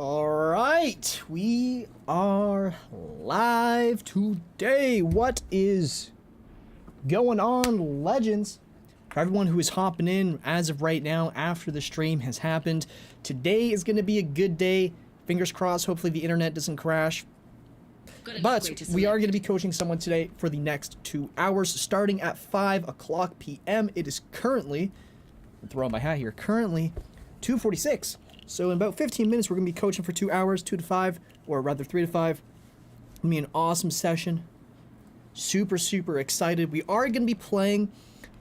All right, we are live today. What is going on, legends? For everyone who is hopping in as of right now after the stream has happened, today is going to be a good day. Fingers crossed, hopefully the internet doesn't crash. But we are going to be coaching someone today for the next 2 hours, starting at 5 o'clock p.m. It is currently, I'm throwing my hat here, currently 2:46. So in about 15 minutes, we're going to be coaching for 2 hours, 2 to 5, or rather 3 to 5. It's going to be an awesome session. Super, super excited. We are going to be playing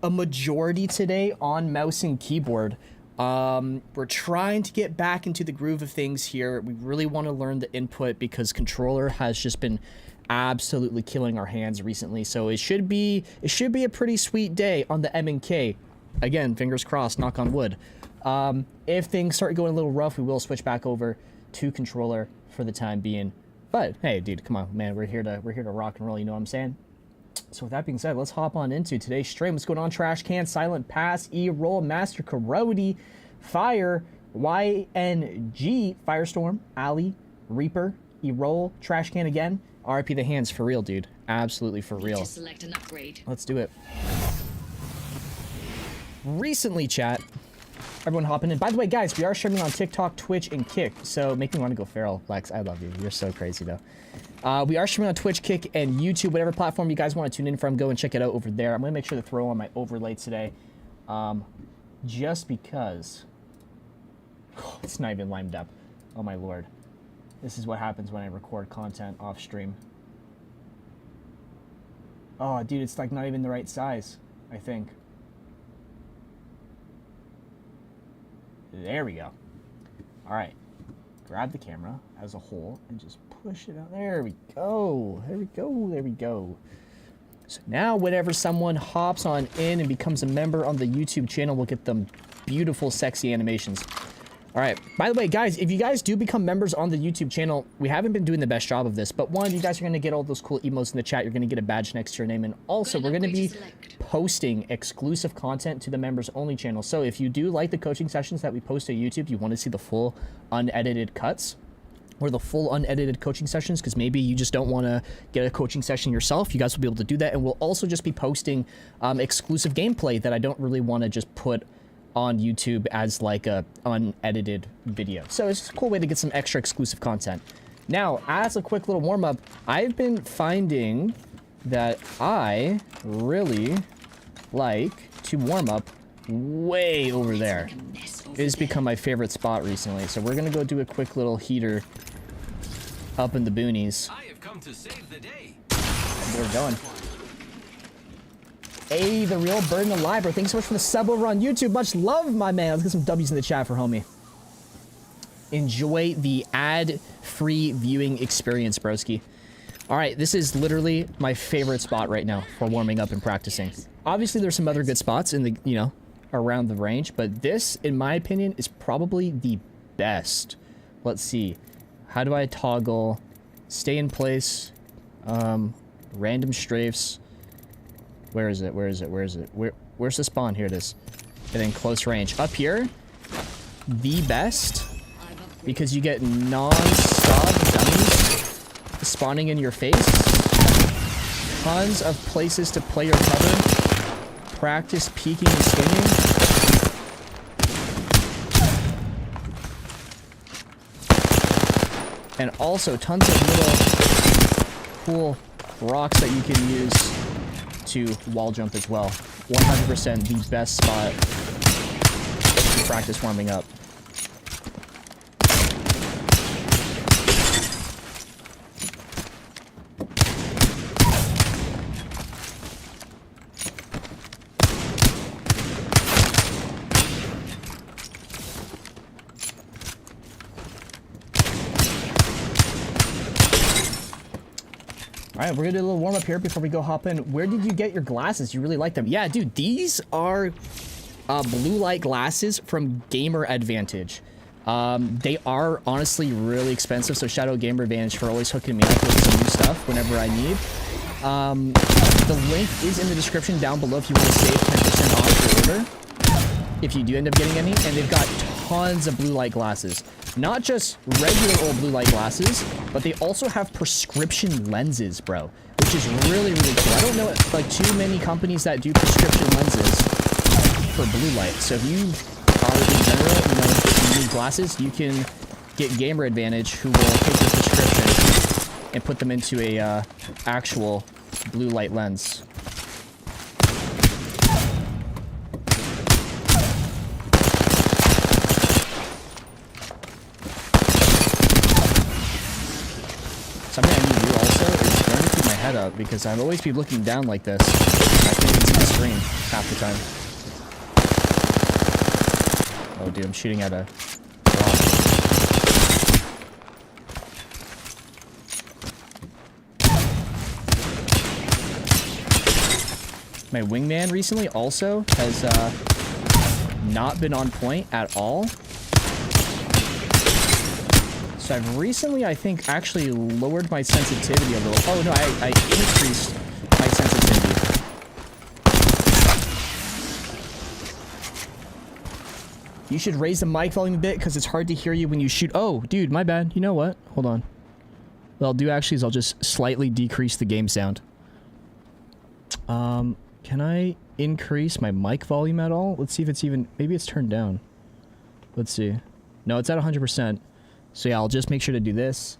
a majority today on mouse and keyboard. We're trying to get back into the groove of things here. We really want to learn the input because controller has just been absolutely killing our hands recently. So it should be a pretty sweet day on the M&K. Again, fingers crossed, knock on wood. If things start going a little rough, we will switch back over to controller for the time being. But hey, dude, come on, man, we're here to rock and roll. You know what I'm saying? So with that being said, let's hop on into today's stream. What's going on? Trash Can, Silent Pass, E-Roll, Master Karoti, Fire, YNG, Firestorm, Ali, Reaper, E-Roll, Trash Can again. RIP the hands, for real, dude. Absolutely for real. Select an upgrade. Let's do it. Recently, chat. Everyone hopping in. By the way, guys, we are streaming on TikTok, Twitch, and Kick. So make me want to go feral. Lex, I love you. You're so crazy, though. We are streaming on Twitch, Kick, and YouTube. Whatever platform you guys want to tune in from, go and check it out over there. I'm going to make sure to throw on my overlay today. Just because... Oh, it's not even lined up. Oh, my lord. This is what happens when I record content off stream. Oh, dude, it's like not even the right size, I think. There we go. All right. Grab the camera as a whole and just push it out. There we go. There we go. There we go. So now whenever someone hops on in and becomes a member on the YouTube channel, we'll get them beautiful, sexy animations. All right. By the way, guys, if you guys do become members on the YouTube channel, we haven't been doing the best job of this, but one, you guys are going to get all those cool emotes in the chat. You're going to get a badge next to your name. And also, we're going to be posting exclusive content to the members only channel. So if you do like the coaching sessions that we post to YouTube, you want to see the full unedited cuts or the full unedited coaching sessions, because maybe you just don't want to get a coaching session yourself, you guys will be able to do that. And we'll also just be posting exclusive gameplay that I don't really want to just put on YouTube as like a unedited video. So it's a cool way to get some extra exclusive content. Now, as a quick little warm-up, I've been finding that I really like to warm up way over there. It has become my favorite spot recently. So we're gonna go do a quick little heater up in the boonies. I have come to save the day. And we're going. Hey, the real Burden Alive, bro. Thanks so much for the sub over on YouTube. Much love, my man. Let's get some W's in the chat for homie. Enjoy the ad-free viewing experience, broski. All right, this is literally my favorite spot right now for warming up and practicing. Obviously, there's some other good spots in the, you know, around the range, but this, in my opinion, is probably the best. Let's see. How do I toggle? Stay in place. Random strafes. Where is it? Where is it? Where is it? Where's the spawn? Here it is. And then close range. Up here, the best, because you get non-stop dummies spawning in your face. Tons of places to play your cover. Practice peeking and swinging. And also tons of little cool rocks that you can use to wall jump as well. 100% the best spot to practice warming up. All right, we're gonna do a little warm up here before we go hop in. Where did you get your glasses? You really like them. Yeah, dude, these are blue light glasses from Gamer Advantage. They are honestly really expensive, so shout out Gamer Advantage for always hooking me up with some new stuff whenever I need. The link is in the description down below if you want to save 10% off your order, if you do end up getting any, and they've got tons of blue light glasses. not just regular old blue light glasses, but they also have prescription lenses, bro, which is really, really cool. I don't know, like, too many companies that do prescription lenses for blue light. So if you are, in general, you know, you need glasses, you can get Gamer Advantage, who will take your prescription and put them into a actual blue light lens. Something I need to do also is learn to keep my head up, because I'd always be looking down like this. I can't even see the screen half the time. Oh, dude, I'm shooting at a rock. My wingman recently also has not been on point at all. So I've recently, I think, actually lowered my sensitivity a little. Oh, no, I increased my sensitivity. You should raise the mic volume a bit because it's hard to hear you when you shoot. Oh, dude, my bad. You know what? Hold on. What I'll do actually is I'll just slightly decrease the game sound. Can I increase my mic volume at all? Let's see if it's even... Maybe it's turned down. Let's see. No, it's at 100%. So yeah, I'll just make sure to do this.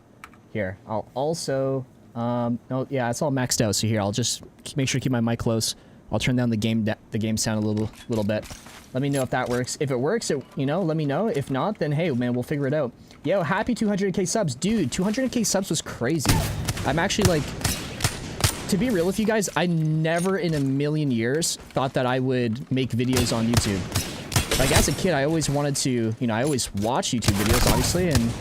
Here, I'll also... no, yeah, it's all maxed out. So here, I'll just make sure to keep my mic close. I'll turn down the game sound a little bit. Let me know if that works. If it works, you know, let me know. If not, then hey, man, we'll figure it out. Yo, happy 200k subs. Dude, 200k subs was crazy. I'm actually like... To be real with you guys, I never in a million years thought that I would make videos on YouTube. Like, as a kid, I always wanted to, you know, I always watched YouTube videos, obviously, and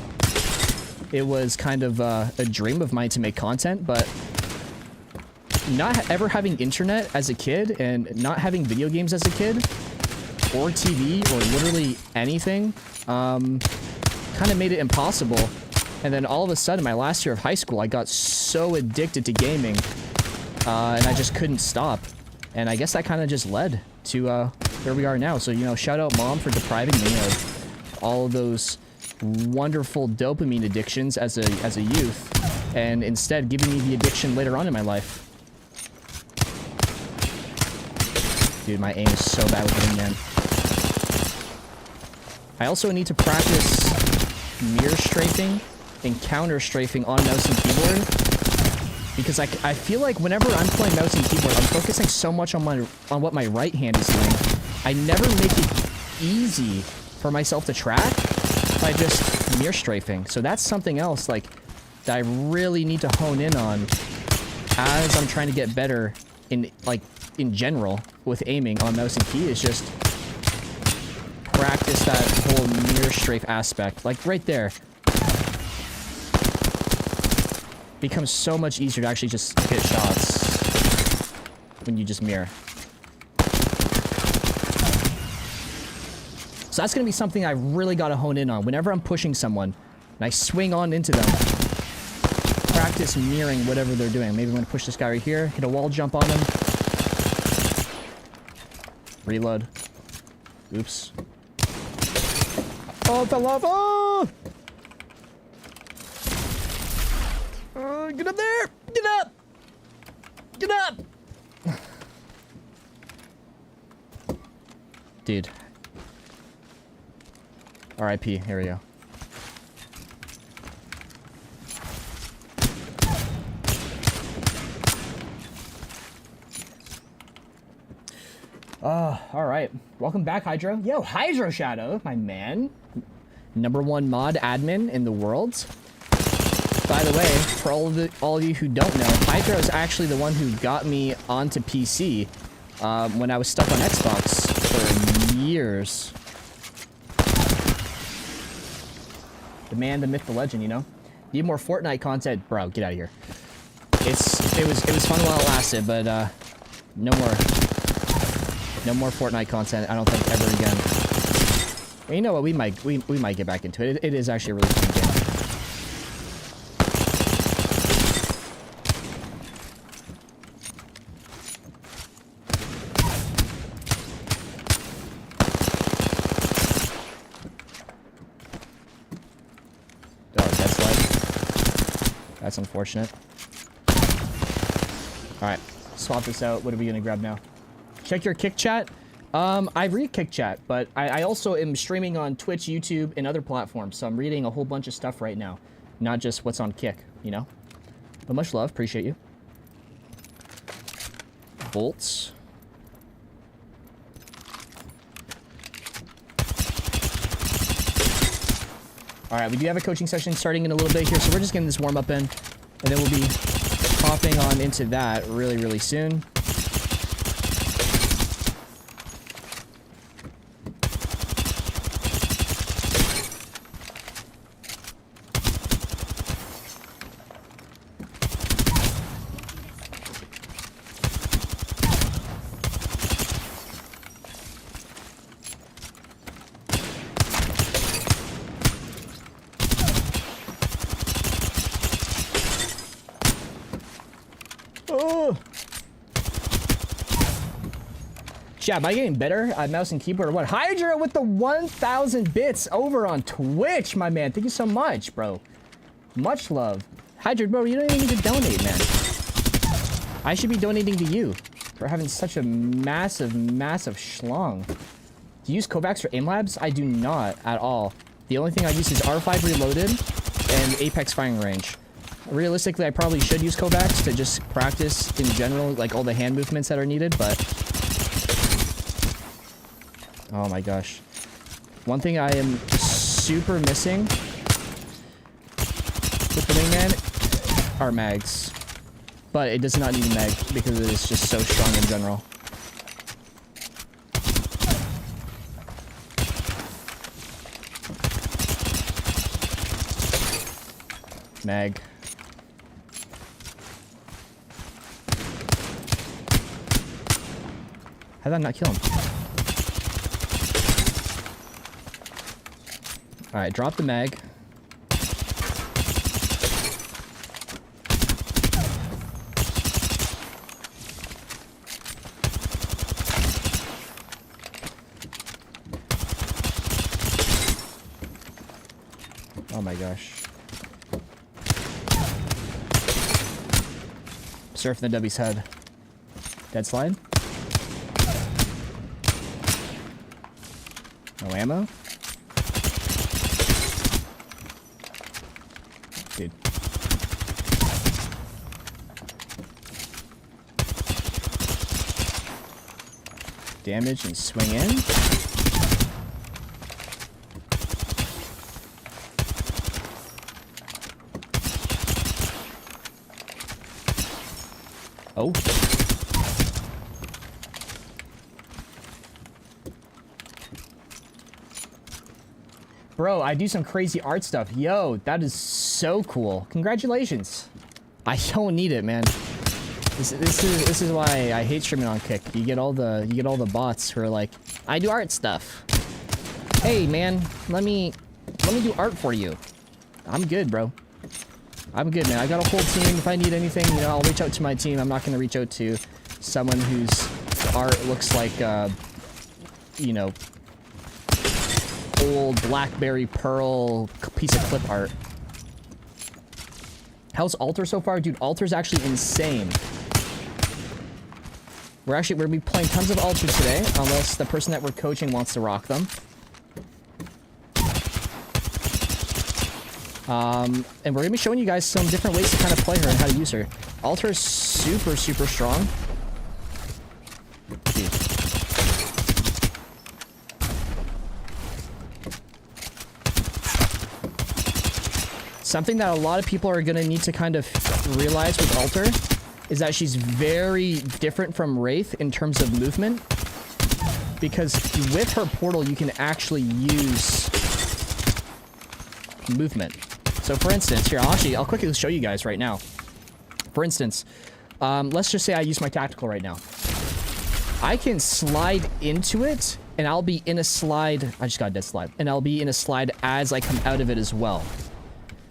it was kind of a dream of mine to make content, but not ever having internet as a kid and not having video games as a kid, or TV, or literally anything, kind of made it impossible. And then all of a sudden, my last year of high school, I got so addicted to gaming, and I just couldn't stop. And I guess that kind of just led to where we are now. So, you know, shout out Mom for depriving me of all of those wonderful dopamine addictions as a youth, and instead giving me the addiction later on in my life. Dude, my aim is so bad with hitting, man. I also need to practice mirror strafing and counter strafing on mouse and keyboard, because I feel like whenever I'm playing mouse and keyboard, I'm focusing so much on what my right hand is doing. I never make it easy for myself to track by just mirror strafing. So that's something else like that I really need to hone in on as I'm trying to get better in general with aiming on mouse and key, is just practice that whole mirror strafe aspect. Like right there. Becomes so much easier to actually just hit shots when you just mirror. So that's going to be something I really got to hone in on. Whenever I'm pushing someone and I swing on into them, practice mirroring whatever they're doing. Maybe I'm going to push this guy right here, hit a wall jump on him. Reload. Oops. Oh, it fell off. Oh! Get up there! Get up! Get up! Dude. RIP. Here we go. Alright. Welcome back, Hydro. Yo, Hydro Shadow, my man. #1 mod admin in the world. By the way, for all of you who don't know, Hydro is actually the one who got me onto PC when I was stuck on Xbox for years. The man, the myth, the legend, you know? Need more Fortnite content? Bro, get out of here. It was fun while it lasted, but no more Fortnite content, I don't think, ever again. And you know what, we might get back into it. It is actually a really fun game. That's unfortunate. Alright, swap this out. What are we gonna grab now? Check your kick chat. I read kick chat, but I also am streaming on Twitch, YouTube, and other platforms, so I'm reading a whole bunch of stuff right now. Not just what's on kick, you know? But much love, appreciate you. Bolts. Alright, we do have a coaching session starting in a little bit here, so we're just getting this warm-up in. And then we'll be hopping on into that really, really soon. Yeah, am I getting better at mouse and keyboard or what? Hydra with the 1,000 bits over on Twitch, my man. Thank you so much, bro. Much love. Hydra, bro, you don't even need to donate, man. I should be donating to you for having such a massive, massive schlong. Do you use Kovacs or aim labs? I do not at all. The only thing I use is R5 Reloaded and Apex Firing Range. Realistically, I probably should use Kovacs to just practice in general, like all the hand movements that are needed, but... Oh my gosh. One thing I am super missing with the wingman are mags. But it does not need a mag because it is just so strong in general. Mag. How did I not kill him? Alright, drop the mag. Oh my gosh. Surf the W's head. Dead slide? No ammo? Dude. Damage and swing in. Oh. Bro, I do some crazy art stuff. Yo, that is so cool. Congratulations. I don't need it, man. This is why I hate streaming on Kick. You get all the bots who are like, I do art stuff. Hey, man, let me do art for you. I'm good, bro. I'm good, man. I got a whole team. If I need anything, you know, I'll reach out to my team. I'm not gonna reach out to someone whose art looks like, you know, old BlackBerry Pearl piece of clip art. How's Alter so far? Dude, Alter's actually insane. We're gonna be playing tons of Alter today, unless the person that we're coaching wants to rock them. And we're gonna be showing you guys some different ways to kind of play her and how to use her. Alter is super, super strong. Dude. Something that a lot of people are gonna need to kind of realize with Alter is that she's very different from Wraith in terms of movement. Because with her portal, you can actually use movement. So for instance, here, I'll quickly show you guys right now. For instance, let's just say I use my tactical right now. I can slide into it, and I'll be in a slide. I just got a dead slide. And I'll be in a slide as I come out of it as well.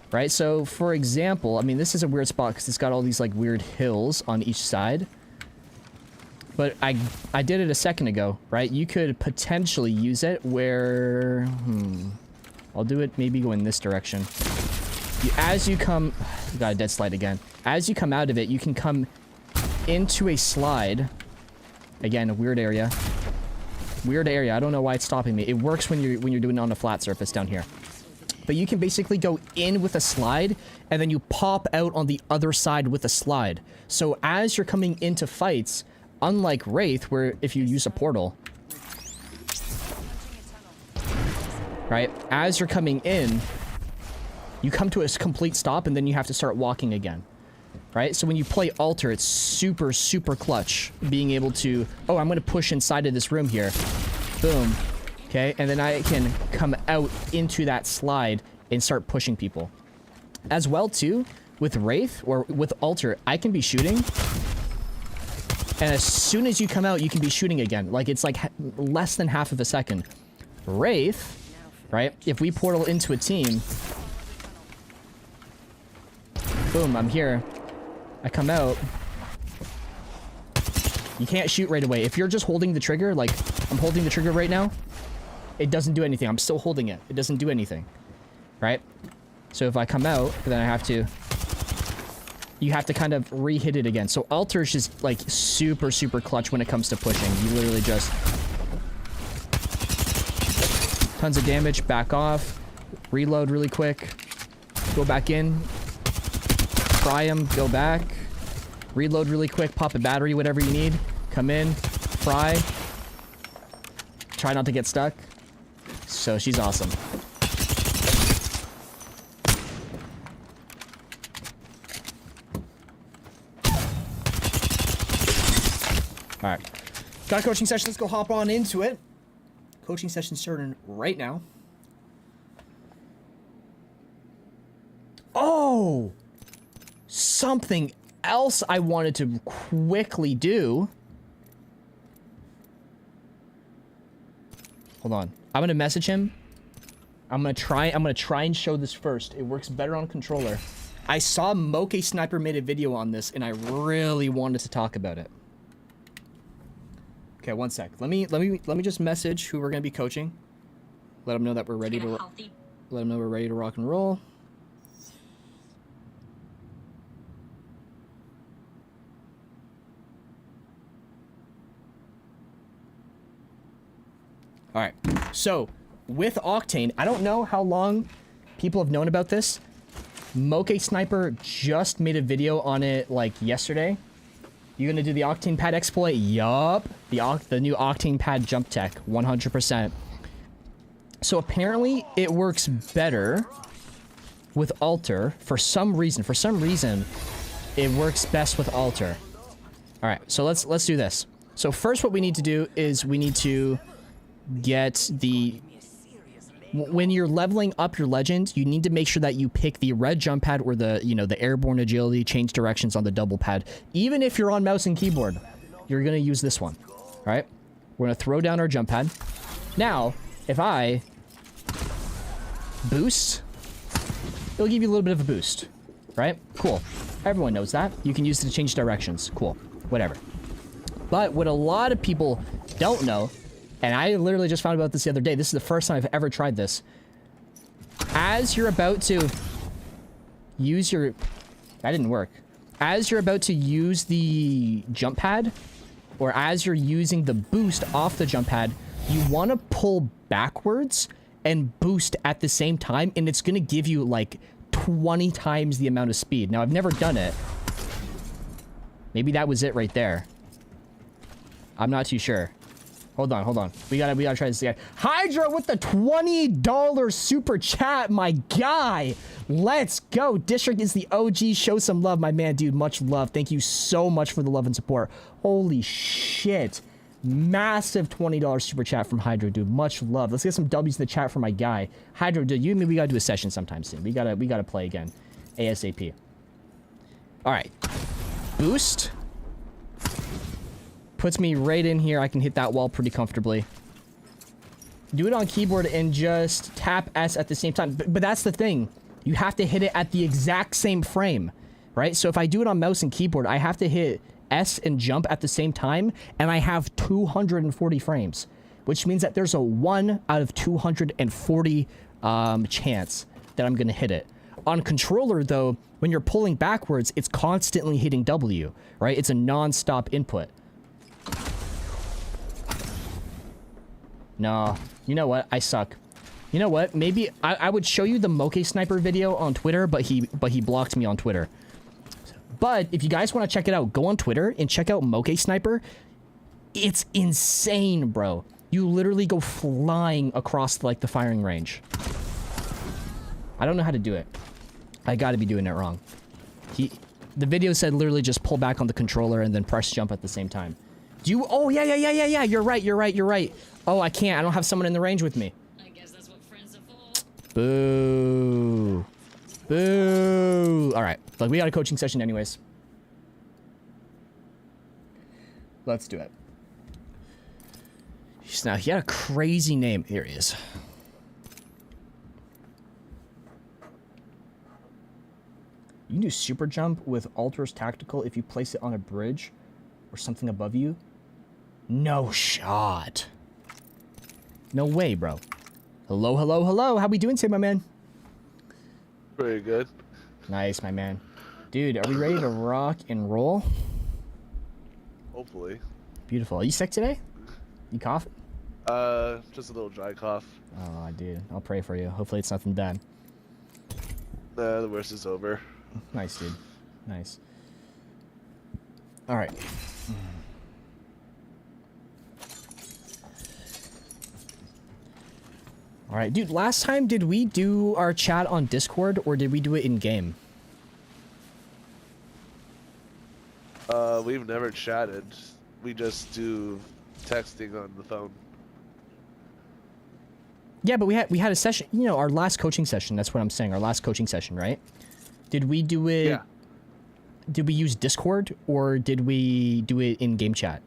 Right? So, for example, I mean, this is a weird spot because it's got all these, like, weird hills on each side. But I did it a second ago, right? You could potentially use it where... I'll do it maybe go in this direction. As you come... Got a dead slide again. As you come out of it, you can come into a slide. Again, a weird area. Weird area. I don't know why it's stopping me. It works when you're doing it on a flat surface down here. But you can basically go in with a slide, and then you pop out on the other side with a slide. So as you're coming into fights, unlike Wraith, where if you use a portal... Right? As you're coming in, you come to a complete stop, and then you have to start walking again. Right? So when you play Alter, it's super, super clutch. Being able to... Oh, I'm going to push inside of this room here. Boom. Okay? And then I can come out into that slide and start pushing people. As well, too, with Wraith, or with Alter, I can be shooting. And as soon as you come out, you can be shooting again. Like, it's like less than half of a second. Wraith... Right? If we portal into a team... Boom, I'm here. I come out. You can't shoot right away. If you're just holding the trigger, like, I'm holding the trigger right now, it doesn't do anything. I'm still holding it. It doesn't do anything. Right? So if I come out, then I have to... You have to kind of re-hit it again. So Alter is just, like, super, super clutch when it comes to pushing. You literally just... Tons of damage, back off, reload really quick, go back in, fry him, go back, reload really quick, pop a battery, whatever you need, come in, fry, try not to get stuck. So she's awesome. All right, got a coaching session, let's go hop on into it. Coaching session starting right now. Oh! Something else I wanted to quickly do. Hold on. I'm gonna message him. I'm gonna try and show this first. It works better on controller. I saw Moke Sniper made a video on this and I really wanted to talk about it. Okay, one sec. Let me just message who we're gonna be coaching. Let them know that we're ready to. Let them know we're ready to rock and roll. All right. So with Octane, I don't know how long people have known about this. Moke Sniper just made a video on it like yesterday. You gonna do the Octane pad exploit? Yup. The new Octane pad jump tech, 100%. So apparently it works better with Alter for some reason. For some reason, it works best with Alter. All right, so let's do this. So first, what we need to do is we need to get the... When you're leveling up your legend, you need to make sure that you pick the red jump pad or the, you know, the airborne agility, change directions on the double pad. Even if you're on mouse and keyboard, you're going to use this one. All right? We're going to throw down our jump pad. Now, if I boost, it'll give you a little bit of a boost. Right? Cool. Everyone knows that. You can use it to change directions. Cool. Whatever. But what a lot of people don't know, and I literally just found about this the other day. This is the first time I've ever tried this. As you're about to use your... That didn't work. As you're about to use the jump pad, or as you're using the boost off the jump pad, you want to pull backwards and boost at the same time, and it's going to give you like 20 times the amount of speed. Now, I've never done it. Maybe that was it right there. I'm not too sure. Hold on. We gotta try this again. Hydra with the $20 super chat, my guy. Let's go. District is the OG. Show some love, my man, dude. Much love. Thank you so much for the love and support. Holy shit. Massive $20 super chat from Hydra, dude. Much love. Let's get some W's in the chat for my guy. Hydra, dude, you and me, we gotta do a session sometime soon. We gotta play again. ASAP. All right. Boost. Puts me right in here. I can hit that wall pretty comfortably. Do it on keyboard and just tap S at the same time. But that's the thing. You have to hit it at the exact same frame, right? So if I do it on mouse and keyboard, I have to hit S and jump at the same time, and I have 240 frames, which means that there's a 1 out of 240 chance that I'm going to hit it. On controller, though, when you're pulling backwards, it's constantly hitting W, right? It's a non-stop input. No, you know what? I suck. You know what? Maybe I would show you the Moke Sniper video on Twitter, but he blocked me on Twitter. But if you guys want to check it out, go on Twitter and check out Moke Sniper. It's insane, bro. You literally go flying across like the firing range. I don't know how to do it. I gotta be doing it wrong. The video said literally just pull back on the controller and then press jump at the same time. Do you? Oh yeah. You're right. Oh, I can't. I don't have someone in the range with me. I guess that's what friends are for. Boo. Boo. All right. Look, we got a coaching session anyways. Let's do it. Now, he had a crazy name. Here he is. You can do super jump with Alter's Tactical if you place it on a bridge or something above you. No shot. No way, bro. Hello. How we doing today, my man? Pretty good. Nice, my man. Dude, are we ready to rock and roll? Hopefully. Beautiful. Are you sick today? You coughing? Just a little dry cough. Oh, dude. I'll pray for you. Hopefully it's nothing bad. Nah, the worst is over. Nice, dude. Nice. All right. All right, dude. Last time, did we do our chat on Discord or did we do it in game? We've never chatted. We just do texting on the phone. Yeah, but we had a session. You know, our last coaching session. That's what I'm saying. Our last coaching session, right? Did we do it? Yeah. Did we use Discord or did we do it in game chat?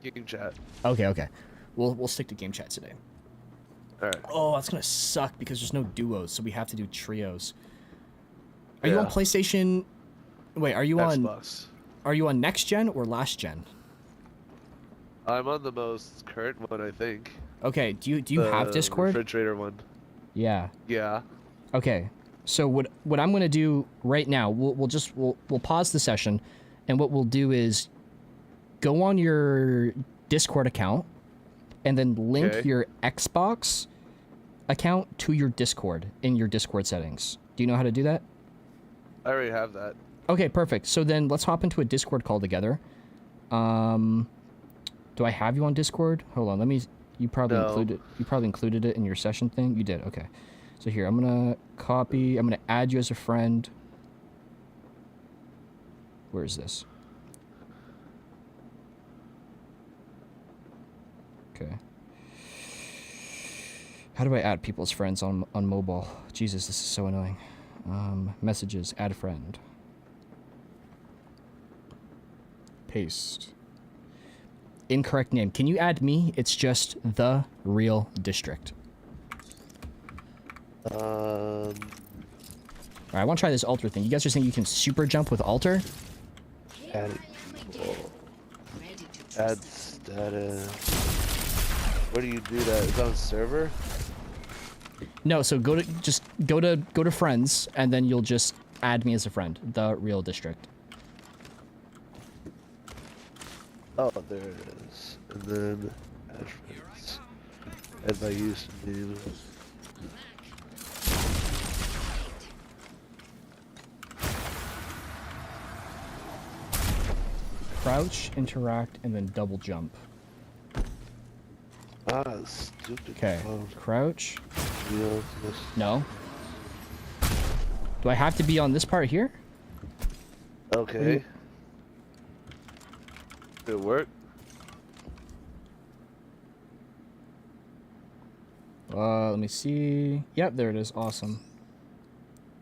Game chat. Okay. We'll stick to game chat today. All right. Oh, that's gonna suck because there's no duos, so we have to do trios. Are you Yeah. on PlayStation? Wait, are you Xbox. Are you on next gen or last gen? I'm on the most current one, I think. Okay. Do you have Discord? Refrigerator one. Yeah. Yeah. Okay. So what I'm gonna do right now, we'll pause the session, and what we'll do is go on your Discord account, and then link your Xbox account to your Discord in your Discord settings. Do you know how to do that? I already have that. Okay, perfect. So then let's hop into a Discord call together. Do I have you on Discord? Hold on, let me. You probably included it in your session thing. You did. Okay. So here, I'm gonna copy. I'm gonna add you as a friend. Where is this? Okay. How do I add people as friends on mobile? Jesus, this is so annoying. Messages, add friend. Paste. Incorrect name. Can you add me? It's just the real district. Alright, I want to try this altar thing. You guys are saying you can super jump with altar? Add status. Where do you do that? Is that on server? No, so go to friends and then you'll just add me as a friend. The real district. Oh, there it is. And then add friends. Add my username. Crouch, interact, and then double jump. Ah, stupid. Okay, phone. crouch. Yes. No. Do I have to be on this part here? Okay. Did it work? Let me see. Yep, there it is. Awesome.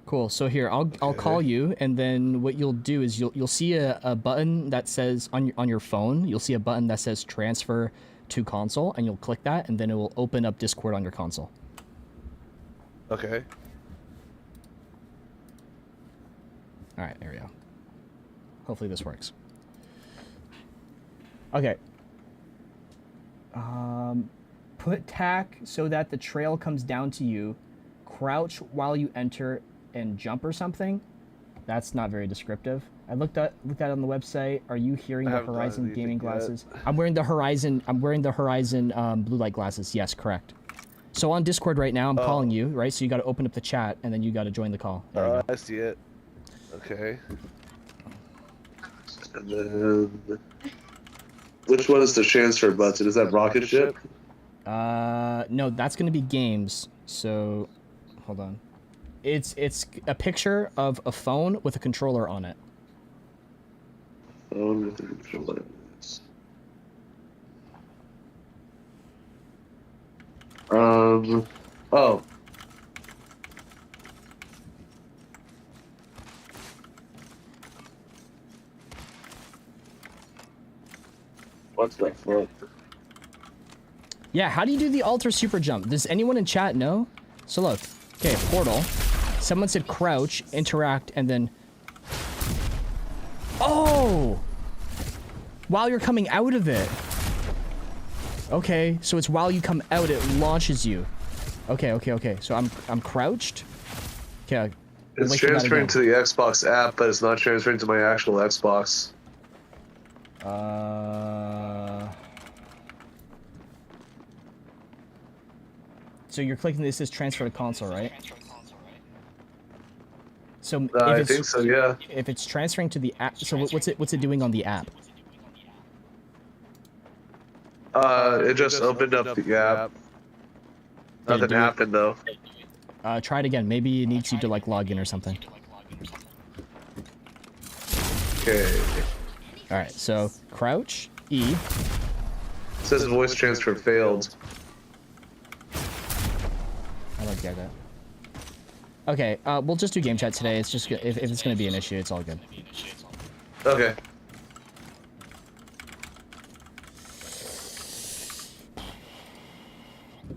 Cool. So here, I'll call you, and then what you'll do is you'll see a button that says on your phone. You'll see a button that says transfer to console, and you'll click that, and then it will open up Discord on your console. Okay. All right, there we go. Hopefully this works. Okay. Put tack so that the trail comes down to you. Crouch while you enter and jump or something. That's not very descriptive. I looked at it on the website. Are you hearing I the haven't done Horizon anything gaming yet. glasses? I'm wearing the Horizon blue light glasses. Yes, correct. So on Discord right now, I'm calling you, right? So you got to open up the chat and then you got to join the call. There you go. I see it. Okay. And then, which one is the transfer button? Is that rocket ship? No, that's gonna be games. So, hold on. It's a picture of a phone with a controller on it. Phone with the controller. Oh. What's that for? Yeah, how do you do the alter super jump? Does anyone in chat know? So look, okay, portal. Someone said crouch, interact, and then... Oh! While you're coming out of it. Okay, so it's while you come out, it launches you. Okay. So I'm crouched. Okay. It's transferring to the Xbox app, but it's not transferring to my actual Xbox. So you're clicking this as transfer to console, right? So I think so, yeah. If it's transferring to the app, so what's it doing on the app? It just opened up the app. Nothing happened though. Try it again. Maybe it needs you to like log in or something. Okay. All right. So crouch E. It says voice transfer failed. I don't get that. Okay. We'll just do game chat today. It's just if it's gonna be an issue, it's all good. Okay.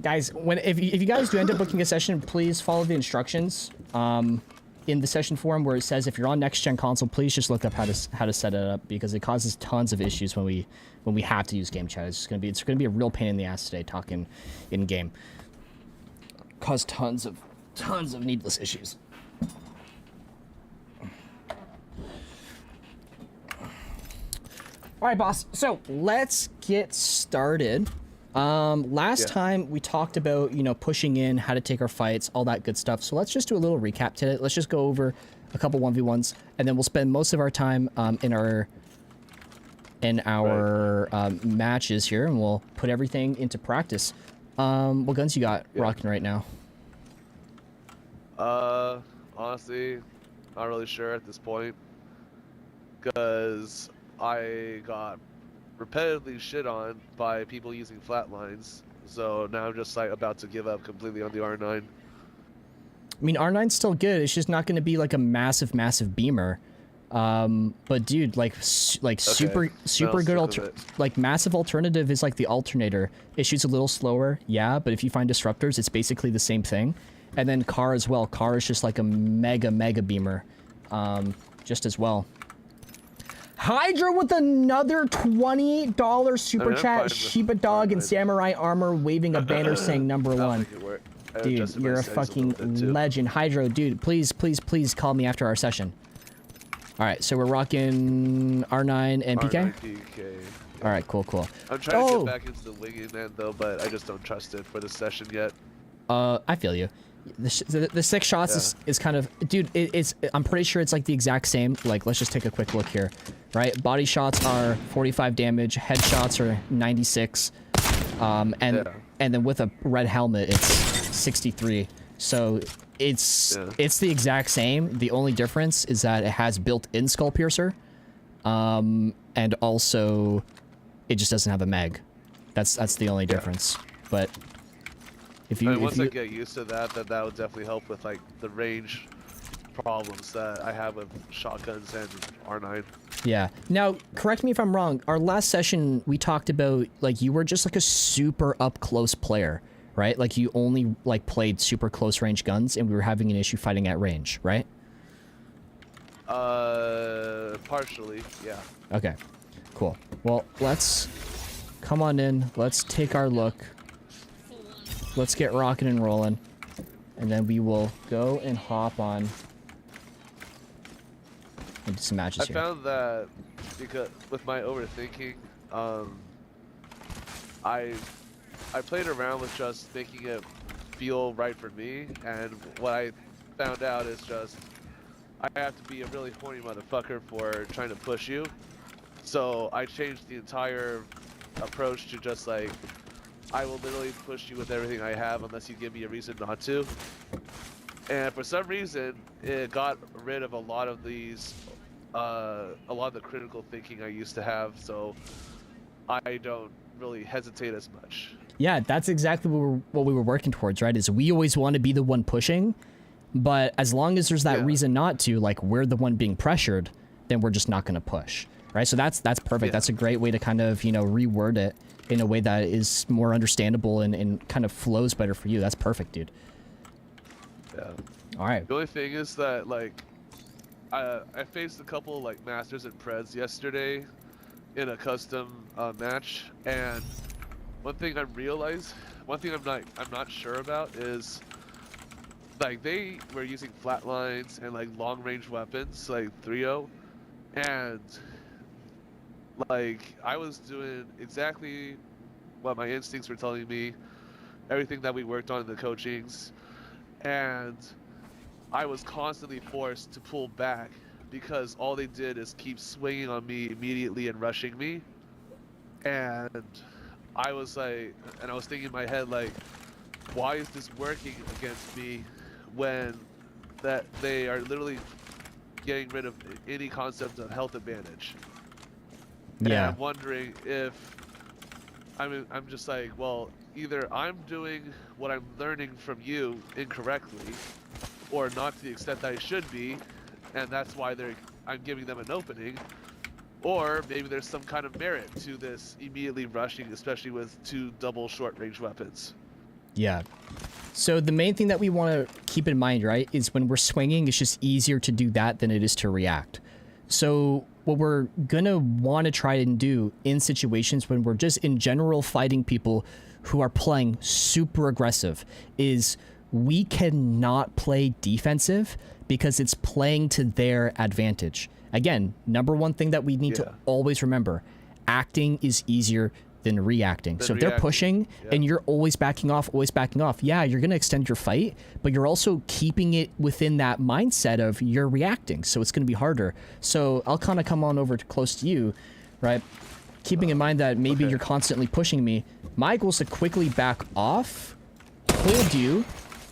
Guys, if you guys do end up booking a session, please follow the instructions in the session forum where it says if you're on next gen console, please just look up how to set it up because it causes tons of issues when we have to use game chat. It's gonna be a real pain in the ass today talking in game. Cause tons of needless issues. All right, boss. So let's get started. Last time we talked about, pushing in, how to take our fights, all that good stuff. So let's just do a little recap today. Let's just go over a couple 1v1s, and then we'll spend most of our time in our matches here, and we'll put everything into practice. What guns you got rocking right now? Honestly, not really sure at this point, because I got repetitively shit on by people using flatlines, so now I'm just like about to give up completely on the R9. I mean, R9's still good. It's just not going to be like a massive beamer. But dude, super good like massive alternative is like the alternator. It shoots a little slower, yeah, but if you find disruptors, it's basically the same thing. And then car as well. Car is just like a mega beamer, just as well. Hydra with another $20 super chat. Shiba Dog and Samurai Armor waving a banner saying #1. Dude, you're a fucking legend. Hydro, dude, please call me after our session. Alright, so we're rocking R9 and PK? PK. Alright, cool. I'm trying to get back into the winging end though, but I just don't trust it for the session yet. I feel you. The 6 shots is kind of... Dude, I'm pretty sure it's like the exact same. Like, let's just take a quick look here. Right? Body shots are 45 damage. Headshots are 96. And then with a red helmet, it's 63. So it's the exact same. The only difference is that it has built-in skull piercer. And also, it just doesn't have a mag. That's the only difference. But... Once I get used to that, then that would definitely help with like the range problems that I have with shotguns and R9. Yeah. Now, correct me if I'm wrong. Our last session, we talked about like you were just like a super up close player, right? Like you only like played super close range guns, and we were having an issue fighting at range, right? Partially, yeah. Okay. Cool. Well, let's come on in. Let's take our look. Let's get rocking and rolling. and then we will go and hop on into some matches I here. found that because with my overthinking, I played around with just making it feel right for me, and what I found out is just I have to be a really horny motherfucker for trying to push you. So I changed the entire approach to just like, I will literally push you with everything I have unless you give me a reason not to. And for some reason, it got rid of a lot of these, a lot of the critical thinking I used to have, so I don't really hesitate as much. Yeah, that's exactly what we were working towards, right? Is we always want to be the one pushing, but as long as there's that reason not to, like we're the one being pressured, then we're just not going to push, right? So that's perfect. Yeah. That's a great way to kind of, you know, reword it in a way that is more understandable and kind of flows better for you. That's perfect, dude. Yeah. All right. The only thing is that, like, I faced a couple, like, Masters and Preds yesterday in a custom match, and one thing I realized, one thing I'm not sure about is, like, they were using flatlines and, like, long-range weapons, like 3-0, and, like, I was doing exactly what my instincts were telling me, everything that we worked on in the coachings, and I was constantly forced to pull back because all they did is keep swinging on me immediately and rushing me. And I was like, and I was thinking in my head, like, why is this working against me when that they are literally getting rid of any concept of health advantage? Yeah. And I'm wondering if, I'm just like, well, either I'm doing what I'm learning from you incorrectly, or not to the extent that I should be, and that's why I'm giving them an opening, or maybe there's some kind of merit to this immediately rushing, especially with 2 double short-range weapons. Yeah. So the main thing that we want to keep in mind, right, is when we're swinging, it's just easier to do that than it is to react. So what we're going to want to try and do in situations when we're just in general fighting people who are playing super aggressive is we cannot play defensive because it's playing to their advantage. Again, number one thing that we need to always remember, acting is easier than reacting. So if they're pushing and you're always backing off, yeah, you're going to extend your fight, but you're also keeping it within that mindset of you're reacting. So it's going to be harder. So I'll kind of come on over to close to you, right? Keeping in mind that maybe you're constantly pushing me. My goal is to quickly back off, hold you,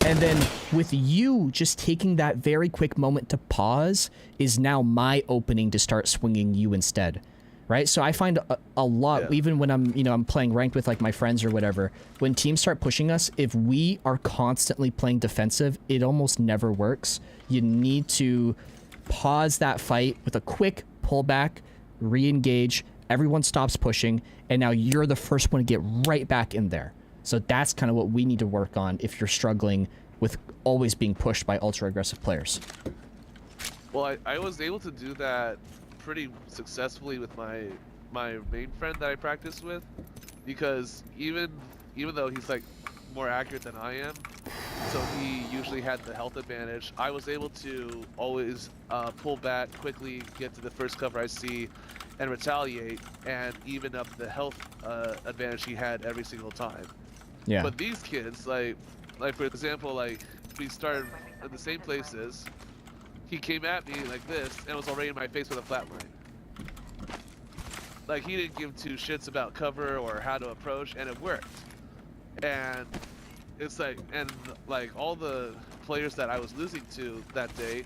and then with you just taking that very quick moment to pause is now my opening to start swinging you instead, right? So I find a lot, even when I'm playing ranked with like my friends or whatever, when teams start pushing us, if we are constantly playing defensive, it almost never works. You need to pause that fight with a quick pullback, re-engage, everyone stops pushing, and now you're the first one to get right back in there. So that's kind of what we need to work on if you're struggling with always being pushed by ultra aggressive players. Well, I was able to do that pretty successfully with my main friend that I practice with, because even though he's like more accurate than I am, so he usually had the health advantage, I was able to always pull back quickly, get to the first cover I see, and retaliate, and even up the health advantage he had every single time. Yeah. But these kids, like for example, like we started in the same places. He came at me like this and was already in my face with a flatline. Like, he didn't give 2 shits about cover or how to approach, and it worked. And it's like, and like all the players that I was losing to that day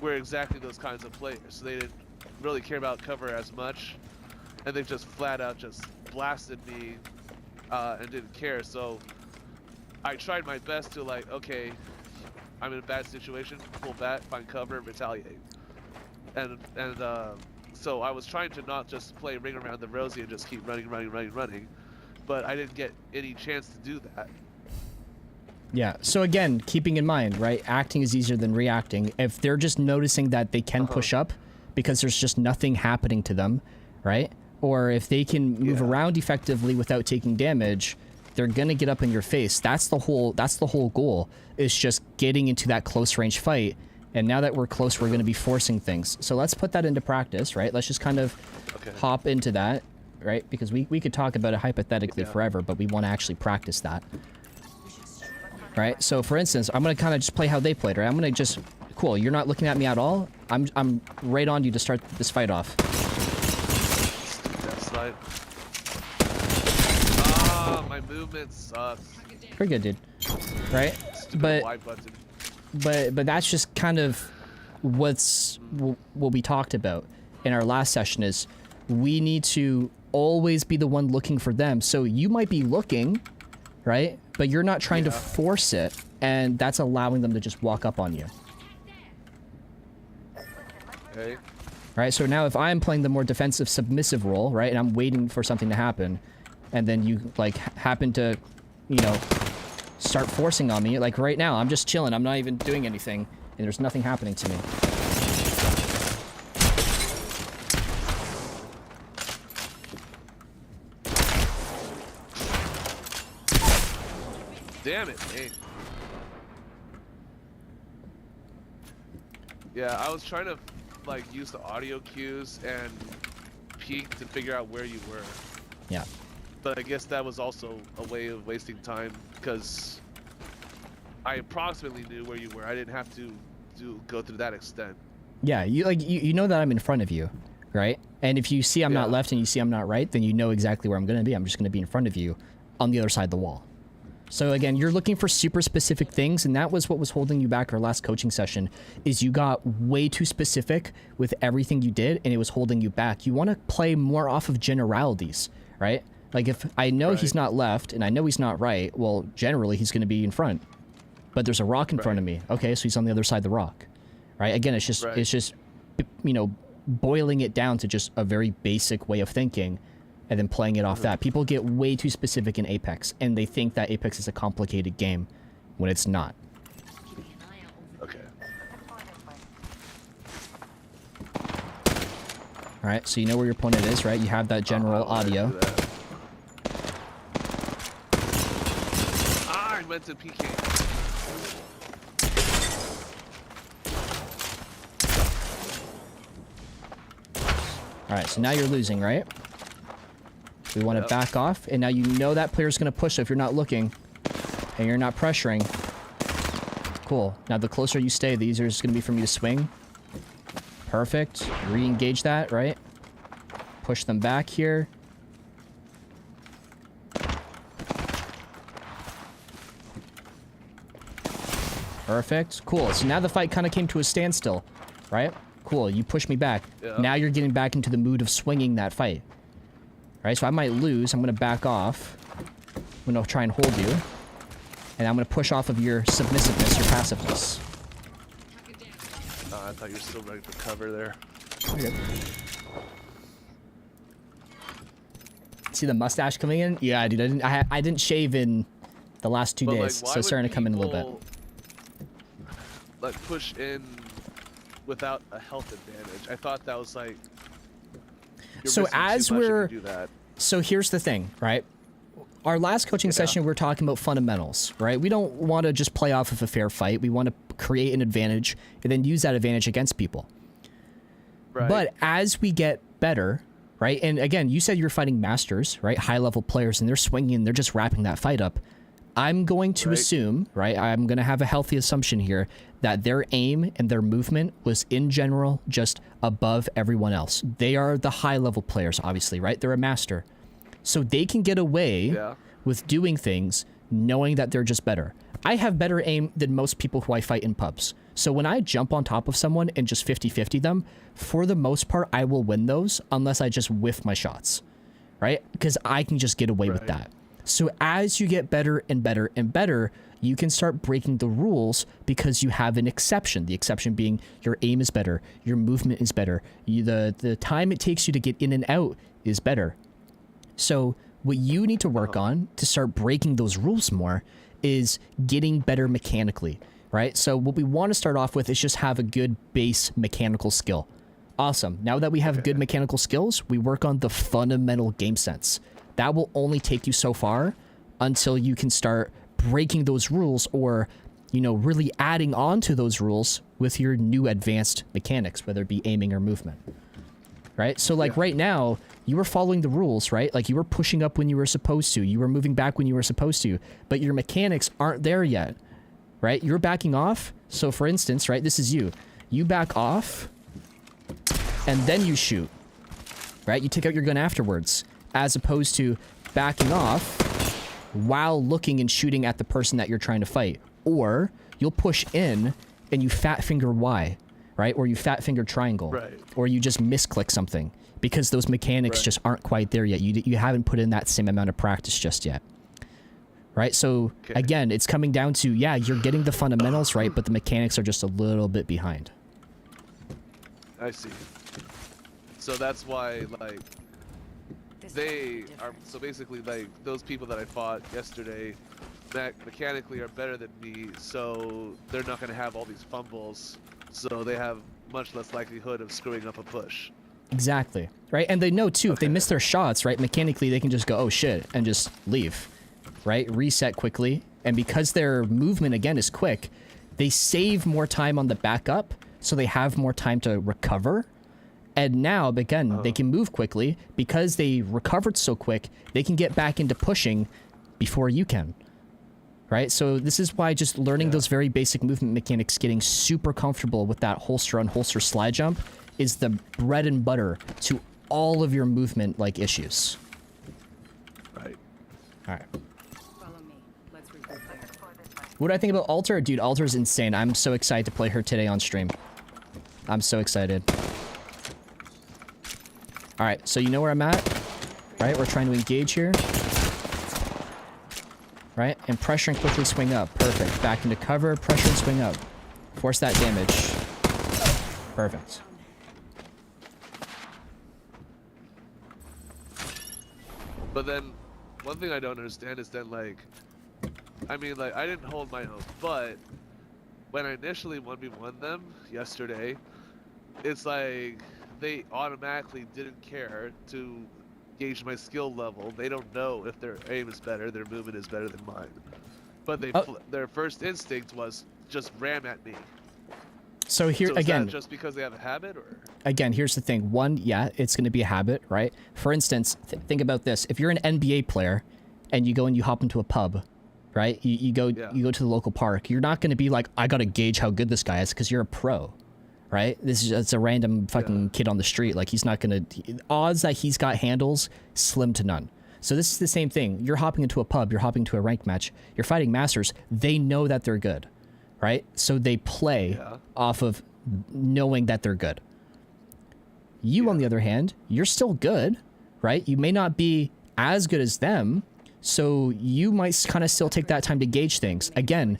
were exactly those kinds of players. So they didn't really care about cover as much, and they just flat out just blasted me and didn't care. So I tried my best to, like, okay, I'm in a bad situation, pull back, find cover, retaliate. And so I was trying to not just play ring around the rosy and just keep running, but I didn't get any chance to do that. Yeah, so again, keeping in mind, right, acting is easier than reacting. If they're just noticing that they can push up because there's just nothing happening to them, right? Or if they can move around effectively without taking damage, they're gonna get up in your face. That's the whole goal, is just getting into that close range fight. And now that we're close, we're gonna be forcing things. So let's put that into practice, right? Let's just kind of hop into that, right? Because we could talk about it hypothetically forever, but we want to actually practice that. Right? So for instance, I'm gonna kind of just play how they played, right? I'm gonna just, cool, you're not looking at me at all. I'm right on you to start this fight off. That's right. My movement sucks. Pretty good, dude. Right? Stupid Y button. But that's just kind of what we talked about in our last session, is we need to always be the one looking for them. So you might be looking, right? But you're not trying to force it, and that's allowing them to just walk up on you. Okay. Right, so now if I'm playing the more defensive submissive role, right, and I'm waiting for something to happen, and then you, like, happen to, you know, start forcing on me, like right now, I'm just chilling, I'm not even doing anything, and there's nothing happening to me. Damn it, man. Yeah, I was trying to like use the audio cues and peek to figure out where you were. Yeah. But I guess that was also a way of wasting time, because I approximately knew where you were. I didn't have to go through that extent. Yeah, you know that I'm in front of you, right? And if you see I'm not left and you see I'm not right, then you know exactly where I'm going to be. I'm just going to be in front of you on the other side of the wall. So again, you're looking for super specific things, and that was what was holding you back our last coaching session, is you got way too specific with everything you did, and it was holding you back. You want to play more off of generalities, right? Like if I know he's not left and I know he's not right, well, generally he's going to be in front. But there's a rock in front of me. Okay, so he's on the other side of the rock. Right? Again, it's just you know, boiling it down to just a very basic way of thinking, and then playing it off that. People get way too specific in Apex, and they think that Apex is a complicated game when it's not. Okay. Alright, so you know where your opponent is, right? You have that general audio. I meant to PK. Alright, so now you're losing, right? We want to back off, and now you know that player's going to push, so if you're not looking, and you're not pressuring. Cool. Now the closer you stay, the easier it's going to be for me to swing. Perfect. Re-engage that, right? Push them back here. Perfect. Cool. So now the fight kind of came to a standstill, right? Cool. You push me back. Yeah. Now you're getting back into the mood of swinging that fight. Right? So I might lose. I'm going to back off. I'm going to try and hold you. And I'm going to push off of your submissiveness, your passiveness. I thought you were still ready for cover there. Okay. See the mustache coming in? Yeah, dude. I didn't shave in the last 2 days, so it's starting to come in a little bit. Like push in without a health advantage. I thought that was like. So as we're. So here's the thing, right? Our last coaching session, we're talking about fundamentals, right? We don't want to just play off of a fair fight. We want to create an advantage and then use that advantage against people. Right. But as we get better, right? And again, you said you're fighting masters, right? High-level players, and they're swinging, and they're just wrapping that fight up. I'm going to assume, right? I'm going to have a healthy assumption here that their aim and their movement was in general just above everyone else. They are the high-level players, obviously, right? They're a master. So they can get away with doing things knowing that they're just better. I have better aim than most people who I fight in pubs. So when I jump on top of someone and just 50-50 them, for the most part, I will win those unless I just whiff my shots, right? Because I can just get away with that. So as you get better and better and better, you can start breaking the rules because you have an exception. The exception being your aim is better, your movement is better, the time it takes you to get in and out is better. So what you need to work on to start breaking those rules more is getting better mechanically, right? So what we want to start off with is just have a good base mechanical skill. Awesome. Now that we have good mechanical skills, we work on the fundamental game sense. That will only take you so far, until you can start breaking those rules or, you know, really adding on to those rules with your new advanced mechanics, whether it be aiming or movement. Right? So like right now, you were following the rules, right? Like you were pushing up when you were supposed to. You were moving back when you were supposed to. But your mechanics aren't there yet. Right? You're backing off. So for instance, right, this is you. You back off and then you shoot. Right? You take out your gun afterwards, as opposed to backing off while looking and shooting at the person that you're trying to fight. Or you'll push in and you fat finger Y, right? Or you fat finger triangle. Right. Or you just misclick something because those mechanics just aren't quite there yet. You haven't put in that same amount of practice just yet. Right? So again, it's coming down to, yeah, you're getting the fundamentals right, but the mechanics are just a little bit behind. I see. So that's why, like, they are, so basically, like, those people that I fought yesterday, mechanically are better than me, so they're not going to have all these fumbles, so they have much less likelihood of screwing up a push. Exactly. Right? And they know, too, if they miss their shots, right, mechanically, they can just go, oh, shit, and just leave. Right? Reset quickly. And because their movement, again, is quick, they save more time on the backup, so they have more time to recover. And now, again, they can move quickly. Because they recovered so quick, they can get back into pushing before you can. Right? So this is why just learning those very basic movement mechanics, getting super comfortable with that holster-on-holster slide jump is the bread and butter to all of your movement, like, issues. Right. All right. Follow me. Let's regroup there. What do I think about Alter? Dude, Alter's insane. I'm so excited to play her today on stream. I'm so excited. Alright, so you know where I'm at? Right? We're trying to engage here. Right? And pressure and quickly swing up. Perfect. Back into cover, pressure and swing up. Force that damage. Perfect. But then, one thing I don't understand is then, like, I mean, like, I didn't hold my own, but when I initially 1v1 them yesterday, it's like they automatically didn't care to gauge my skill level. They don't know if their aim is better, their movement is better than mine. But they their first instinct was just ram at me. So here, so again... Is that just because they have a habit, or...? Again, here's the thing. One, yeah, it's going to be a habit, right? For instance, think about this. If you're an NBA player and you go and you hop into a pub, right? You go to the local park. You're not going to be like, I got to gauge how good this guy is because you're a pro, right? This is just a random fucking kid on the street. Like, he's not going to... Odds that he's got handles, slim to none. So this is the same thing. You're hopping into a pub. You're hopping into a ranked match. You're fighting masters. They know that they're good, right? So they play off of knowing that they're good. You, on the other hand, you're still good, right? You may not be as good as them, so you might kind of still take that time to gauge things. Again,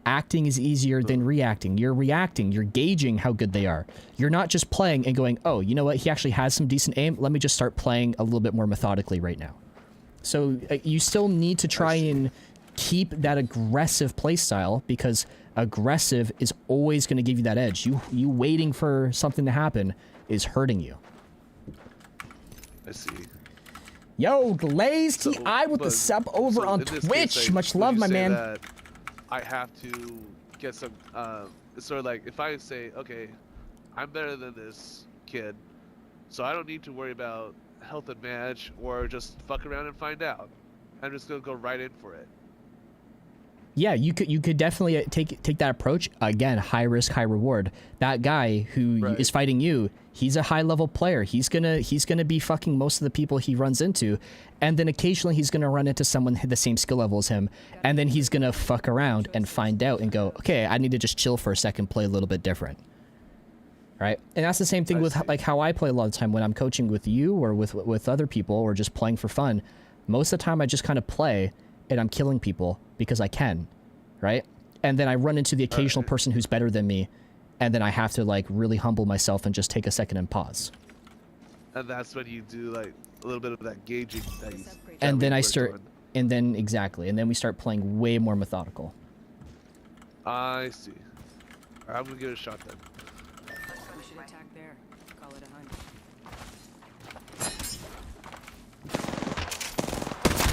acting is easier than reacting. You're reacting. You're gauging how good they are. You're not just playing and going, oh, you know what? He actually has some decent aim. Let me just start playing a little bit more methodically right now. So you still need to try and keep that aggressive playstyle, because aggressive is always going to give you that edge. You waiting for something to happen is hurting you. I see. Yo, Glaze TI with the sub over on Twitch. Case, Much love, my man. That I have to get some, it's sort of like, if I say, okay, I'm better than this kid, so I don't need to worry about health advantage or just fuck around and find out. I'm just gonna go right in for it. Yeah, you could definitely take that approach. Again, high risk, high reward. That guy who is fighting you, he's a high level player. He's gonna be fucking most of the people he runs into, and then occasionally he's gonna run into someone the same skill level as him, and then he's gonna fuck around and find out and go, okay, I need to just chill for a second, play a little bit different. Right? And that's the same thing with like how I play a lot of the time when I'm coaching with you or with other people or just playing for fun. Most of the time I just kind of play and I'm killing people because I can, right? And then I run into the occasional person who's better than me, and then I have to like really humble myself and just take a second and pause. And that's when you do like a little bit of that gauging that you, and then I start, and then exactly, and then we start playing way more methodical. I see. Alright, I'm gonna give it a shot then. We should attack there. Call it a hunt.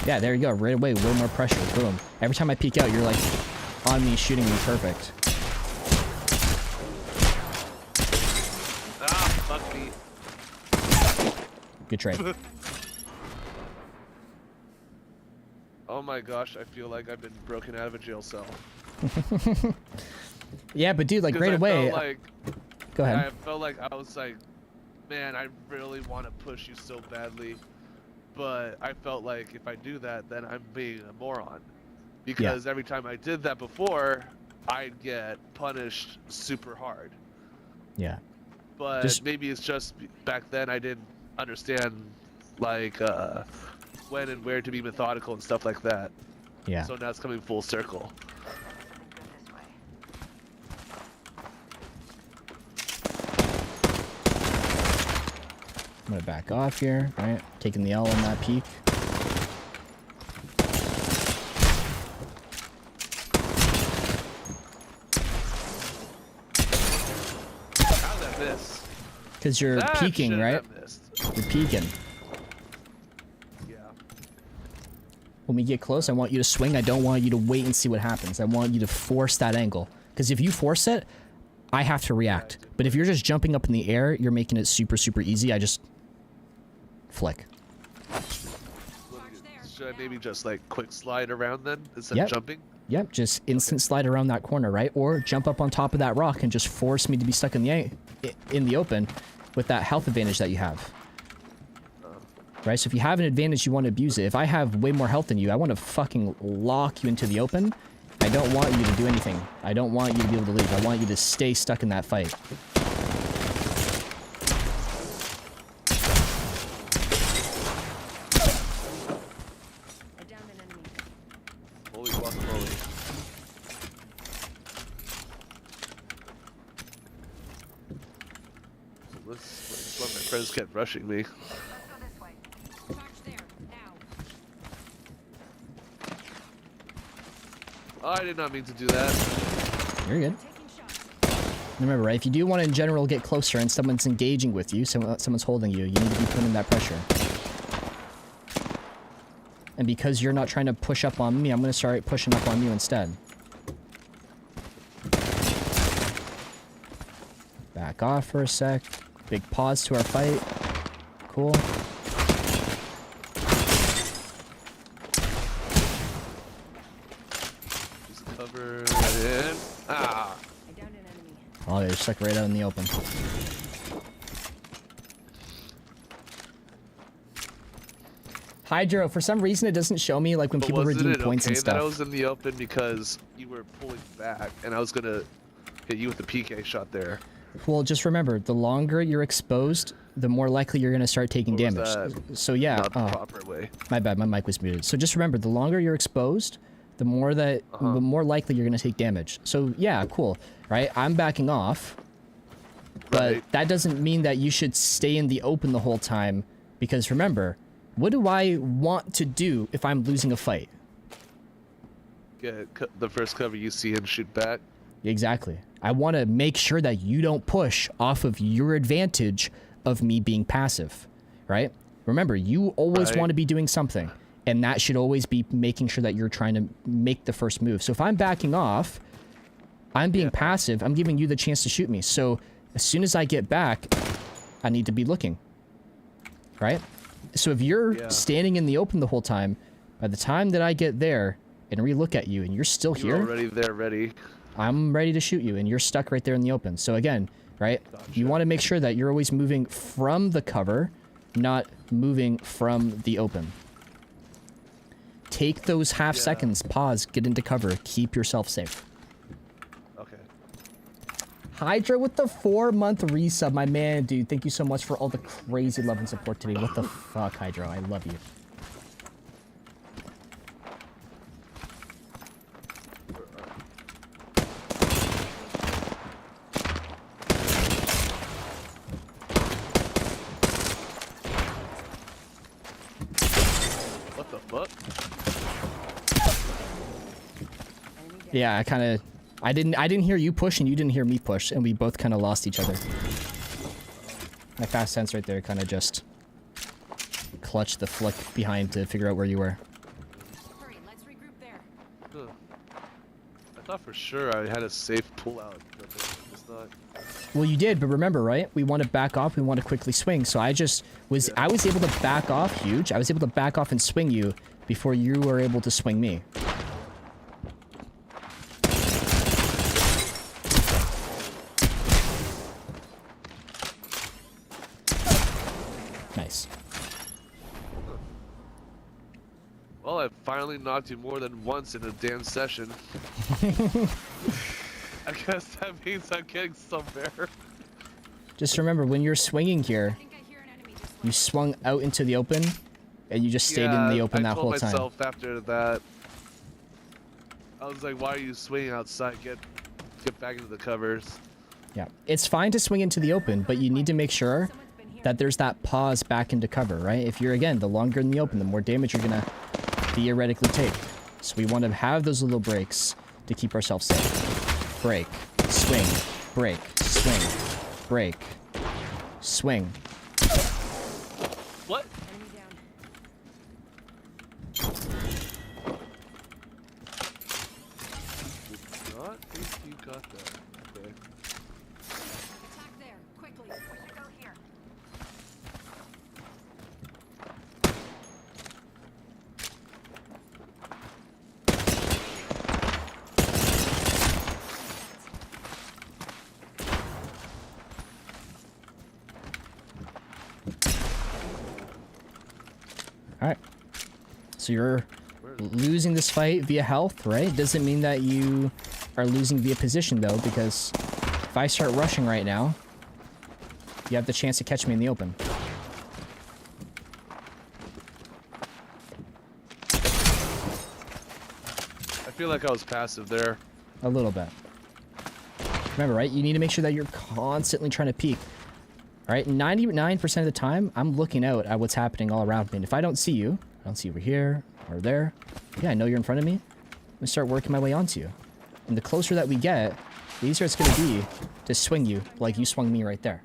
Yeah, there you go. Right away, way more pressure. Boom. Every time I peek out, you're like on me, shooting me. Perfect. Ah, fuck me. Good trade. Oh my gosh, I feel like I've been broken out of a jail cell. Yeah, but dude, like 'Cause right I away. felt like, Go ahead. I felt like I was like, man, I really want to push you so badly, but I felt like if I do that, then I'm being a moron. Because every time I did that before, I'd get punished super hard. Yeah. But maybe it's just back then I didn't understand like when and where to be methodical and stuff like that. Yeah. So now it's coming full circle. I'm gonna back off here, right? Taking the L on that peak. How did I miss? Because you're That peeking, shouldn't right? have missed. You're peeking. Yeah. When we get close, I want you to swing. I don't want you to wait and see what happens. I want you to force that angle. Because if you force it, I have to react. But if you're just jumping up in the air, you're making it super, super easy. I just flick. Should I maybe just like quick slide around then instead Yep. of jumping? Yep, just instant slide around that corner, right? Or jump up on top of that rock and just force me to be stuck in the open with that health advantage that you have. Right? So if you have an advantage, you want to abuse it. If I have way more health than you, I want to fucking lock you into the open. I don't want you to do anything. I don't want you to be able to leave. I want you to stay stuck in that fight. I downed an enemy. Holy guacamole. This is why my friends kept rushing me. Charge there, now. Oh, I did not mean to do that. You're good. Taking shots. Remember, right? If you do want to in general get closer and someone's engaging with you, someone's holding you, you need to be putting that pressure. And because you're not trying to push up on me, I'm going to start pushing up on you instead. Back off for a sec. Big pause to our fight. Cool. Just cover it in. Ah. I downed an enemy. Oh, they're stuck right out in the open. Hydro, for some reason it doesn't show me like when But people wasn't redeem it points okay and stuff. that I was in the open because you were pulling back and I was gonna hit you with the PK shot there? Well, just remember, the longer you're exposed, the more likely you're going to start taking Or was damage. that So yeah, Not the proper way. my bad, my mic was muted. So just remember, the longer you're exposed, the more that the more likely you're going to take damage. So yeah, cool, right? I'm backing off, but Right. that doesn't mean that you should stay in the open the whole time, because remember, what do I want to do if I'm losing a fight? Get the first cover you see and shoot back. Exactly. I want to make sure that you don't push off of your advantage of me being passive, right? Remember, you always Right. want to be doing something, and that should always be making sure that you're trying to make the first move. So if I'm backing off, I'm being passive, I'm giving you the chance to shoot me. So as soon as I get back, I need to be looking, right? So if you're standing in the open the whole time, by the time that I get there and re-look at you and you're still You're here, already there, ready. I'm ready to shoot you, and you're stuck right there in the open. So again, right, you want to make sure that you're always moving from the cover, not moving from the open. Take those half seconds, pause, get into cover, keep yourself safe. Okay. Hydra with the 4-month resub, my man, dude. Thank you so much for all the crazy love and support today. What the fuck, Hydra? I love you. What the fuck? Enemy down. Yeah, I didn't hear you push and you didn't hear me push, and we both kind of lost each other. My fast sense right there kind of just clutched the flick behind to figure out where you were. thought for sure I had a safe pullout, but it's not. Well, you did, but remember, right? We want to back off. We want to quickly swing. So I just was, Yeah. I was able to back off huge. I was able to back off and swing you before you were able to swing me. Nice. Well, I finally knocked you more than once in a damn session. I guess that means I'm getting somewhere. Just remember, when you're swinging here, I think I hear an enemy this way. you swung out into the open, and you just stayed in the open that whole I time. told myself after that, I was like, why are you swinging outside? Get back into the covers. Yeah, it's fine to swing into the open, but you need to make sure Someone's been here. that there's that pause back into cover, right? If you're, again, the longer in the open, the more damage you're gonna theoretically take. So we want to have those little breaks to keep ourselves safe. Break, swing, break, swing, break, swing. What? Enemy down. Did not think you got that. Okay. Attack there, quickly. We should go here. All right. So you're Where is it? losing this fight via health, right? Doesn't mean that you are losing via position, though, because if I start rushing right now, you have the chance to catch me in the open. I feel like I was passive there. A little bit. Remember, right? You need to make sure that you're constantly trying to peek. All right, 99% of the time, I'm looking out at what's happening all around me. And if I don't see you, I don't see you over here or there. Yeah, I know you're in front of me. I'm gonna start working my way onto you. And the closer that we get, the easier it's gonna be to swing you like you swung me right there.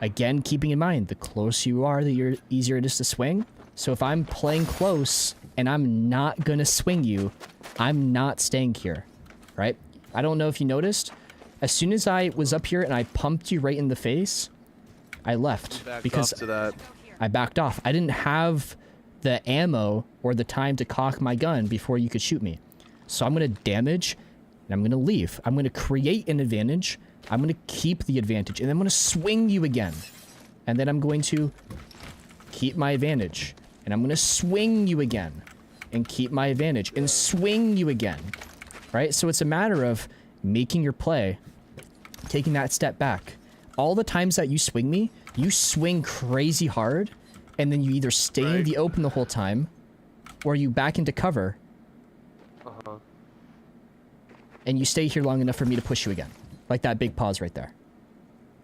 Again, keeping in mind, the closer you are, the easier it is to swing. So if I'm playing close and I'm not gonna swing you, I'm not staying here, right? I don't know if you noticed. As soon as I was up here and I pumped you right in the face, I left Backed because off to that. Go here. I backed off. I didn't have the ammo or the time to cock my gun before you could shoot me. So I'm going to damage and I'm going to leave. I'm going to create an advantage. I'm going to keep the advantage and then I'm going to swing you again. And then I'm going to keep my advantage and I'm going to swing you again and keep my advantage and swing you again. Right? So it's a matter of making your play, taking that step back. All the times that you swing me, you swing crazy hard, and then you either stay in Right. the open the whole time, or you back into cover, Uh-huh. and you stay here long enough for me to push you again. Like that big pause right there.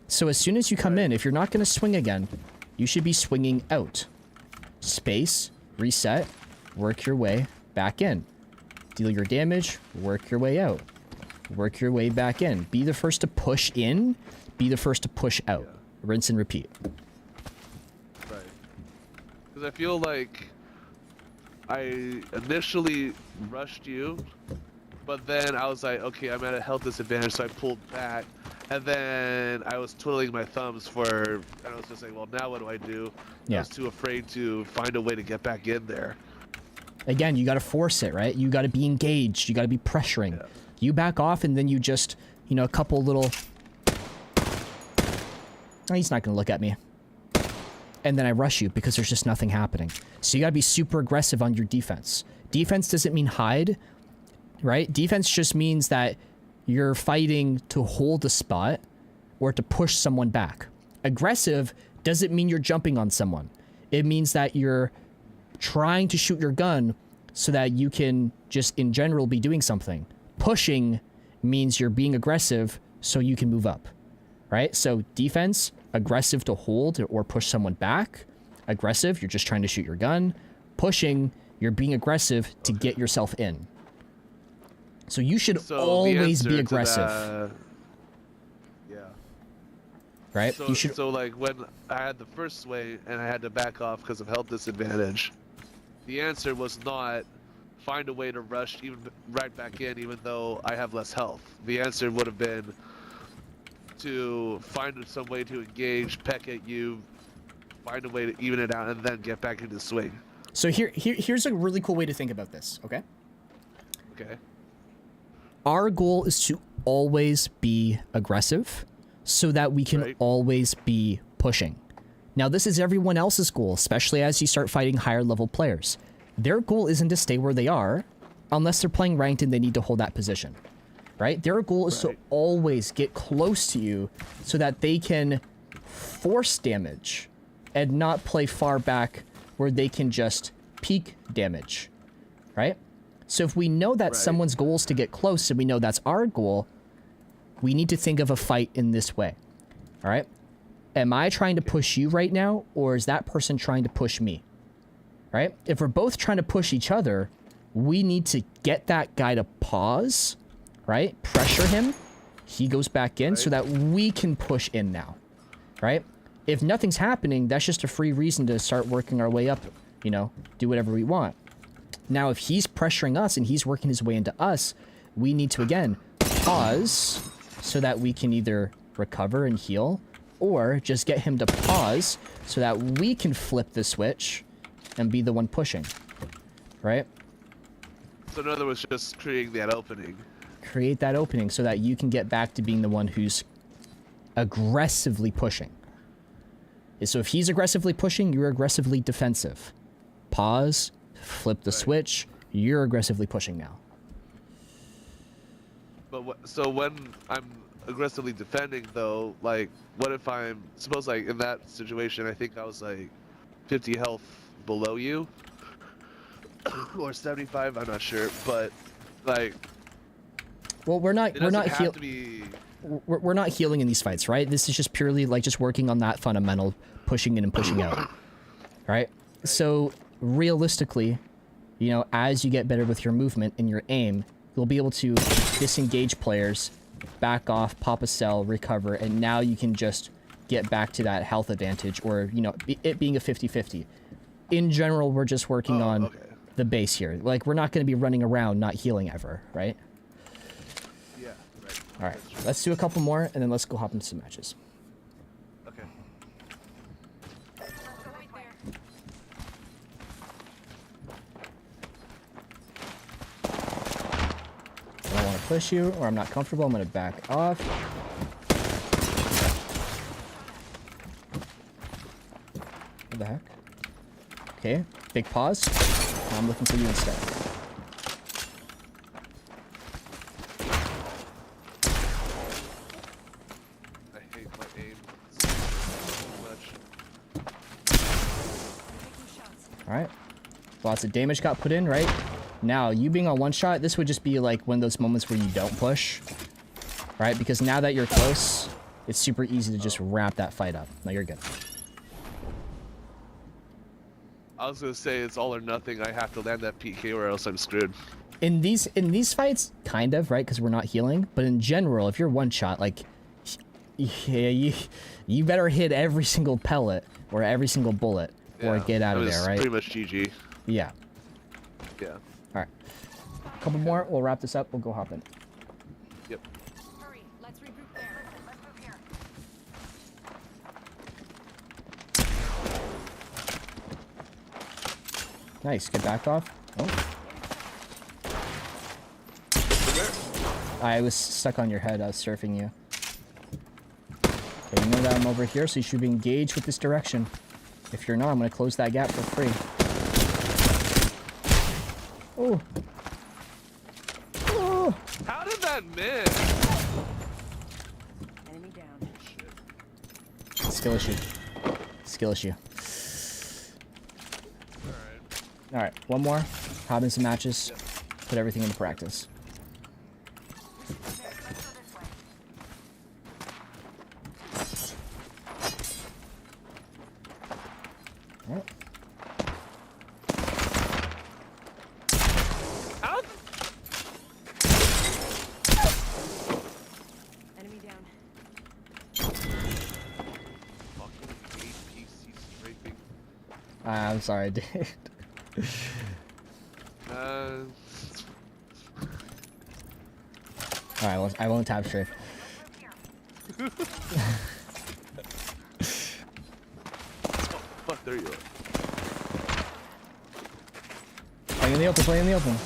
So as soon as you come in, if you're not going to swing again, you should be swinging out. Space, reset, work your way back in. Deal your damage, work your way out. Work your way back in. Be the first to push in, be the first to push out. Yeah. Rinse and repeat. Right. Because I feel like I initially rushed you, but then I was like, okay, I'm at a health disadvantage, so I pulled back. And then I was twiddling my thumbs and I was just like, well, now what do I do? Yeah. I was too afraid to find a way to get back in there. Again, you got to force it, right? You got to be engaged. You got to be pressuring. Yeah. You back off and then you just, you know, a couple little... Oh, he's not going to look at me. And then I rush you because there's just nothing happening. So you got to be super aggressive on your defense. Defense doesn't mean hide, right? Defense just means that you're fighting to hold a spot or to push someone back. Aggressive doesn't mean you're jumping on someone. It means that you're trying to shoot your gun so that you can just in general be doing something. Pushing means you're being aggressive so you can move up, right? So defense, aggressive to hold or push someone back. Aggressive, you're just trying to shoot your gun. Pushing, you're being aggressive to get yourself in. So you should So the always be answer to aggressive, that- Yeah. right? So, You should. so like when I had the first swing and I had to back off because of health disadvantage, the answer was not find a way to rush even right back in, even though I have less health. The answer would have been to find some way to engage, peck at you, find a way to even it out, and then get back into the swing. So here's a really cool way to think about this, okay? Okay. Our goal is to always be aggressive so that we can always be pushing. Now, this is everyone else's goal, especially as you start fighting higher level players. Their goal isn't to stay where they are unless they're playing ranked and they need to hold that position, right? Their goal is to always get close to you so that they can force damage and not play far back where they can just peak damage, right? So if we know that someone's goal is to get close and we know that's our goal, we need to think of a fight in this way, all right? Am I trying to push you right now, or is that person trying to push me, right? If we're both trying to push each other, we need to get that guy to pause, right? Pressure him. He goes back in so that we can push in now, right? If nothing's happening, that's just a free reason to start working our way up, you know, do whatever we want. Now, if he's pressuring us and he's working his way into us, we need to, again, pause so that we can either recover and heal, or just get him to pause so that we can flip the switch and be the one pushing, right? So in other words, just creating that opening. Create that opening so that you can get back to being the one who's aggressively pushing. So if he's aggressively pushing, you're aggressively defensive. Pause, flip the switch, you're aggressively pushing now. But so when I'm aggressively defending, though, like, what if I'm suppose like in that situation, I think I was like 50 health below you, or 75, I'm not sure, but like, well, we're not healing in these fights, right? This is just purely like just working on that fundamental pushing in and pushing out, right? So realistically, you know, as you get better with your movement and your aim, you'll be able to disengage players, back off, pop a cell, recover, and now you can just get back to that health advantage, or, you know, it being a 50-50. In general, we're just working on the base here. Like, we're not going to be running around not healing ever, right? Yeah, right. All right, let's do a couple more, and then let's go hop into some matches. Okay. I don't want to push you, or I'm not comfortable. I'm going to back off. What the heck? Okay, big pause. I'm looking for you instead. I hate my aim so much. Alright. Lots of damage got put in, right? Now, you being on one shot, this would just be like one of those moments where you don't push. Right? Because now that you're close, it's super easy to just wrap that fight up. No, you're good. I was gonna say it's all or nothing. I have to land that PK or else I'm screwed. In these fights, kind of, right? Because we're not healing. But in general, if you're one shot, like, yeah, you better hit every single pellet or every single bullet or get out of there, right? Pretty much GG. Yeah. Yeah. All right. A couple more. We'll wrap this up. We'll go hop in. Yep. Hurry, let's regroup there. Let's move here. Nice. Get back off. Oh. I was stuck on your head. I was surfing you. Okay, you know that I'm over here, so you should be engaged with this direction. If you're not, I'm going to close that gap for free. Oh. Oh. How did that miss? Enemy down. Shit. Skill issue. Skill issue. Alright. Alright, one more. Hop in some matches. Put everything into practice. Alright. Enemy down. Fucking APC scraping. I'm sorry, dude. Alright, I won't tap strafe. Fuck, there you are. Play in the open, play in the open.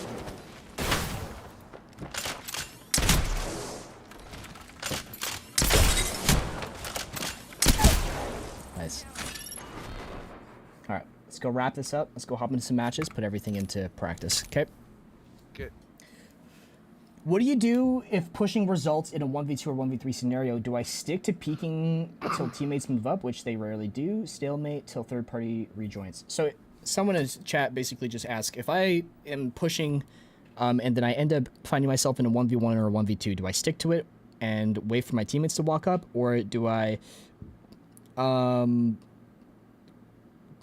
Nice. Alright, let's go wrap this up. Let's go hop into some matches, put everything into practice. Okay? Okay. What do you do if pushing results in a 1v2 or 1v3 scenario? Do I stick to peeking till teammates move up, which they rarely do, stalemate till third party rejoins? So someone in chat basically just asked, if I am pushing and then I end up finding myself in a 1v1 or a 1v2, do I stick to it and wait for my teammates to walk up, or do I kind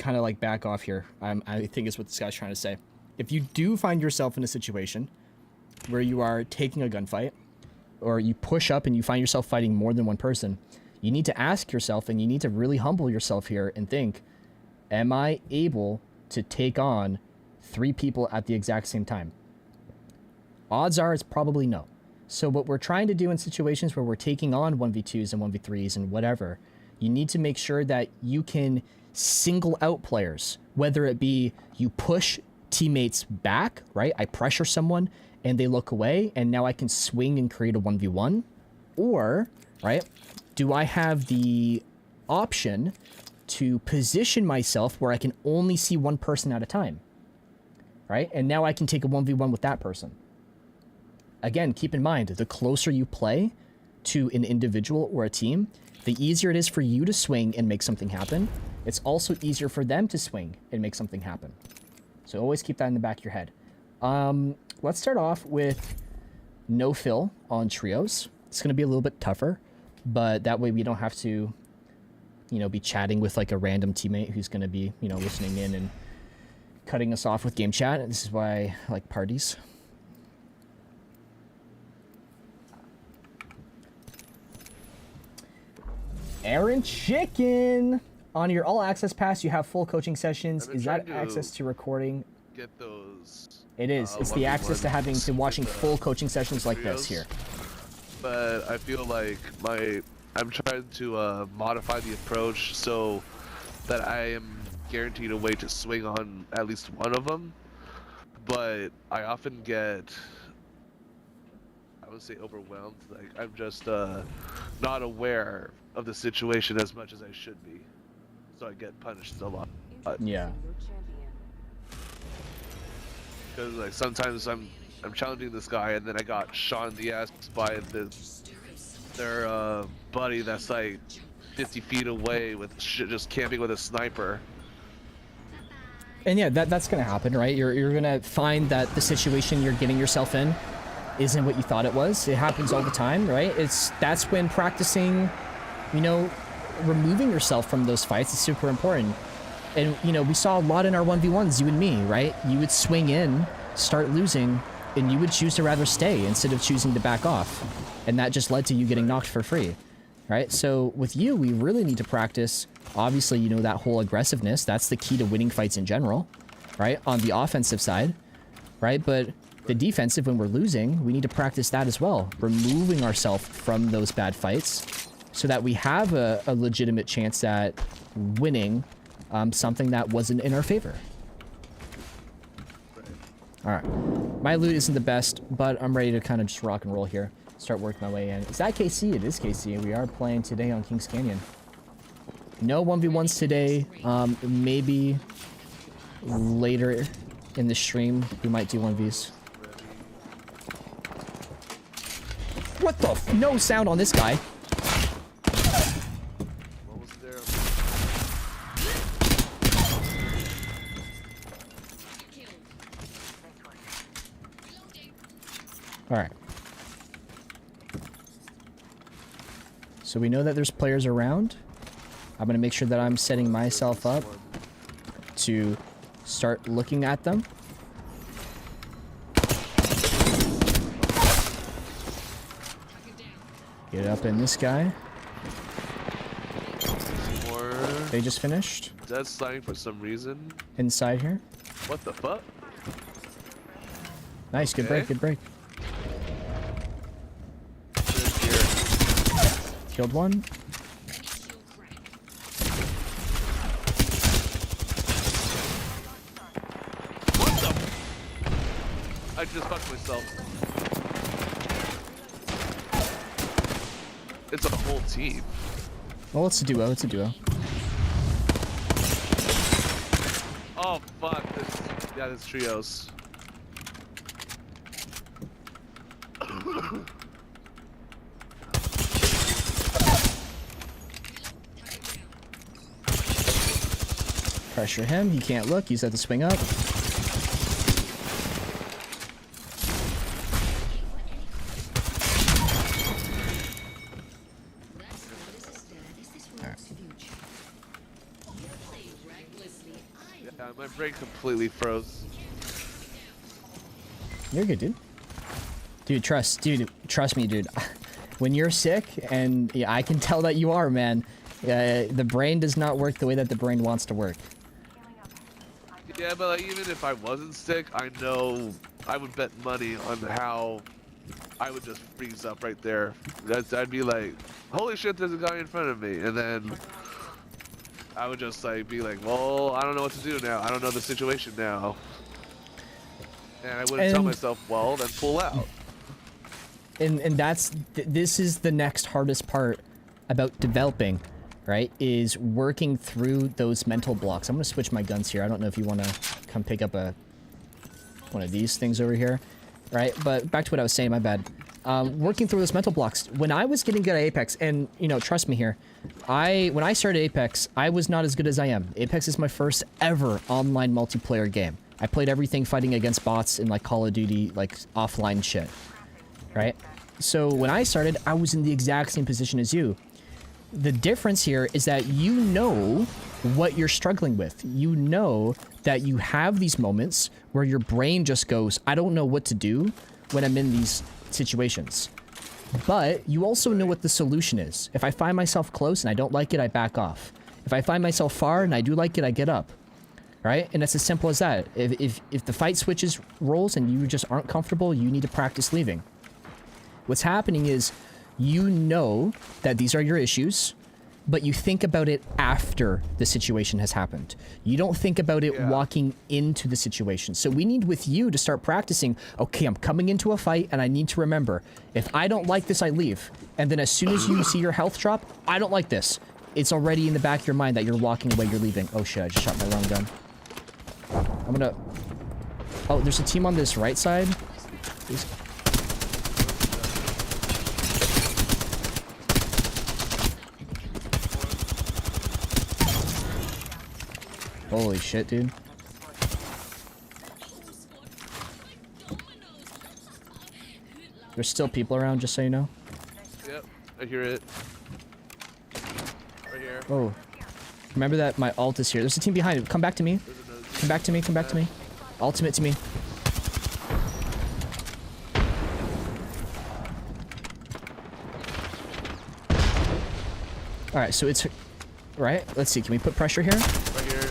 of like back off here? I think is what this guy's trying to say. If you do find yourself in a situation where you are taking a gunfight, or you push up and you find yourself fighting more than one person, you need to ask yourself, and you need to really humble yourself here and think, am I able to take on 3 people at the exact same time? Odds are it's probably no. So what we're trying to do in situations where we're taking on 1v2s and 1v3s and whatever, you need to make sure that you can single out players, whether it be you push teammates back, right? I pressure someone and they look away, and now I can swing and create a 1v1. Or, right, do I have the option to position myself where I can only see one person at a time, right? And now I can take a 1v1 with that person. Again, keep in mind, the closer you play to an individual or a team, the easier it is for you to swing and make something happen. It's also easier for them to swing and make something happen. So always keep that in the back of your head. Let's start off with no fill on trios. It's going to be a little bit tougher, but that way we don't have to, you know, be chatting with like a random teammate who's going to be, you know, listening in and cutting us off with game chat. This is why I like parties. Aaron Chicken! On your all access pass, you have full coaching sessions. Is that access to recording? Get those. It is. It's the access to having to watching full coaching sessions like this here. But I feel like I'm trying to modify the approach so that I am guaranteed a way to swing on at least one of them. But I often get, I would say, overwhelmed. Like I'm just not aware of the situation as much as I should be, so I get punished a lot. Yeah. Because like sometimes I'm challenging this guy and then I got shot in the ass by their buddy that's like 50 feet away with just camping with a sniper. And yeah, that's gonna happen, right? You're gonna find that the situation you're getting yourself in isn't what you thought it was. It happens all the time, right? That's when practicing, you know, removing yourself from those fights is super important. And, you know, we saw a lot in our 1v1s, you and me, right? You would swing in, start losing, and you would choose to rather stay instead of choosing to back off. And that just led to you getting knocked for free, right? So with you, we really need to practice, obviously, you know, that whole aggressiveness. That's the key to winning fights in general, right? On the offensive side, right? But the defensive, when we're losing, we need to practice that as well. Removing ourselves from those bad fights so that we have a legitimate chance at winning something that wasn't in our favor. Alright. My loot isn't the best, but I'm ready to kind of just rock and roll here. Start working my way in. Is that KC? It is KC. We are playing today on Kings Canyon. No 1v1s today. Maybe later in the stream, we might do 1vs. What the f- No sound on this guy. Alright. So we know that there's players around. I'm going to make sure that I'm setting myself up to start looking at them. Get up in this guy. They just finished. Dead sliding for some reason. Inside here. What the fuck? Nice, good break, good break. Killed one. What the? I just fucked myself. It's a whole team. Well, it's a duo, it's a duo. Oh fuck, yeah, this trios. Pressure him, he can't look, he's at the swing up. Yeah, my brain completely froze. You're good, dude. Dude, trust me, dude. When you're sick, and yeah, I can tell that you are, man, the brain does not work the way that the brain wants to work. Yeah, but like, even if I wasn't sick, I know I would bet money on how I would just freeze up right there. I'd be like, holy shit, there's a guy in front of me. And then I would just like be like, well, I don't know what to do now. I don't know the situation now. And I wouldn't tell myself, well, then pull out. And this is the next hardest part about developing, right? Is working through those mental blocks. I'm gonna switch my guns here. I don't know if you want to come pick up one of these things over here, right? But back to what I was saying, my bad. Working through those mental blocks. When I was getting good at Apex, and you know, trust me here, when I started Apex, I was not as good as I am. Apex is my first ever online multiplayer game. I played everything fighting against bots in like Call of Duty, like offline shit, right? So when I started, I was in the exact same position as you. The difference here is that you know what you're struggling with. You know that you have these moments where your brain just goes, I don't know what to do when I'm in these situations. But you also know what the solution is. If I find myself close and I don't like it, I back off. If I find myself far and I do like it, I get up. Right? And it's as simple as that. If the fight switches roles and you just aren't comfortable, you need to practice leaving. What's happening is you know that these are your issues, but you think about it after the situation has happened. You don't think about it walking into the situation. So we need with you to start practicing, okay, I'm coming into a fight and I need to remember, if I don't like this, I leave. And then as soon as you see your health drop, I don't like this. It's already in the back of your mind that you're walking away, you're leaving. Oh shit, I just shot my wrong gun. I'm gonna... Oh, there's a team on this right side. Please. Holy shit, dude. There's still people around, just so you know. Yep, I hear it. Right here. Oh. Remember that my ult is here. There's a team behind it. Come back to me. Come back to me, come back to me. Ultimate to me. Alright, so it's... Right, let's see. Can we put pressure here? Right here.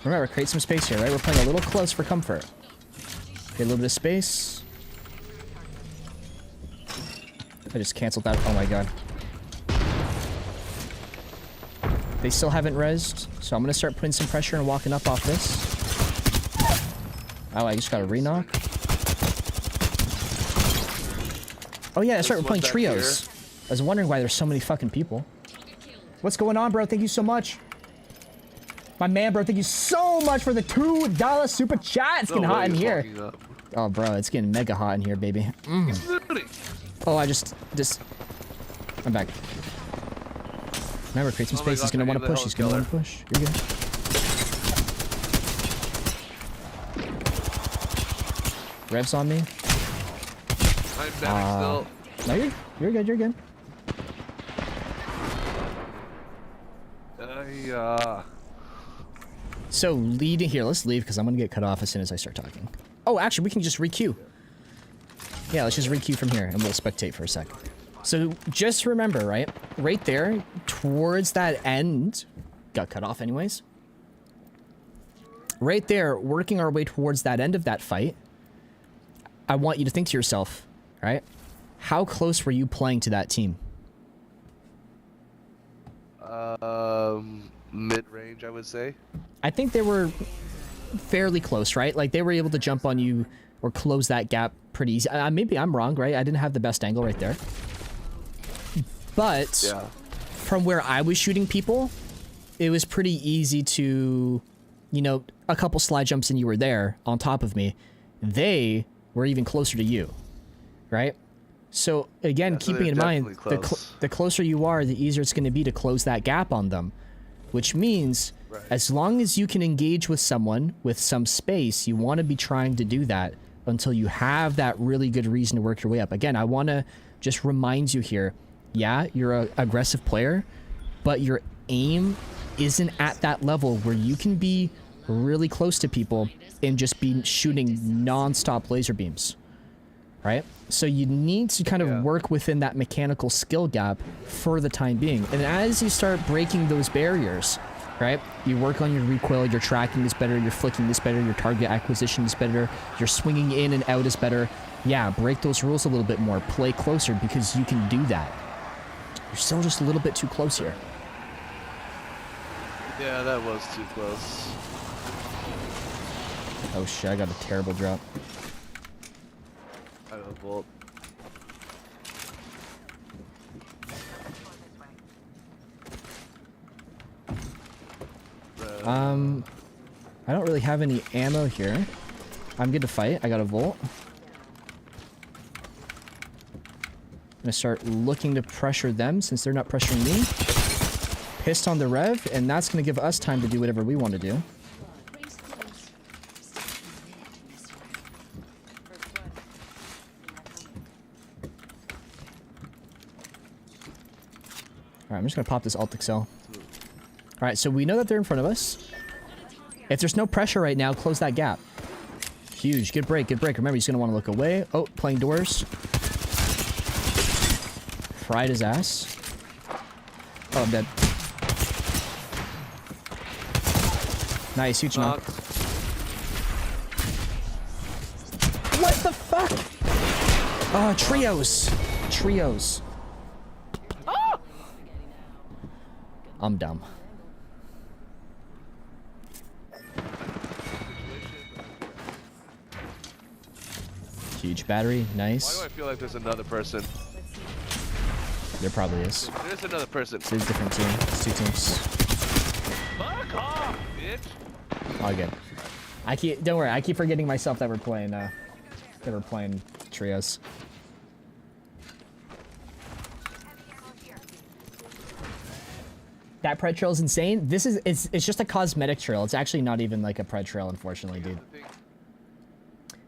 Remember, create some space here, right? We're playing a little close for comfort. Get a little bit of space. I just canceled that. Oh my god. They still haven't rezzed, so I'm gonna start putting some pressure and walking up off this. Oh, I just got a re-knock. Oh yeah, that's right, we're playing trios. I was wondering why there's so many fucking people. What's going on, bro? Thank you so much. My man, bro, thank you so much for the $2 super chat. It's getting hot in here. Oh, bro, it's getting mega hot in here, baby. Oh, I just... I'm back. Remember, create some space. He's gonna want to push. He's gonna want to push. You're good. Revs on me. I'm back still. No, you're good. You're good. So leading here. Let's leave because I'm gonna get cut off as soon as I start talking. Oh, actually, we can just re-queue. Yeah, let's just re-queue from here and we'll spectate for a sec. So just remember, right? Right there, towards that end, got cut off anyways. Right there, working our way towards that end of that fight, I want you to think to yourself, right? How close were you playing to that team? Mid-range, I would say. I think they were fairly close, right? Like, they were able to jump on you or close that gap pretty easy. Maybe I'm wrong, right? I didn't have the best angle right there. But Yeah. from where I was shooting people, it was pretty easy to, you know, a couple slide jumps and you were there on top of me. They were even closer to you, right? So again, Yeah, so keeping they're in mind, definitely close. the closer you are, the easier it's going to be to close that gap on them. Which means, Right. as long as you can engage with someone with some space, you want to be trying to do that until you have that really good reason to work your way up. Again, I want to just remind you here, yeah, you're an aggressive player, but your aim isn't at that level where you can be really close to people and just be shooting non-stop laser beams, right? So you need to kind of work within that mechanical skill gap for the time being. And as you start breaking those barriers, right? You work on your recoil, your tracking is better, your flicking is better, your target acquisition is better, your swinging in and out is better. Yeah, break those rules a little bit more, play closer because you can do that. You're still just a little bit too close here. Yeah, that was too close. Oh shit, I got a terrible drop. I have a bolt. I don't really have any ammo here. I'm good to fight. I got a volt. I'm gonna start looking to pressure them since they're not pressuring me. Pissed on the rev, and that's gonna give us time to do whatever we want to do. Alright, I'm just gonna pop this alt excel. Alright, so we know that they're in front of us. If there's no pressure right now, close that gap. Huge. Good break, good break. Remember, he's gonna want to look away. Oh, playing doors. Fried his ass. Oh, I'm dead. Nice, huge knock. What the fuck? Oh, trios. Trios. I'm dumb. Huge battery, nice. Why do I feel like there's another person? There probably is. There's another person. It's a different team. It's two teams. Fuck off, bitch! All good. Don't worry, I keep forgetting myself that we're playing trios. That pred trail is insane. It's just a cosmetic trail. It's actually not even like a pred trail, unfortunately, dude.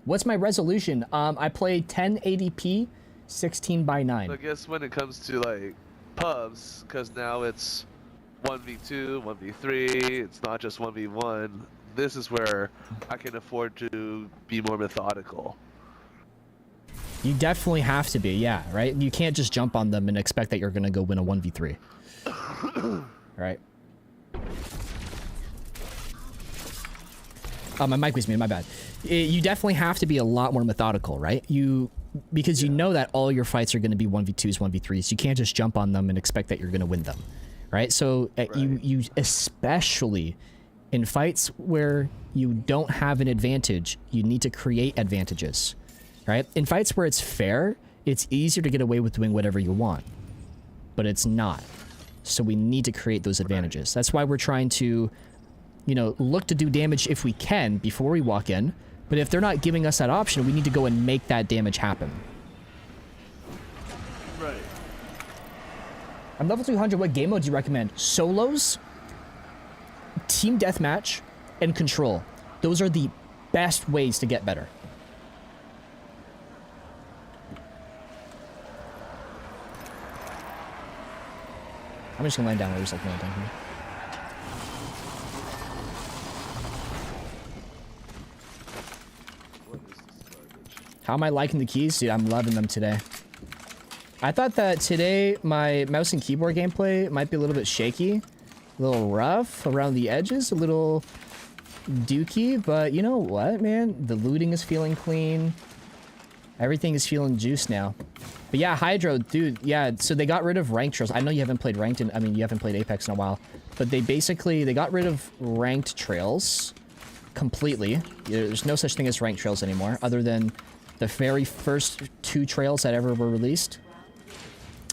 What's my resolution? I play 1080p, 16:9. I guess when it comes to like pubs, because now it's 1v2, 1v3, it's not just 1v1. This is where I can afford to be more methodical. You definitely have to be, yeah, right? You can't just jump on them and expect that you're gonna go win a 1v3. Right? Oh, my mic was muted, my bad. You definitely have to be a lot more methodical, right? Because you know that all your fights are going to be 1v2s, 1v3s. You can't just jump on them and expect that you're going to win them, right? So you especially in fights where you don't have an advantage, you need to create advantages, right? In fights where it's fair, it's easier to get away with doing whatever you want, but it's not. So we need to create those advantages. That's why we're trying to, you know, look to do damage if we can before we walk in. But if they're not giving us that option, we need to go and make that damage happen. Right. I'm level 200. What game mode do you recommend? Solos, team deathmatch, and control. Those are the best ways to get better. I'm just gonna land down where there's like no one down here. How am I liking the keys? Dude, I'm loving them today. I thought that today my mouse and keyboard gameplay might be a little bit shaky, a little rough around the edges, a little dookie, but you know what, man? The looting is feeling clean. Everything is feeling juice now. But yeah, Hydro, dude, yeah, so they got rid of ranked trails. I know you haven't played ranked, I mean, you haven't played Apex in a while, but they got rid of ranked trails completely. There's no such thing as ranked trails anymore, other than the very first 2 trails that ever were released.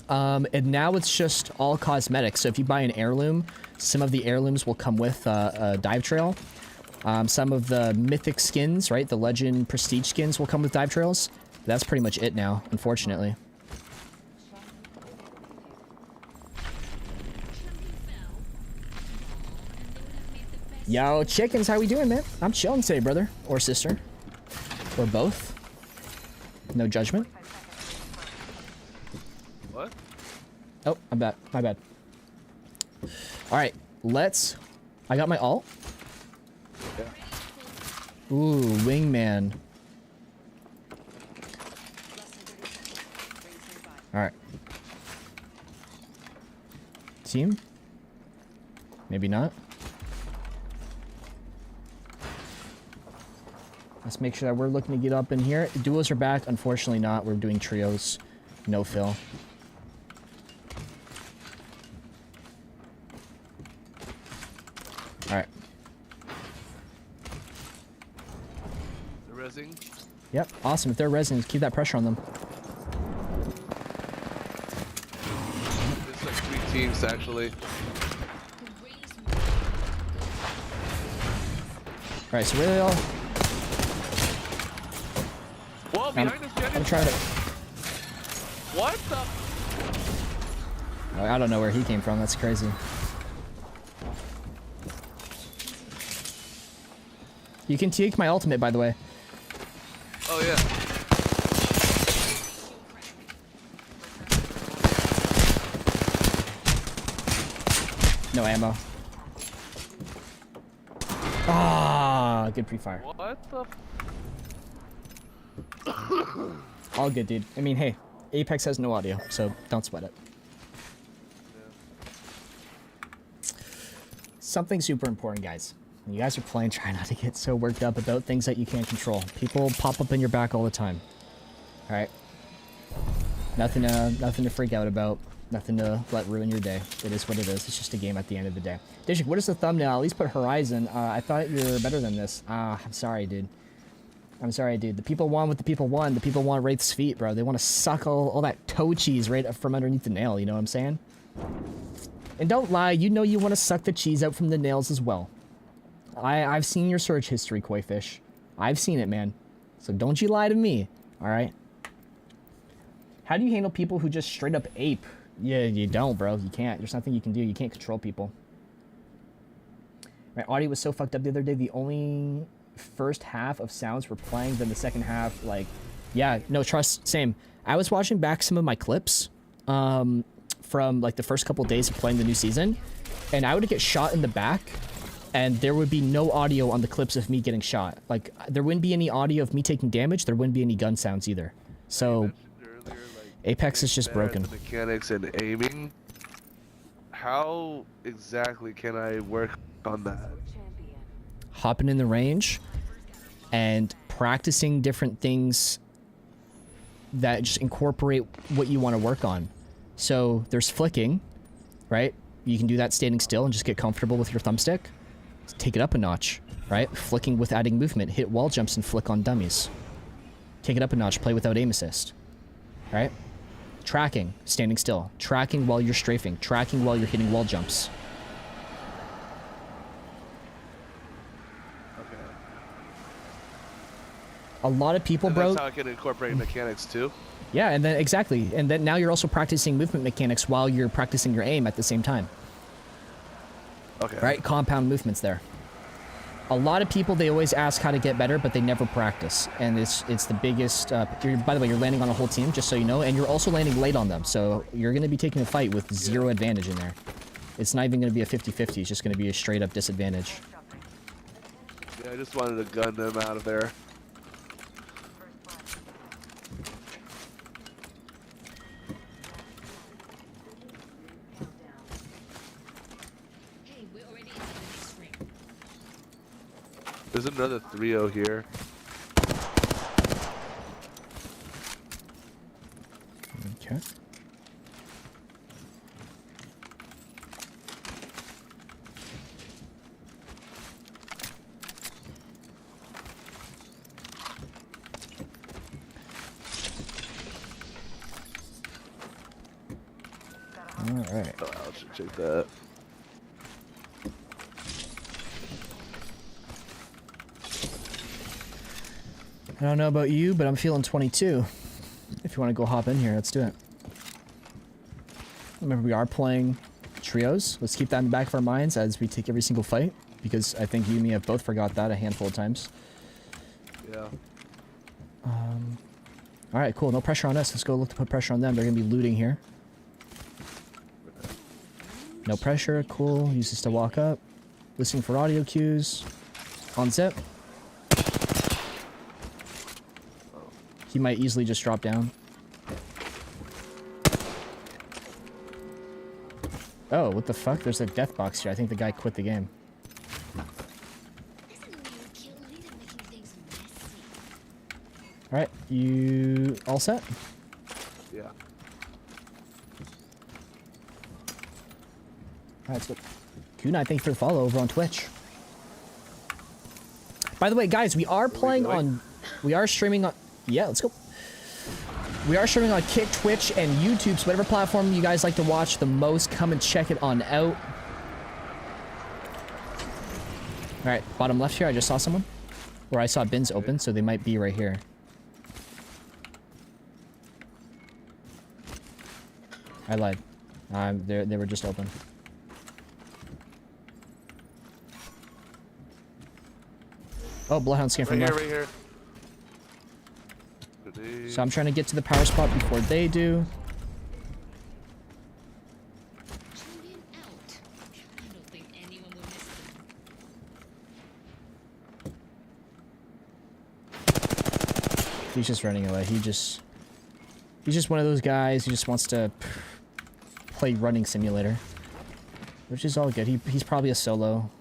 And now it's just all cosmetic. So if you buy an heirloom, some of the heirlooms will come with a dive trail. Some of the mythic skins, right, the legend prestige skins will come with dive trails. That's pretty much it now, unfortunately. Yo, chickens, how we doing, man? I'm chilling today, brother. Or sister. Or both. No judgment. What? Oh, I'm bad. My bad. Alright, let's... I got my ult. Yeah. Ooh, wingman. Alright. Team? Maybe not. Let's make sure that we're looking to get up in here. Duos are back. Unfortunately not. We're doing trios. No fill. Alright. The resing. Yep. Awesome. If they're residents, keep that pressure on them. It's like 3 teams actually. Alright, so where are they all? Whoa, behind us, Jenny. I'm trying to... What the? Oh, I don't know where he came from. That's crazy. You can take my ultimate, by the way. Oh yeah. No ammo. Ah, good pre-fire. What the? All good, dude. I mean, hey, Apex has no audio, so don't sweat it. Yeah. Something super important, guys. When you guys are playing, try not to get so worked up about things that you can't control. People pop up in your back all the time. All right. Nothing to freak out about. Nothing to let ruin your day. It is what it is. It's just a game at the end of the day. Dishik, what is the thumbnail? At least put Horizon. I thought you were better than this. I'm sorry, dude. I'm sorry, dude. The people want what the people want. The people want Wraith's feet, bro. They want to suck all that toe cheese right from underneath the nail. You know what I'm saying? And don't lie. You know you want to suck the cheese out from the nails as well. I've seen your search history, Koi Fish. I've seen it, man. So don't you lie to me. All right? How do you handle people who just straight up ape? Yeah, you don't, bro. You can't. There's nothing you can do. You can't control people. My audio was so fucked up the other day. The only first half of sounds were playing, then the second half, like, yeah, no, trust, same. I was watching back some of my clips from, like, the first couple days of playing the new season, and I would get shot in the back, and there would be no audio on the clips of me getting shot. Like, there wouldn't be any audio of me taking damage. There wouldn't be any gun sounds either. So... Apex is just broken. Mechanics and aiming. How exactly can I work on that? Hopping in the range and practicing different things that just incorporate what you want to work on. So there's flicking, right? You can do that standing still and just get comfortable with your thumbstick. Take it up a notch, right? Flicking with adding movement. Hit wall jumps and flick on dummies. Take it up a notch. Play without aim assist, right? Tracking, standing still. Tracking while you're strafing. Tracking while you're hitting wall jumps. Okay. A lot of people, And bro. that's how I can incorporate mechanics too. Yeah, and then exactly. And then now you're also practicing movement mechanics while you're practicing your aim at the same time. Okay. Right? Compound movements there. A lot of people, they always ask how to get better, but they never practice. And it's the biggest... by the way, you're landing on a whole team, just so you know. And you're also landing late on them. So you're going to be taking a fight with zero advantage in there. It's not even going to be a 50-50. It's just going to be a straight-up disadvantage. Yeah, I just wanted to gun them out of there. There's another 3-0 here. Okay. Alright. Oh, I should check that. I don't know about you, but I'm feeling 22. If you want to go hop in here, let's do it. Remember, we are playing trios. Let's keep that in the back of our minds as we take every single fight, because I think you and me have both forgot that a handful of times. Yeah. Alright, cool. No pressure on us. Let's go look to put pressure on them. They're going to be looting here. No pressure. Cool. Use this to walk up. Listening for audio cues. On zip. He might easily just drop down. Oh, what the fuck? There's a death box here. I think the guy quit the game. Alright, you all set? Yeah. Alright, let's go. Kuna, thank you for the follow over on Twitch. By the way, guys, we are playing on... We are streaming on... Yeah, let's go. We are streaming on Kick, Twitch, and YouTube, so whatever platform you guys like to watch the most, come and check it on out. Alright, bottom left here, I just saw someone. Or I saw bins open, so they might be right here. I lied. They were just open. Oh, Bloodhound scan from left. Right here. So I'm trying to get to the power spot before they do. He's just running away. He's just one of those guys who just wants to play running simulator, which is all good. He's probably a solo.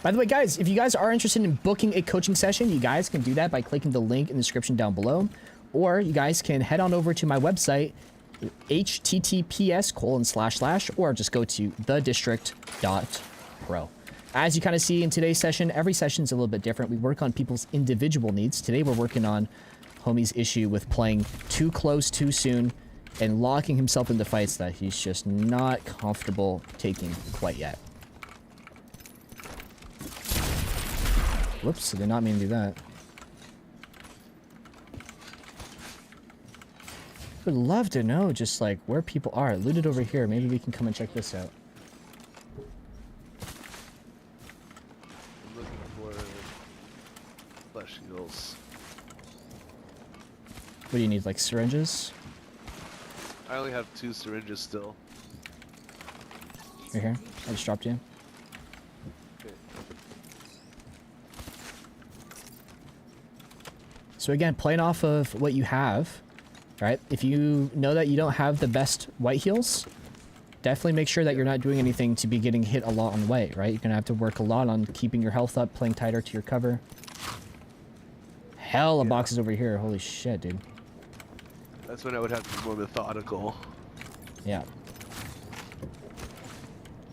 By the way, guys, if you guys are interested in booking a coaching session, you guys can do that by clicking the link in the description down below. Or you guys can head on over to my website, https:// or just go to thedistrict.pro. As you kind of see in today's session, every session is a little bit different. We work on people's individual needs. Today we're working on Homie's issue with playing too close too soon and locking himself into fights that he's just not comfortable taking quite yet. Whoops, I did not mean to do that. Would love to know just like where people are. Looted over here. Maybe we can come and check this out. I'm looking for flesh heals. What do you need, like syringes? I only have 2 syringes still. Right here. I just dropped you. Okay. So again, playing off of what you have, right? If you know that you don't have the best white heals, definitely make sure that you're not doing anything to be getting hit a lot on white, right? You're gonna have to work a lot on keeping your health up, playing tighter to your cover. Hell of boxes over here. Holy shit, dude. That's when I would have to be more methodical. Yeah.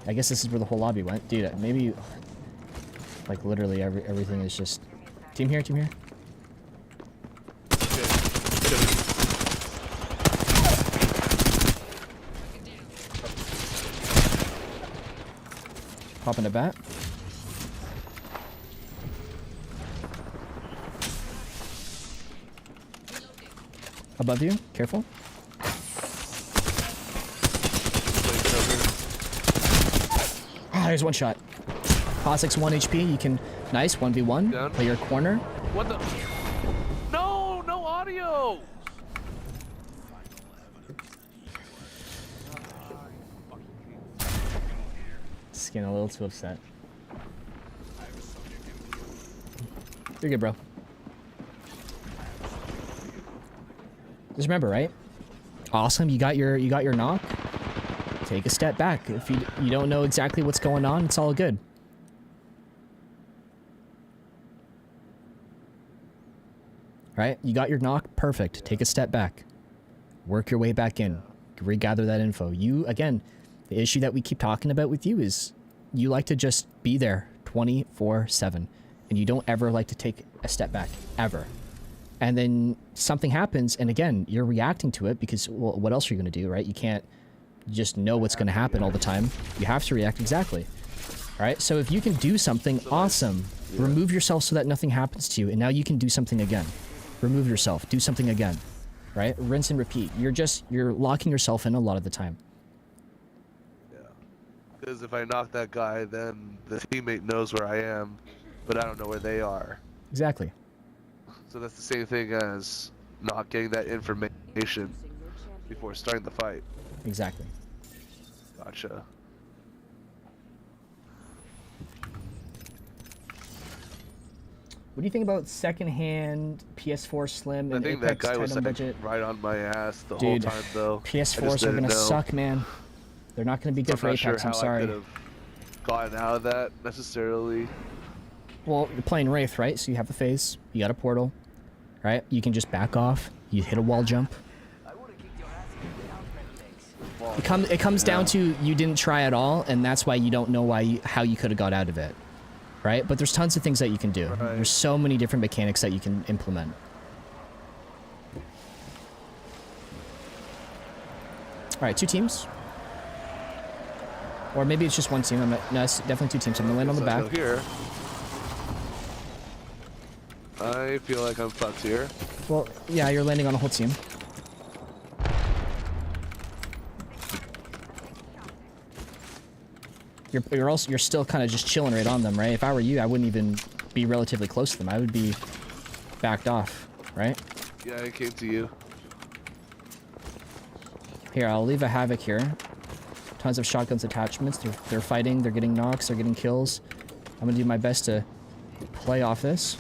I guess this is where the whole lobby went. Dude, maybe... Like, literally everything is just... Team here, team here. Popping a bat. Above you, careful. Ah, there's one shot. Cossack's 1 HP, you can... Nice, 1v1. Down. Play your corner. What the? No, no audio! Just getting a little too upset. You're good, bro. Just remember, right? Awesome, you got your knock. Take a step back. If you don't know exactly what's going on, it's all good. Right? You got your knock, perfect. Take a step back. Work your way back in. Regather that info. You, again, the issue that we keep talking about with you is you like to just be there 24/7. And you don't ever like to take a step back, ever. And then something happens, and again, you're reacting to it because, well, what else are you going to do, right? You can't just know what's going to happen all the time. You have to react exactly. All right? So if you can do something, awesome. Yeah. Remove yourself so that nothing happens to you, and now you can do something again. Remove yourself. Do something again. Right? Rinse and repeat. You're locking yourself in a lot of the time. Yeah. Because if I knock that guy, then the teammate knows where I am, but I don't know where they are. Exactly. So that's the same thing as not getting that information before starting the fight. Exactly. Gotcha. What do you think about secondhand PS4 Slim and I think Apex that guy was Titan like budget? right on my ass the Dude, whole time, though. PS4s are gonna suck, man. They're not gonna be good for Apex. I'm sorry. I could have gotten out of that necessarily. Well, you're playing Wraith, right? So you have the phase, you got a portal, right? You can just back off. You hit a wall jump. It comes down to you didn't try at all, and that's why you don't know how you could have got out of it, right? But there's tons of things that you can do. Right. There's so many different mechanics that you can implement. All right, 2 teams. Or maybe it's just 1 team. No, it's definitely 2 teams. I'm gonna land on the back. Here. I feel like I'm fucked here. Well, yeah, you're landing on a whole team. You're still kind of just chilling right on them, right? If I were you, I wouldn't even be relatively close to them. I would be backed off, right? Yeah, I came to you. Here, I'll leave a Havoc here. Tons of shotguns attachments. They're fighting. They're getting knocks. They're getting kills. I'm gonna do my best to play off this.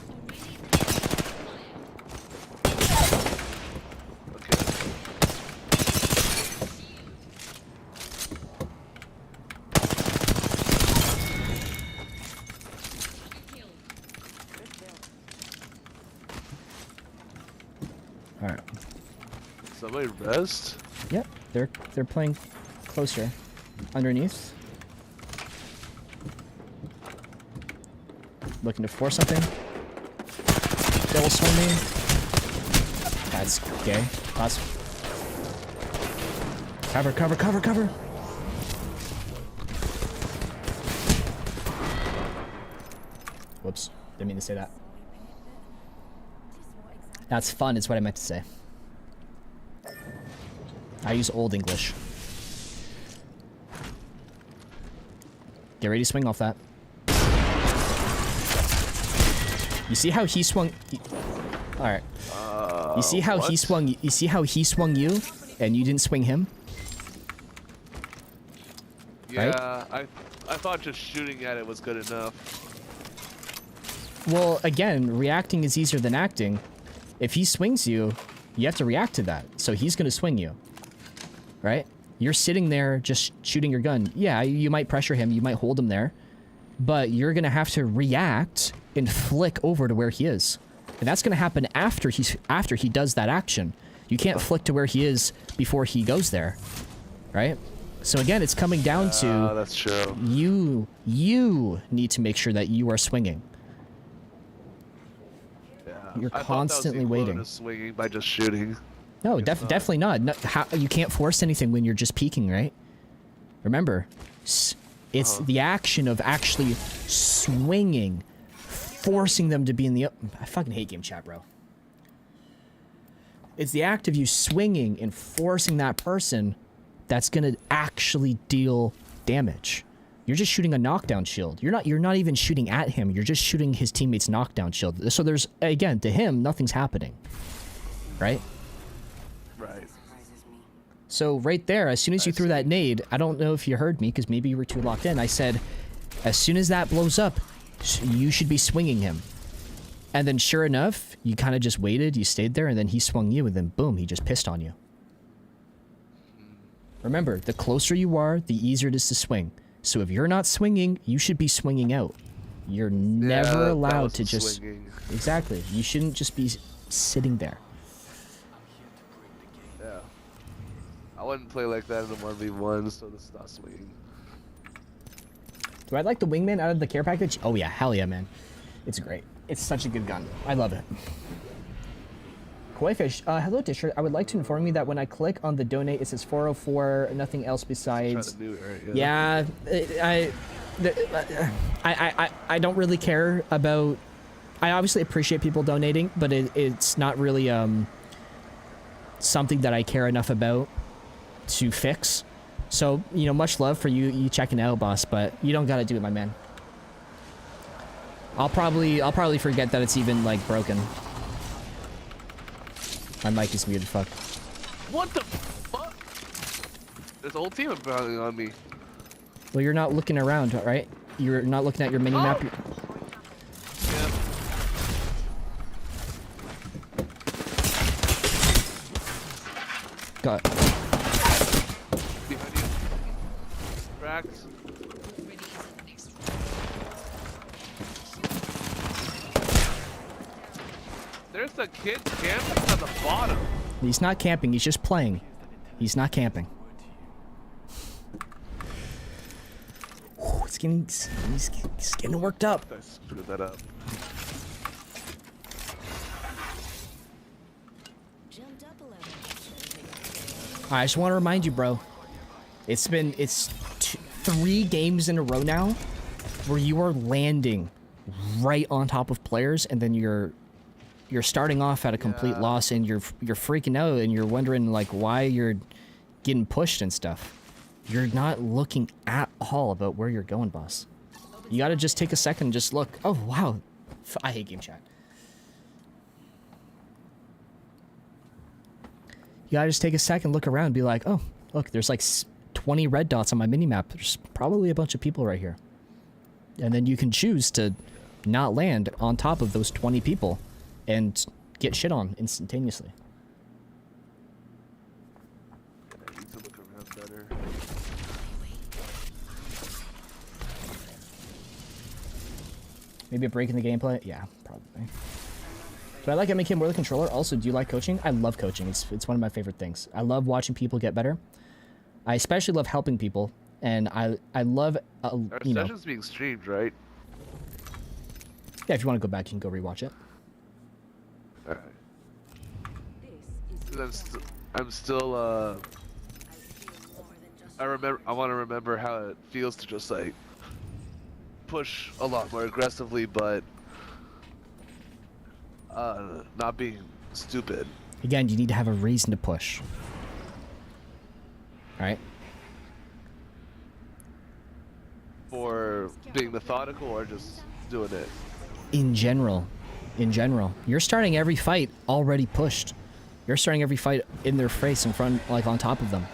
Alright. Somebody rest? Yep, they're playing closer. Underneath. Looking to force something. Double swing me. That's gay. That's... Cover, cover, cover, cover! Whoops. Didn't mean to say that. That's fun, is what I meant to say. I use Old English. Get ready to swing off that. You see how he swung... Alright. You see how he swung... You see how he swung you, and you didn't swing him? Yeah, right? I thought just shooting at it was good enough. Well, again, reacting is easier than acting. If he swings you, you have to react to that. So he's going to swing you. Right? You're sitting there just shooting your gun. Yeah, you might pressure him. You might hold him there. But you're going to have to react and flick over to where he is. And that's going to happen after he does that action. You can't flick to where he is before he goes there. Right? So again, it's coming down to... that's true. You need to make sure that you are swinging. You're constantly waiting. Swinging by just shooting. No, definitely not. No, you can't force anything when you're just peeking, right? Remember, it's the action of actually swinging, forcing them to be in the... I fucking hate game chat, bro. It's the act of you swinging and forcing that person that's gonna actually deal damage. You're just shooting a knockdown shield. You're not even shooting at him. You're just shooting his teammate's knockdown shield. So there's, again, to him, nothing's happening. Right? Right. So right there, as soon as you threw that nade, I don't know if you heard me, because maybe you were too locked in. I said, as soon as that blows up, you should be swinging him. And then sure enough, you kind of just waited, you stayed there, and then he swung you, and then boom, he just pissed on you. Remember, the closer you are, the easier it is to swing. So if you're not swinging, you should be swinging out. You're never allowed to just... Swinging. Exactly. You shouldn't just be sitting there. Yeah. I wouldn't play like that in the 1v1, so this is not swinging. Do I like the wingman out of the care package? Oh yeah, hell yeah, man. It's great. It's such a good gun. I love it. Koi Fish, hello Disher. I would like to inform you that when I click on the donate, it says 404, nothing else besides... Yeah, I don't really care about... I obviously appreciate people donating, but it's not really something that I care enough about to fix. So, you know, much love for you checking out, boss, but you don't gotta do it, my man. I'll probably forget that it's even, like, broken. My mic is muted, fuck. What the fuck? There's a whole team abounding on me. Well, you're not looking around, right? You're not looking at your mini-map. Yeah. Got Behind you. Cracked. There's a kid camping on the bottom. He's not camping, he's just playing. He's not camping. Ooh, he's getting worked up. I screwed that up. I just want to remind you, bro. It's 3 games in a row now where you are landing right on top of players, and then you're starting off at a complete loss, and you're freaking out, and you're wondering like why you're getting pushed and stuff. You're not looking at all about where you're going, boss. You gotta just take a second and just look. Oh wow, I hate game chat. You gotta just take a second, look around, and be like, oh, look, there's like 20 red dots on my minimap. There's probably a bunch of people right here. And then you can choose to not land on top of those 20 people and get shit on instantaneously. I need to look around better. Maybe a break in the gameplay? Yeah, probably. Do I like MK more than controller? Also, do you like coaching? I love coaching. It's one of my favorite things. I love watching people get better. I especially love helping people, and I love Our session's being streamed, right? Yeah, if you want to go back, you can go rewatch it. Alright. I'm still I want to remember how it feels to just like push a lot more aggressively, but not being stupid. Again, you need to have a reason to push. Alright? For being methodical or just doing it? In general. You're starting every fight already pushed. You're starting every fight in their face, in front, like on top of them.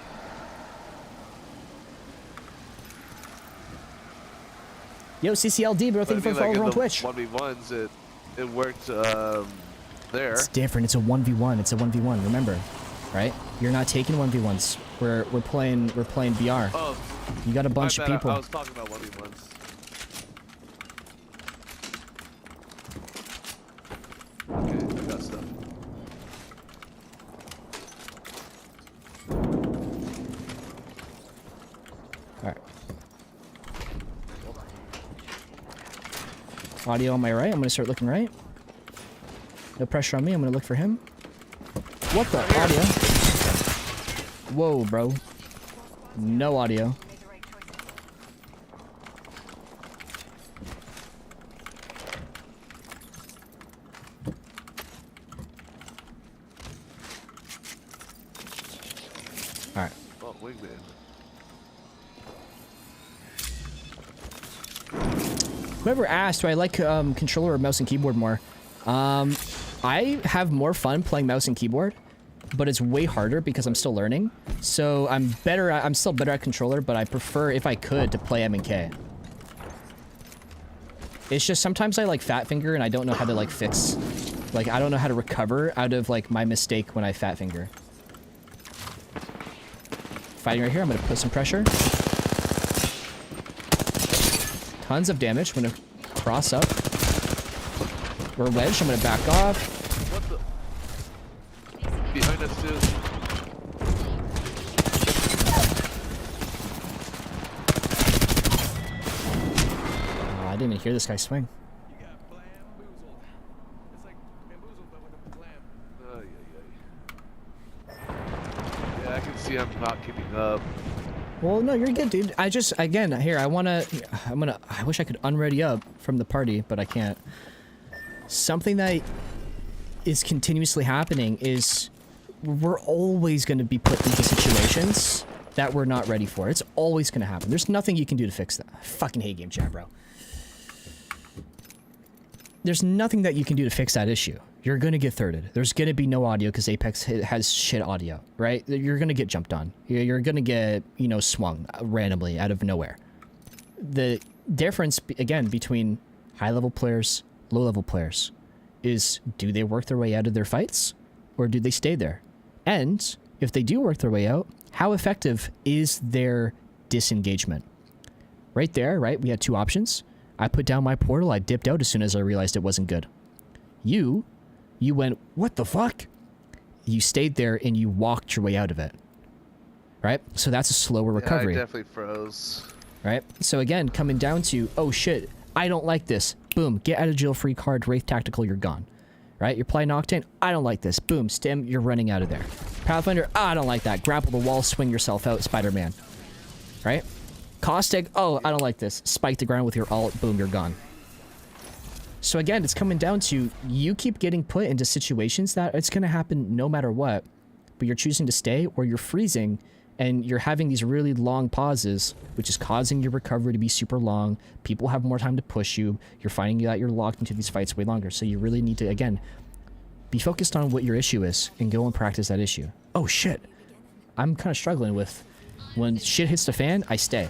Yo, CCLD, bro, thank you for following on Twitch. 1v1s, it worked there. It's different. It's a 1v1. It's a 1v1. Remember, right? You're not taking 1v1s. We're playing BR. Oh, you got a bunch of people. I was talking about 1v1s. Okay, I got stuff. Alright. Audio on my right. I'm gonna start looking right. No pressure on me. I'm gonna look for him. What the audio? Whoa, bro. No audio. Alright. Oh, wingman. Whoever asked, do I like controller or mouse and keyboard more? I have more fun playing mouse and keyboard, but it's way harder because I'm still learning. So I'm still better at controller, but I prefer, if I could, to play M and K. It's just sometimes I like fat finger and I don't know how to like fix. Like I don't know how to recover out of like my mistake when I fat finger. Fighting right here. I'm gonna put some pressure. Tons of damage. I'm gonna cross up. We're wedged. I'm gonna back off. What the? Behind us too. Oh, I didn't even hear this guy swing. You got bamboozled. It's like bamboozled but with a blam. Yeah, I can see I'm not keeping up. Well, no, you're good, dude. I just, again, here, I wish I could unready up from the party, but I can't. Something that is continuously happening is we're always going to be put into situations that we're not ready for. It's always going to happen. There's nothing you can do to fix that. I fucking hate game chat, bro. There's nothing that you can do to fix that issue. You're going to get thirded. There's going to be no audio because Apex has shit audio, right? You're going to get jumped on. You're going to get, you know, swung randomly out of nowhere. The difference, again, between high-level players, low-level players is, do they work their way out of their fights or do they stay there? And if they do work their way out, how effective is their disengagement? Right there, right? We had two options. I put down my portal. I dipped out as soon as I realized it wasn't good. You went, what the fuck? You stayed there and you walked your way out of it. Right? So that's a slower recovery. Yeah, I definitely froze. Right? So again, coming down to, oh shit, I don't like this. Boom, get out of jail free card, Wraith Tactical, you're gone. Right? You're playing Octane, I don't like this. Boom, Stim, you're running out of there. Pathfinder, I don't like that. Grapple the wall, swing yourself out, Spider-Man. Right? Caustic, oh, I don't like this. Spike the ground with your ult, boom, you're gone. So again, it's coming down to you keep getting put into situations that it's going to happen no matter what, but you're choosing to stay or you're freezing and you're having these really long pauses, which is causing your recovery to be super long. People have more time to push you. You're finding that you're locked into these fights way longer. So you really need to, again, be focused on what your issue is and go and practice that issue. Oh shit. I'm kind of struggling with when shit hits the fan, I stay.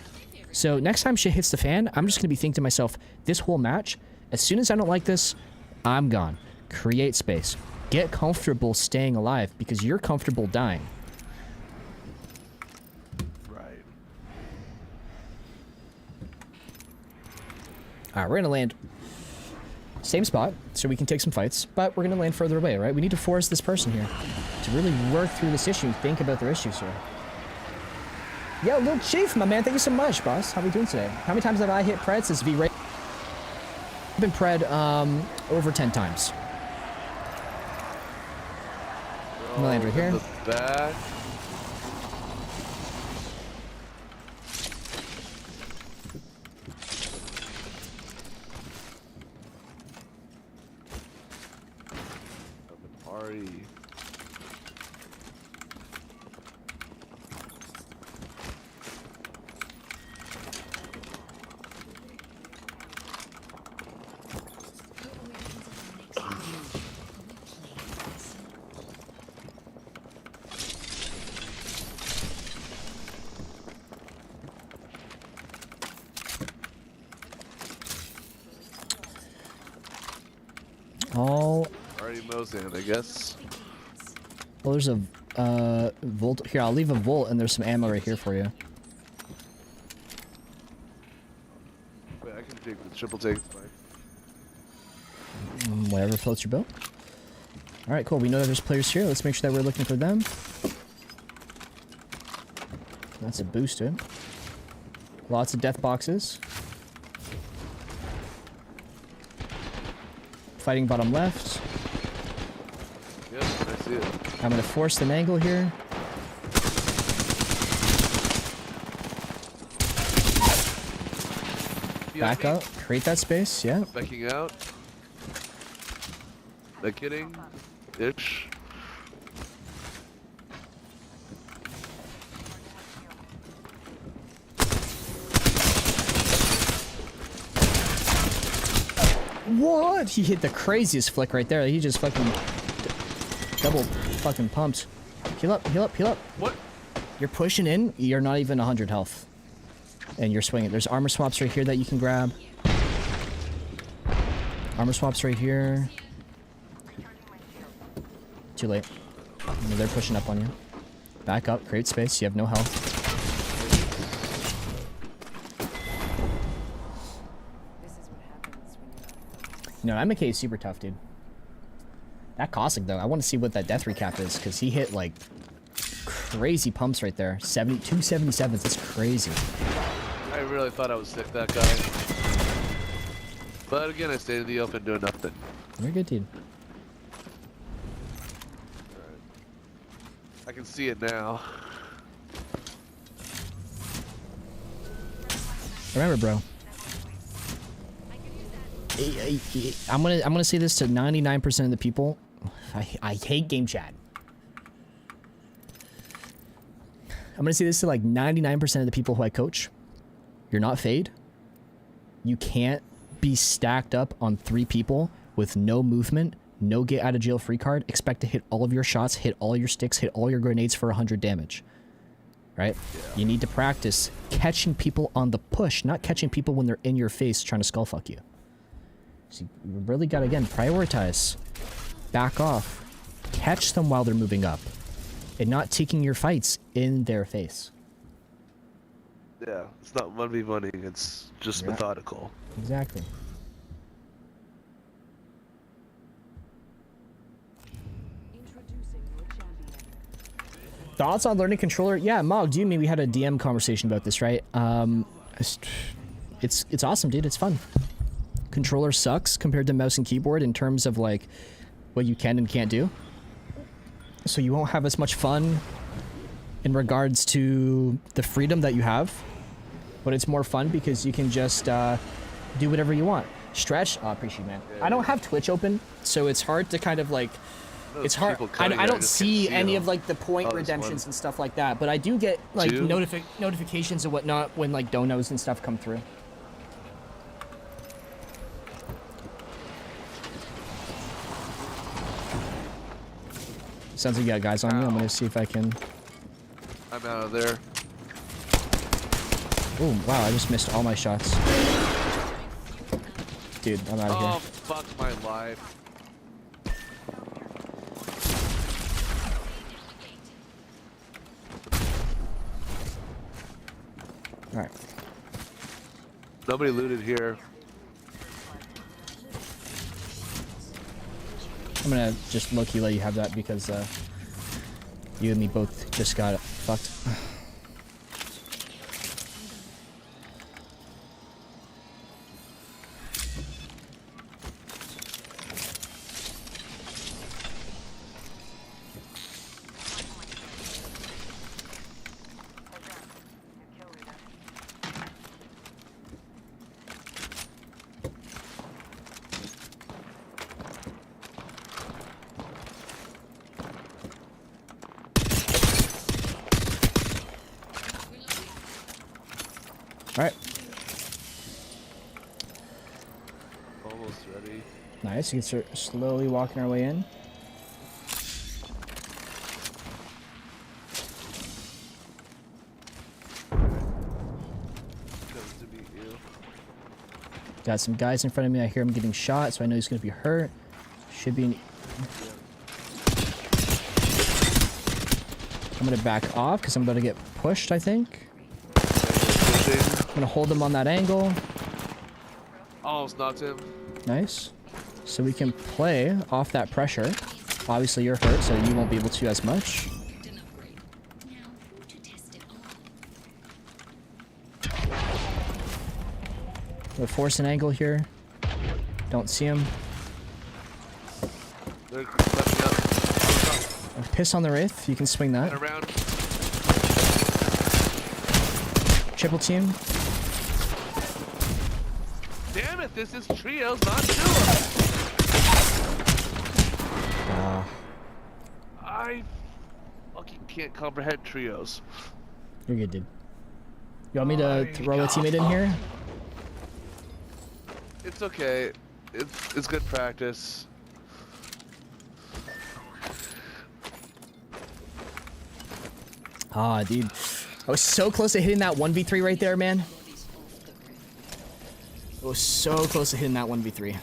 So next time shit hits the fan, I'm just going to be thinking to myself, this whole match, as soon as I don't like this, I'm gone. Create space. Get comfortable staying alive because you're comfortable dying. Right. Alright, we're going to land same spot so we can take some fights, but we're going to land further away, right? We need to force this person here to really work through this issue and think about their issues here. Yo, Little Chief, my man, thank you so much, boss. How are we doing today? How many times have I hit pred since V-Ray? I've been pred over 10 times. I'm gonna land right here. The back. Of the party. Already moseying, I guess. Well, there's a volt here. I'll leave a volt, and there's some ammo right here for you. Wait, I can take the triple take. Whatever floats your boat. All right, cool. We know that there's players here. Let's make sure that we're looking for them. That's a boost to it. Lots of death boxes. Fighting bottom left. Yep, I see it. I'm gonna force an angle here. Back up. Create that space. Yeah. Backing out. Back hitting. Ish. What? He hit the craziest flick right there. He just fucking double fucking pumped. Heal up, heal up, heal up. What? You're pushing in. You're not even 100 health. And you're swinging. There's armor swaps right here that you can grab. Armor swaps right here. Too late. They're pushing up on you. Back up, create space. You have no health. This is what happens when you're No, MK is super tough, dude. That Cossack, though, I want to see what that death recap is, because he hit, like, crazy pumps right there. 277s, that's crazy. I really thought I was sick, that guy. But again, I stayed in the open doing nothing. You're good, dude. I can see it now. Remember, bro. I'm gonna say this to 99% of the people. I hate game chat. I'm gonna say this to like 99% of the people who I coach. You're not fade. You can't be stacked up on 3 people with no movement, no get out of jail free card, expect to hit all of your shots, hit all your sticks, hit all your grenades for 100 damage. Right? Yeah. You need to practice catching people on the push, not catching people when they're in your face trying to skull fuck you. So you really gotta, again, prioritize. Back off. Catch them while they're moving up. And not taking your fights in their face. Yeah, it's not 1v1ing, it's just methodical. Exactly. introducing your champion. Thoughts on learning controller? Yeah, Mog, you mean we had a DM conversation about this, right? It's awesome, dude. It's fun. Controller sucks compared to mouse and keyboard in terms of like what you can and can't do. So you won't have as much fun in regards to the freedom that you have, but it's more fun because you can just do whatever you want. Stretch, oh, appreciate it, man. I don't have Twitch open, so it's hard to kind of like. It's hard. I don't see any of like the point redemptions and stuff like that, but I do get like notifications and whatnot when like donos and stuff come through. Sounds like you got guys on you. I'm gonna see if I can. I'm out of there. Oh wow! I just missed all my shots. Dude, I'm out of here. Oh fuck my life. All right. Nobody looted here. I'm gonna just low-key let you have that because you and me both just got fucked. Alright. Almost ready. Nice, you can start slowly walking our way in. Nice to meet you. Got some guys in front of me. I hear him getting shot, so I know he's going to be hurt. Should be... I'm going to back off because I'm about to get pushed, I think. I'm going to hold him on that angle. Almost knocked him. Nice. So we can play off that pressure. Obviously you're hurt, so you won't be able to as much. We'll force an angle here. Don't see him. They're left up. Piss on the Wraith. You can swing that. And around. Triple team. Damn it, this is trios, not duos. I fucking can't comprehend trios. You're good, dude. You want me to throw a teammate in here? It's okay. It's good practice. Ah, dude. I was so close to hitting that 1v3 right there, man. I was so close to hitting that 1v3.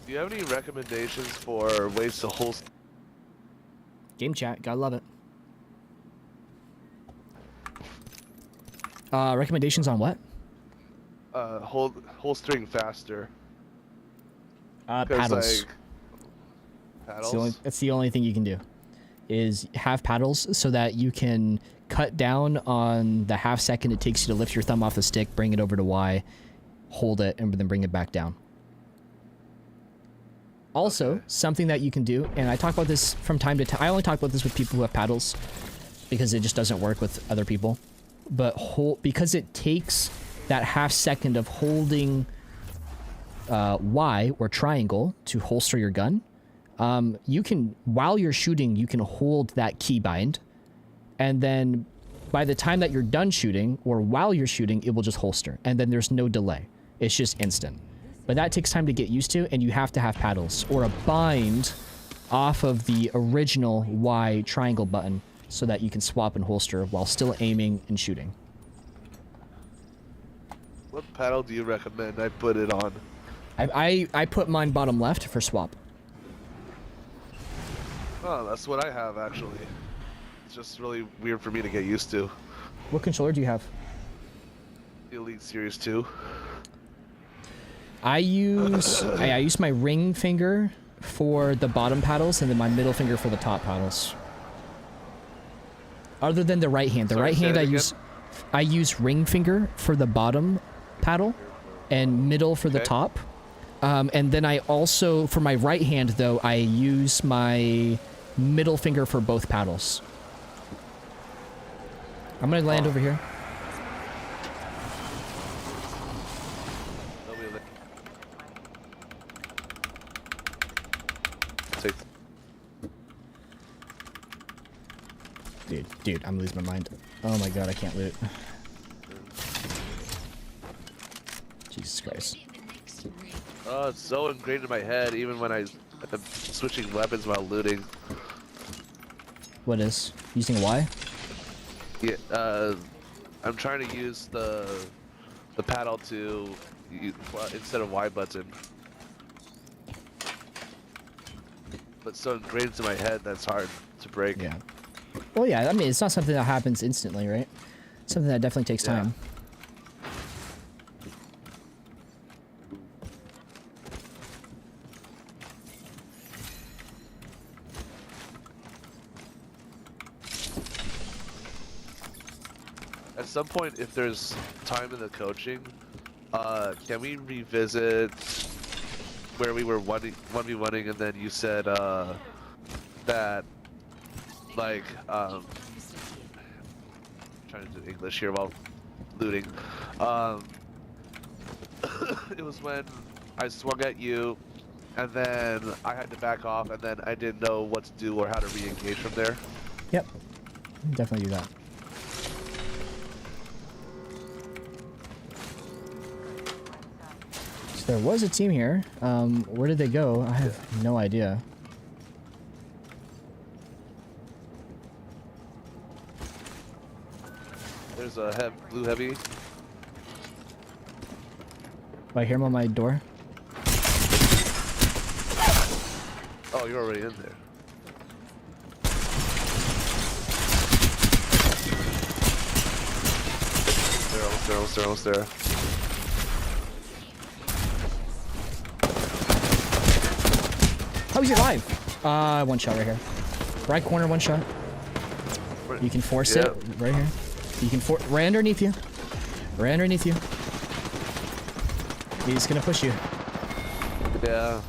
Do you have any recommendations for ways to hold? Game chat, gotta love it. Recommendations on what? Holstering faster. 'Cause, Paddles. Like, paddles. That's the only thing you can do. Is have paddles so that you can cut down on the half second it takes you to lift your thumb off the stick, bring it over to Y, hold it, and then bring it back down. Also, Okay. something that you can do, and I talk about this from time to time. I only talk about this with people who have paddles because it just doesn't work with other people. But because it takes that half second of holding Y or triangle to holster your gun, you can, while you're shooting, you can hold that keybind, and then by the time that you're done shooting or while you're shooting, it will just holster, and then there's no delay. It's just instant. But that takes time to get used to, and you have to have paddles or a bind off of the original Y triangle button so that you can swap and holster while still aiming and shooting. What paddle do you recommend I put it on? I put mine bottom left for swap. Oh, that's what I have actually. It's just really weird for me to get used to. What controller do you have? The Elite Series 2. I use my ring finger for the bottom paddles and then my middle finger for the top paddles. Other than the right hand. The right hand I use ring finger for the bottom paddle and middle for the top. And then I also, for my right hand though, I use my middle finger for both paddles. I'm gonna land over here. Dude, I'm losing my mind. Oh my god, I can't loot. Jesus Christ. Oh, it's so ingrained in my head, even when I'm switching weapons while looting. What is? Using Y? Yeah, I'm trying to use the paddle to instead of Y button. But so ingrained into my head that's hard to break. Yeah. Well, yeah, I mean, it's not something that happens instantly, right? It's something that definitely takes time. At some point, if there's time in the coaching, can we revisit where we were 1v1ing and then you said that like trying to do English here while looting. It was when I swung at you and then I had to back off and then I didn't know what to do or how to re-engage from there. Yep. Definitely do that. So there was a team here. Where did they go? I have no idea. There's a blue heavy. Oh, I hear him on my door. Oh, you're already in there. They're almost there. How is he alive? One shot right here. Right corner, one shot. You can force it right here. You can right underneath you. Right underneath you. He's gonna push you. Yeah.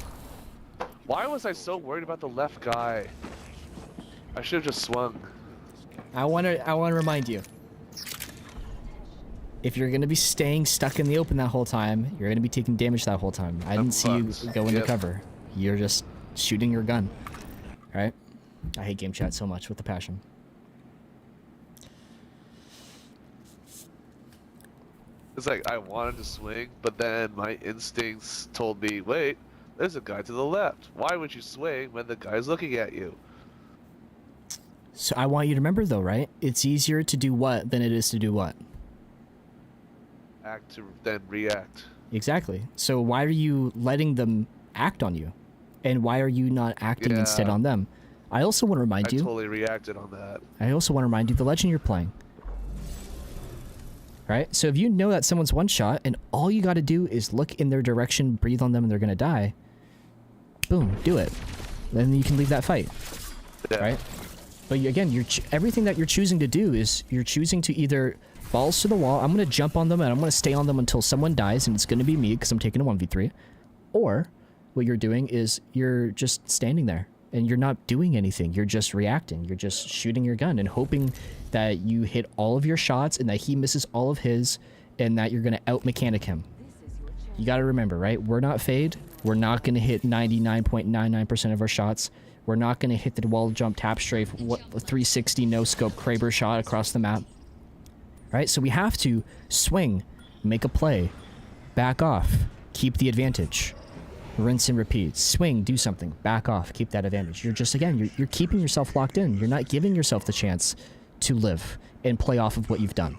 Why was I so worried about the left guy? I should have just swung. I wanna remind you. If you're gonna be staying stuck in the open that whole time, you're gonna be taking damage that whole time. I didn't see you go into cover. You're just shooting your gun. Alright? I hate game chat so much with a passion. It's like I wanted to swing, but then my instincts told me, wait, there's a guy to the left. Why would you swing when the guy's looking at you? So I want you to remember though, right? It's easier to do what than it is to do what? Act to then react. Exactly. So why are you letting them act on you? And why are you not acting instead on them? I also want to remind you. I totally reacted on that. I also want to remind you the legend you're playing. Right? So if you know that someone's one shot and all you got to do is look in their direction, breathe on them, and they're going to die, boom, do it. Then you can leave that fight. Yeah. Right? But again, everything that you're choosing to do is you're choosing to either balls to the wall, I'm going to jump on them and I'm going to stay on them until someone dies, and it's going to be me because I'm taking a 1v3. Or what you're doing is you're just standing there and you're not doing anything. You're just reacting. You're just shooting your gun and hoping that you hit all of your shots and that he misses all of his and that you're going to out-mechanic him. You got to remember, right? We're not Fade. We're not going to hit 99.99% of our shots. We're not going to hit the wall jump, tap strafe, 360 no-scope Kraber shot across the map. Right? So we have to swing, make a play, back off, keep the advantage. Rinse and repeat. Swing, do something, back off, keep that advantage. You're just, again, you're keeping yourself locked in. You're not giving yourself the chance to live and play off of what you've done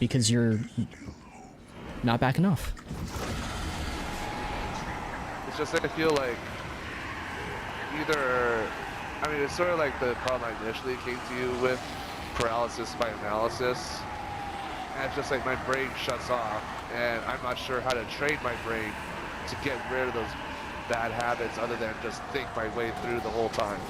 because you're not backing off. It's just that I feel like either, I mean, it's sort of like the problem I initially came to you with, paralysis by analysis. And it's just like my brain shuts off and I'm not sure how to train my brain to get rid of those bad habits other than just think my way through the whole time.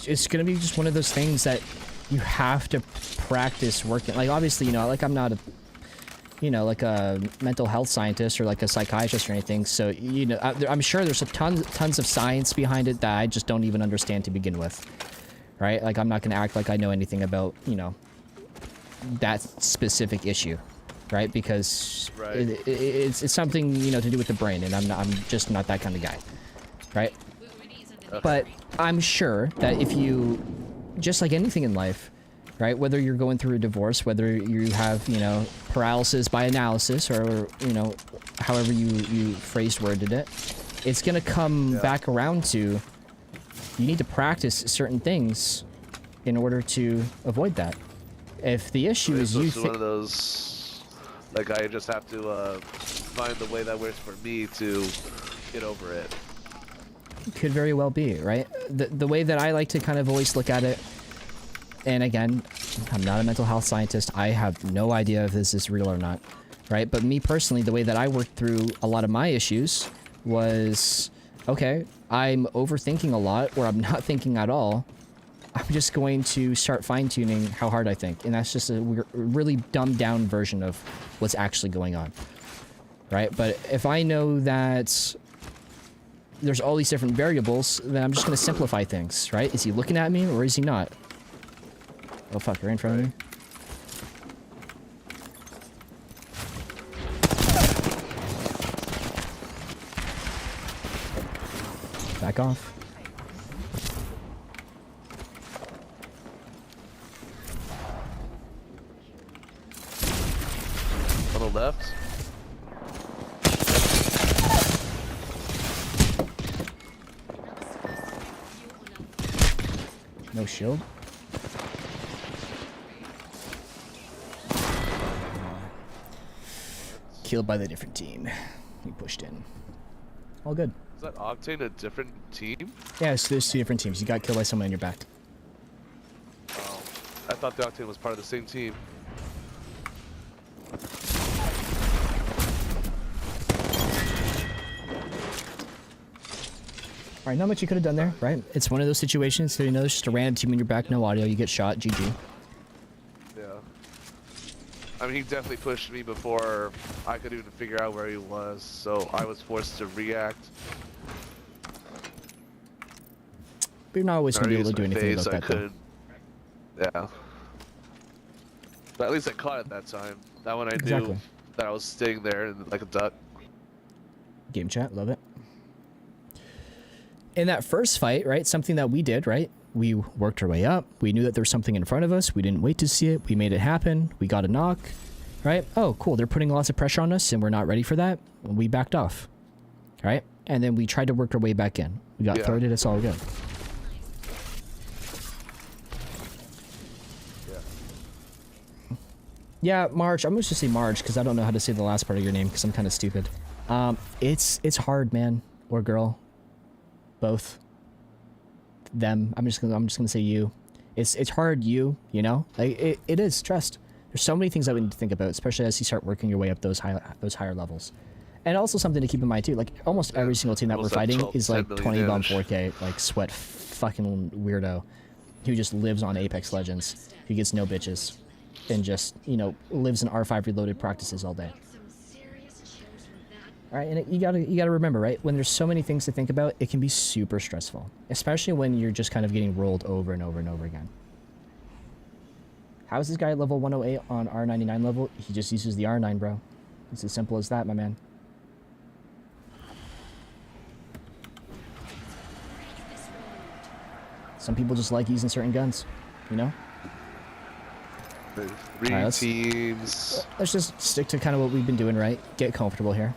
It's gonna be just one of those things that you have to practice working. Like, obviously, you know, like I'm not a, you know, like a mental health scientist or like a psychiatrist or anything. So, you know, I'm sure there's tons of science behind it that I just don't even understand to begin with. Right? Like, I'm not gonna act like I know anything about, you know, that specific issue. Right? Because right. It's something, you know, to do with the brain, and I'm just not that kind of guy. Right? Okay. But I'm sure that if you, just like anything in life, right, whether you're going through a divorce, whether you have, you know, paralysis by analysis, or, you know, however you worded it, it's going to come back around to, you need to practice certain things in order to avoid that. If the issue is you one of those, like, I just have to find the way that works for me to get over it. Could very well be, right? The way that I like to kind of always look at it, and again, I'm not a mental health scientist. I have no idea if this is real or not, right? But me personally, the way that I worked through a lot of my issues was, okay, I'm overthinking a lot, or I'm not thinking at all. I'm just going to start fine-tuning how hard I think. And that's just a really dumbed-down version of what's actually going on, right? But if I know that there's all these different variables, then I'm just going to simplify things, right? Is he looking at me, or is he not? Oh, fuck, you're in front of me. Back off. On the left. No shield. Killed by the different team. We pushed in. All good. Is that Octane a different team? Yeah, so there's two different teams. You got killed by someone in your back. Oh, I thought the Octane was part of the same team. Alright, not much you could have done there, right? It's one of those situations, so you know, there's just a random team in your back, no audio, you get shot, GG. Yeah. I mean, he definitely pushed me before I could even figure out where he was, so I was forced to react. But you're not always going to be able to do anything about that, though. Yeah. But at least I caught it that time. That one I Exactly. knew that I was staying there and like a duck. Game chat, love it. In that first fight, right, something that we did, right, we worked our way up. We knew that there was something in front of us. We didn't wait to see it. We made it happen. We got a knock, right? Oh, cool. They're putting lots of pressure on us and we're not ready for that. We backed off, right? And then we tried to work our way back in. We got thirded. It's all good. Yeah, Marge. I'm going to just say Marge because I don't know how to say the last part of your name because I'm kind of stupid. It's hard, man, or girl, both. Them. I'm just gonna say you. It's hard, you know. Like it is stressed. There's so many things that we need to think about, especially as you start working your way up those higher levels. And also something to keep in mind too. Like almost every single team that we're fighting is like 20 bomb 4K, like sweat fucking weirdo, who just lives on Apex Legends, who gets no bitches, and just lives in R5 reloaded practices all day. All right, and you gotta remember, right? When there's so many things to think about, it can be super stressful, especially when you're just kind of getting rolled over and over and over again. How is this guy at level 108 on R99 level? He just uses the R9, bro. It's as simple as that, my man. Some people just like using certain guns, you know? Right, teams. Let's just stick to kind of what we've been doing, right? Get comfortable here.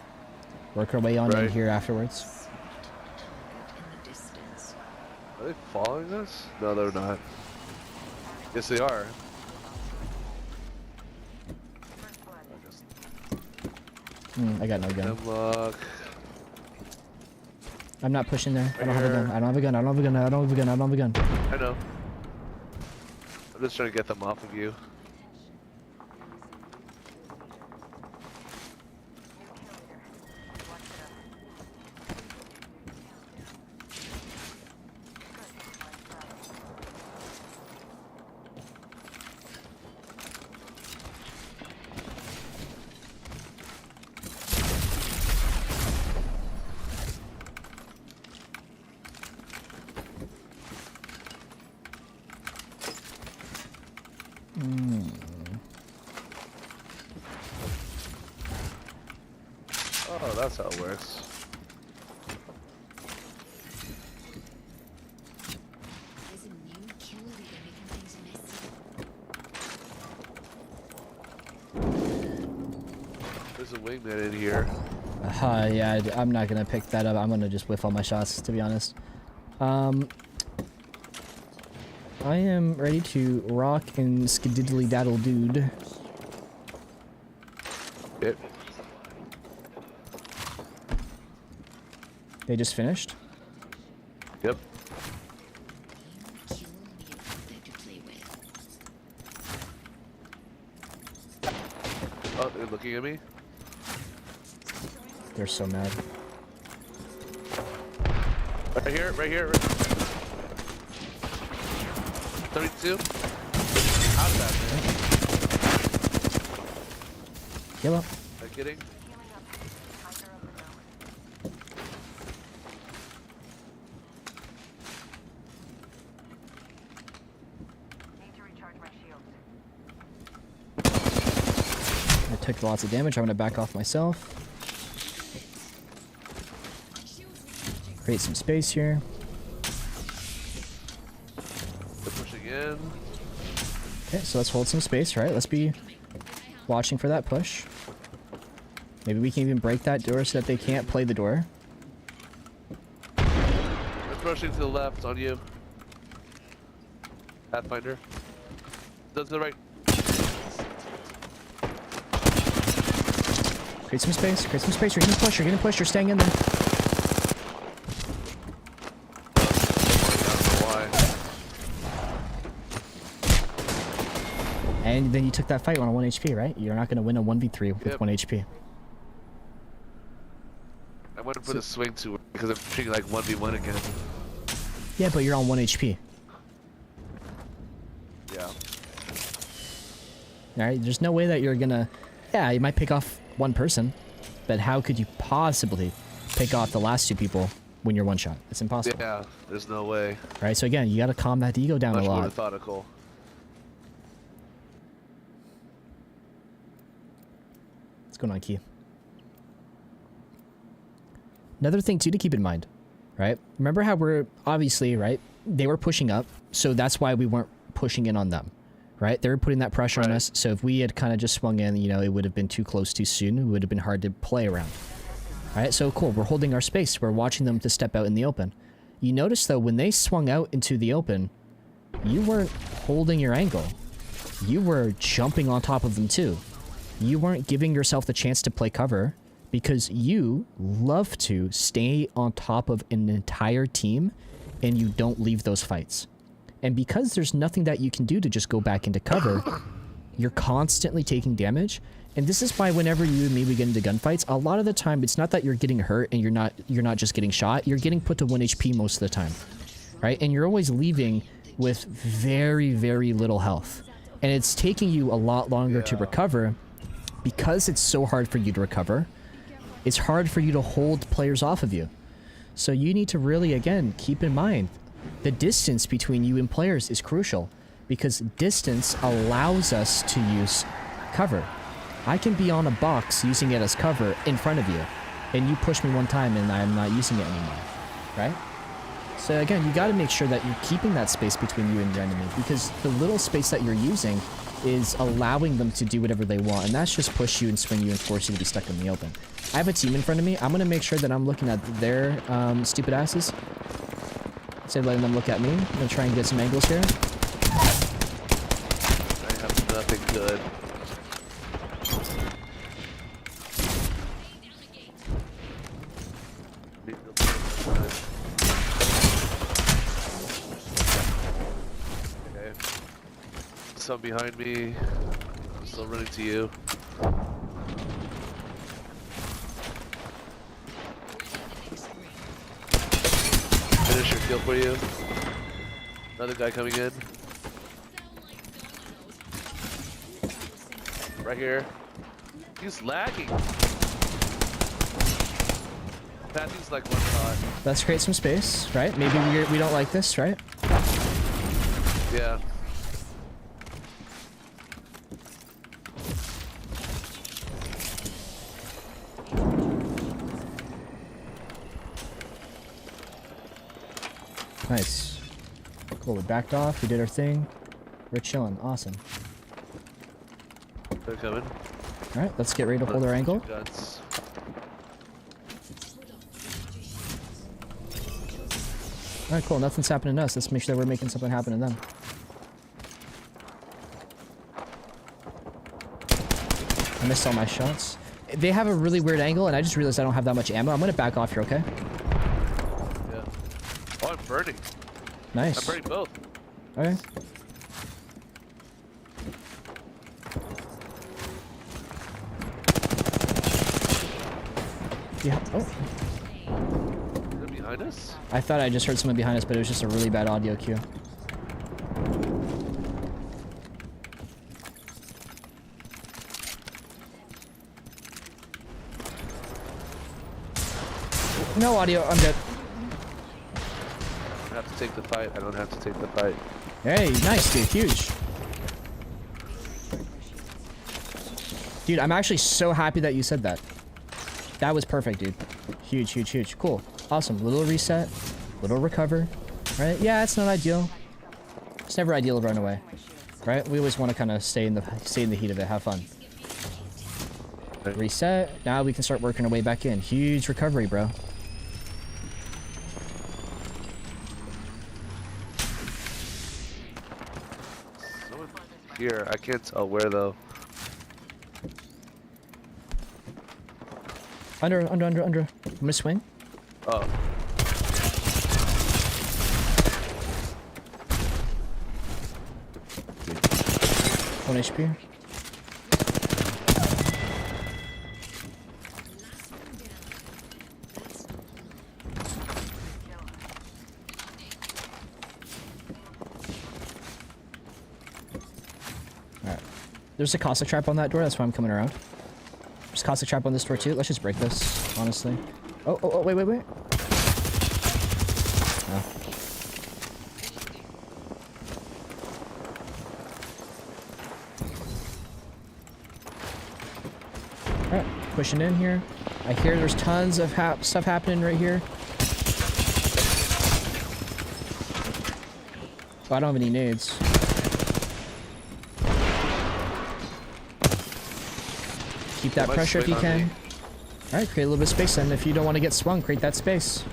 Work our way on in here afterwards. Are they following us? No, they're not. Yes, they are. I got no gun. Hemlock. I'm not pushing there. I don't have a gun. I don't have a gun. I don't have a gun. I don't have a gun. I don't have a gun. I know. I'm just trying to get them off of you. Oh, that's how it works. There's a wingman in here. Yeah, I'm not gonna pick that up. I'm gonna just whiff all my shots, to be honest. I am ready to rock and skididdly daddle dude. Yep. They just finished? Yep. Oh, they're looking at me? They're so mad. Right here, right here. 32? How did that, man? Kill him. Am I kidding? I took lots of damage. I'm gonna back off myself. Create some space here. They're pushing in. Okay, so let's hold some space, right? Let's be watching for that push. Maybe we can even break that door so that they can't play the door. They're pushing to the left on you. Pathfinder. Does the right. Create some space. Create some space. You're getting pushed. You're getting pushed. You're staying in there. And then you took that fight on 1 HP, right? You're not going to win a 1v3 with 1 HP. I went for the swing to because I'm treating like 1v1 again. Yeah, but you're on 1 HP. Yeah. Alright, there's no way that you're going to... Yeah, you might pick off one person, but how could you possibly pick off the last two people when you're one shot? It's impossible. Yeah, there's no way. Alright, so again, you got to calm that ego down Much a lot. more methodical. What's going on, Key? Another thing, too, to keep in mind, right? Remember how we're, obviously, right? They were pushing up, so that's why we weren't pushing in on them, right? They were putting that pressure on us, so if we had kind of just swung in, you know, it would have been too close too soon. It would have been hard to play around. All right, so cool. We're holding our space. We're watching them to step out in the open. You notice, though, when they swung out into the open, you weren't holding your angle. You were jumping on top of them, too. You weren't giving yourself the chance to play cover. because you love to stay on top of an entire team and you don't leave those fights. And because there's nothing that you can do to just go back into cover, you're constantly taking damage. And this is why whenever you and me we get into gunfights, a lot of the time it's not that you're getting hurt and you're not just getting shot, you're getting put to 1 HP most of the time. Right? And you're always leaving with very, very little health. And it's taking you a lot longer to recover because it's so hard for you to recover. It's hard for you to hold players off of you. So you need to really, again, keep in mind the distance between you and players is crucial because distance allows us to use cover. I can be on a box using it as cover in front of you, and you push me one time and I'm not using it anymore, right? So again, you got to make sure that you're keeping that space between you and your enemy because the little space that you're using is allowing them to do whatever they want, and that's just push you and swing you and force you to be stuck in the open. I have a team in front of me. I'm going to make sure that I'm looking at their stupid asses instead of letting them look at me. I'm going to try and get some angles here. I have nothing good. Okay. Some behind me. I'm still running to you. Finish your kill for you. Another guy coming in. Right here. He's lagging. Patsy's like one shot. Let's create some space, right? Maybe we don't like this, right? Yeah. Nice. Cool, we backed off, we did our thing. We're chilling, awesome. They're coming. Alright, let's get ready to hold our angle. Guns. Alright, cool, nothing's happening to us. Let's make sure that we're making something happen to them. I missed all my shots. They have a really weird angle, and I just realized I don't have that much ammo. I'm gonna back off here, okay? Yeah. Oh, I'm burning. Nice. I'm burning both. Okay. Yeah. Oh. They're behind us? I thought I just heard someone behind us, but it was just a really bad audio cue. No audio, I'm dead. I have to take the fight. I don't have to take the fight. Hey, nice, dude. Huge. Dude, I'm actually so happy that you said that. That was perfect, dude. Huge, huge, huge. Cool. Awesome. Little reset. Little recover. Right? Yeah, it's not ideal. It's never ideal to run away. Right? We always want to kind of stay in the heat of it. Have fun. Reset. Now we can start working our way back in. Huge recovery, bro. Someone here. I can't tell where though. Under. I'm gonna swing. Oh. One HP. Alright. There's a caustic trap on that door, that's why I'm coming around. There's a caustic trap on this door too. Let's just break this, honestly. Oh, wait. Oh. Alright, pushing in here. I hear there's tons of stuff happening right here. Oh, I don't have any nades. Keep that pressure if you can. Alright, create a little bit of space then. If you don't want to get swung, create that space.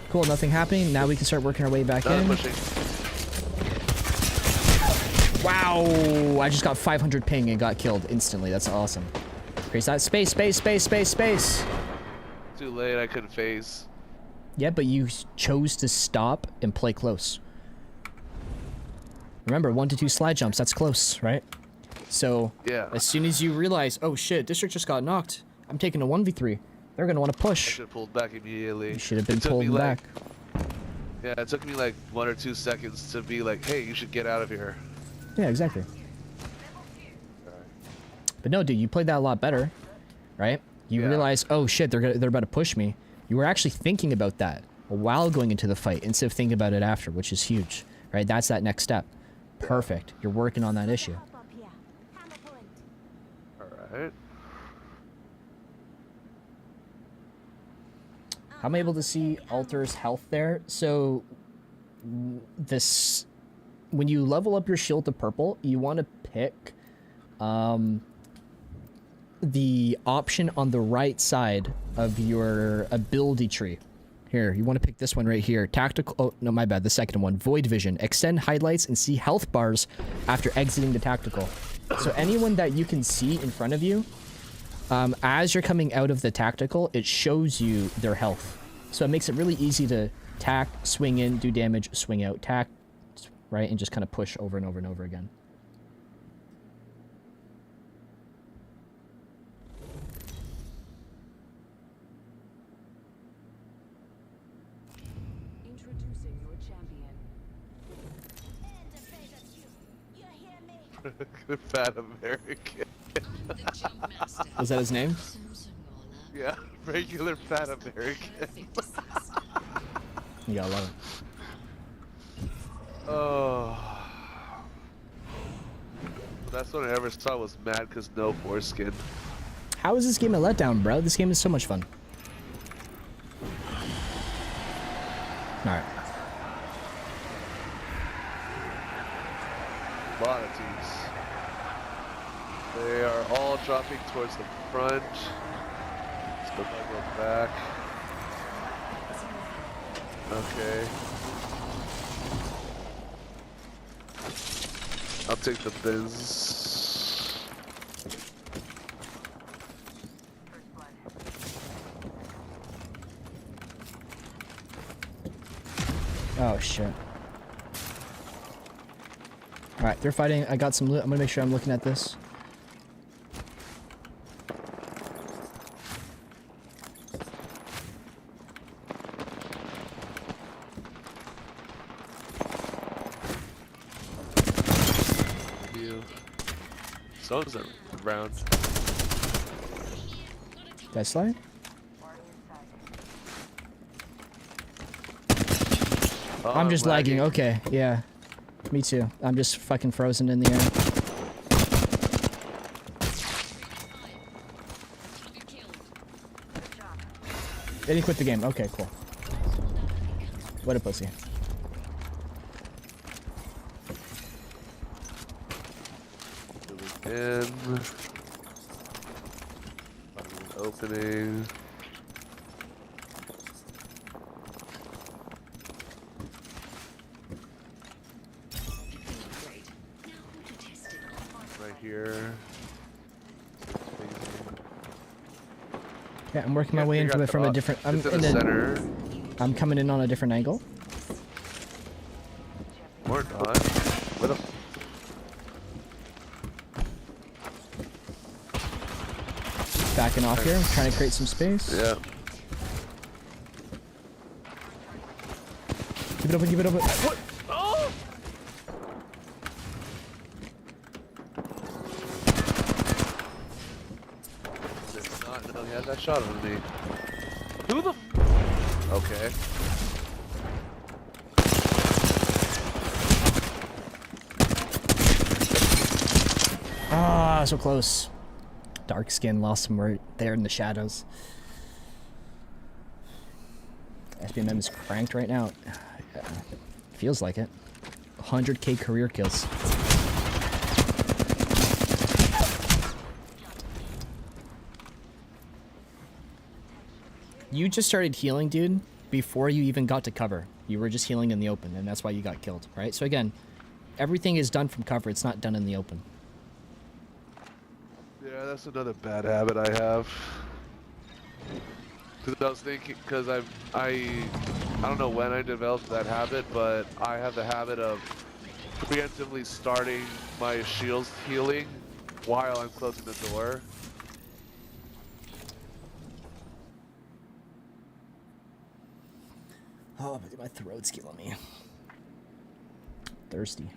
Cool, nothing happening. Now we can start working our way back in. Pushing. Wow! I just got 500 ping and got killed instantly. That's awesome. Increase that. Space, space, space, space, space. Too late, I couldn't phase. Yeah, but you chose to stop and play close. Remember, 1 to 2 slide jumps, that's close, right? So, Yeah. as soon as you realize, oh shit, District just got knocked, I'm taking a 1v3, they're gonna want to I push. should have pulled back immediately. You should have been It took me, pulled like- back. Yeah, it took me like 1 or 2 seconds to be like, hey, you should get out of here. Yeah, exactly. But no, dude, you played that a lot better, right? You Yeah. realize, oh shit, they're about to push me. You were actually thinking about that while going into the fight instead of thinking about it after, which is huge, right? That's that next step. Perfect. You're working on that issue. Alright. How am I able to see Alter's health there? So, this, when you level up your shield to purple, you want to pick the option on the right side of your ability tree. Here, you want to pick this one right here. Tactical, oh, no, my bad, the second one. Void Vision. Extend highlights and see health bars after exiting the tactical. So anyone that you can see in front of you, as you're coming out of the tactical, it shows you their health. So it makes it really easy to tack, swing in, do damage, swing out, tack, right? And just kind of push over and over and over again. Introducing your champion. Fat American. Was that his name? Yeah, regular fat American. You gotta love it. Oh. That's what I ever saw was mad because no foreskin. How is this game a letdown, bro? This game is so much fun. Alright. A lot of teams. They are all dropping towards the front. Let's go back. Okay. I'll take the biz. Oh, shit. Alright, they're fighting. I got some loot. I'm gonna make sure I'm looking at this. Someone's around. Guys slide? Oh, I'm just lagging. Okay, yeah. Me too. I'm just fucking frozen in the air. Then he quit the game. Okay, cool. What a pussy. In. Opening. Right here. Yeah, I'm working my way into it from a different. I'm Into in the a, center. I'm coming in on a different angle. Or not. Where the Backing off here. I'm trying to create some space. Yeah. Keep it open. Keep it open. What? Oh! Did not know he had that shot on me. Who the? Okay. Ah, so close. Dark skin, lost some right there in the shadows. SBMM is cranked right now. Feels like it. 100k career kills. You just started healing, dude, before you even got to cover. You were just healing in the open, and that's why you got killed, right? So again, everything is done from cover. It's not done in the open. Yeah. Yeah, that's another bad habit I have. Because I was thinking, because I don't know when I developed that habit, but I have the habit of preemptively starting my shields healing while I'm closing the door. Oh, but my throat's killing me. Thirsty.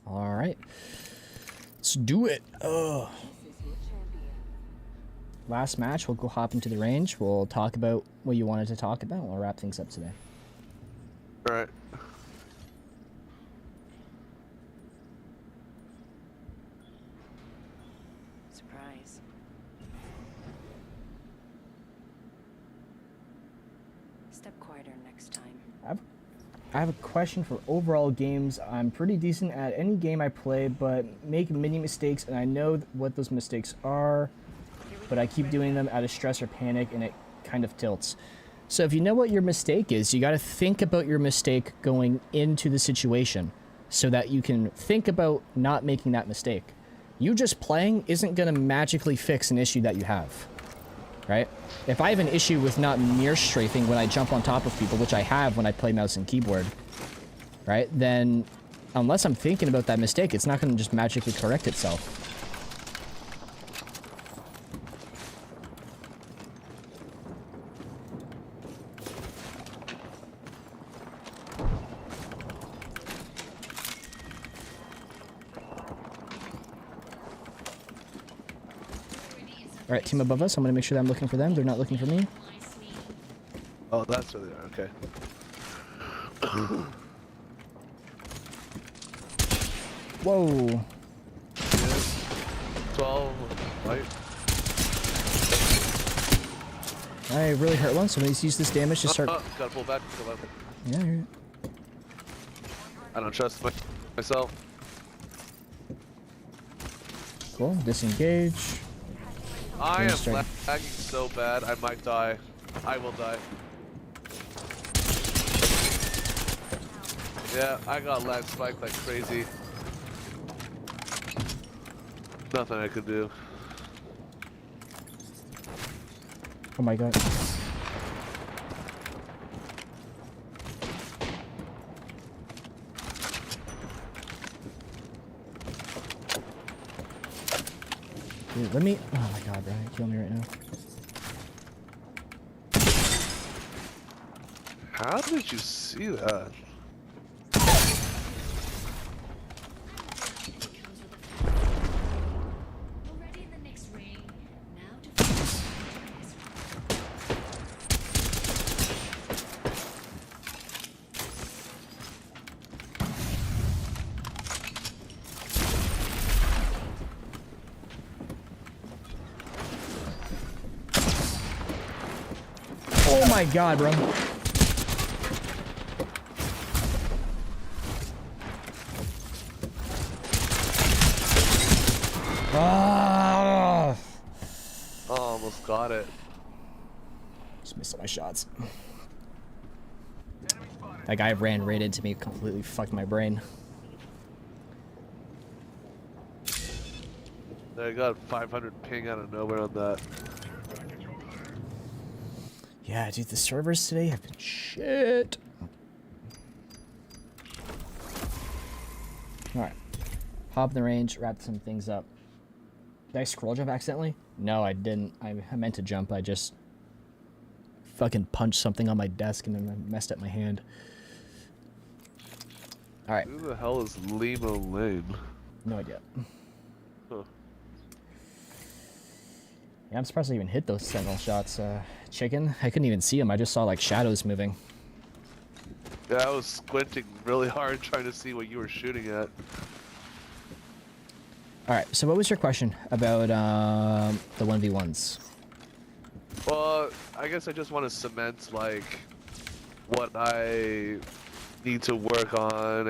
All right, let's do it. Ugh. Last match, we'll go hop into the range. We'll talk about what you wanted to talk about. We'll wrap things up today. All right. Surprise. Step quieter next time. I have a question for overall games. I'm pretty decent at any game I play, but make many mistakes, and I know what those mistakes are, but I keep doing them out of stress or panic, and it kind of tilts. So if you know what your mistake is, you got to think about your mistake going into the situation so that you can think about not making that mistake. You just playing isn't going to magically fix an issue that you have, right? If I have an issue with not mirror strafing when I jump on top of people, which I have when I play mouse and keyboard, right, then unless I'm thinking about that mistake, it's not going to just magically correct itself. All right, team above us, I'm going to make sure that I'm looking for them. They're not looking for me. Oh, that's where they are. Okay. Whoa. 12, right? I really hurt one, so let's use this damage to start... Gotta pull back. Yeah, you're... I don't trust myself. Cool, disengage. I am lagging so bad, I might die. I will die. Yeah, I got lag spiked like crazy. Nothing I could do. Oh my god. Dude, let me... Oh my god, Brian, kill me right now. How did you see that? Already in the next ring. Now to Oh my god, bro. Ah! Oh, almost got it. Just missed all my shots. That guy ran right into me, completely fucked my brain. I got 500 ping out of nowhere on that. Yeah, dude, the servers today have been shit. Alright. Hop in the range, wrap some things up. Did I scroll jump accidentally? No, I didn't. I meant to jump. I just fucking punched something on my desk and then I messed up my hand. Alright. Who the hell is Lima Lane? No idea. Huh. Yeah, I'm surprised I even hit those sentinel shots. Chicken? I couldn't even see him. I just saw like shadows moving. Yeah, I was squinting really hard trying to see what you were shooting at. All right. So what was your question about the 1v1s? Well, I guess I just want to cement like what I need to work on,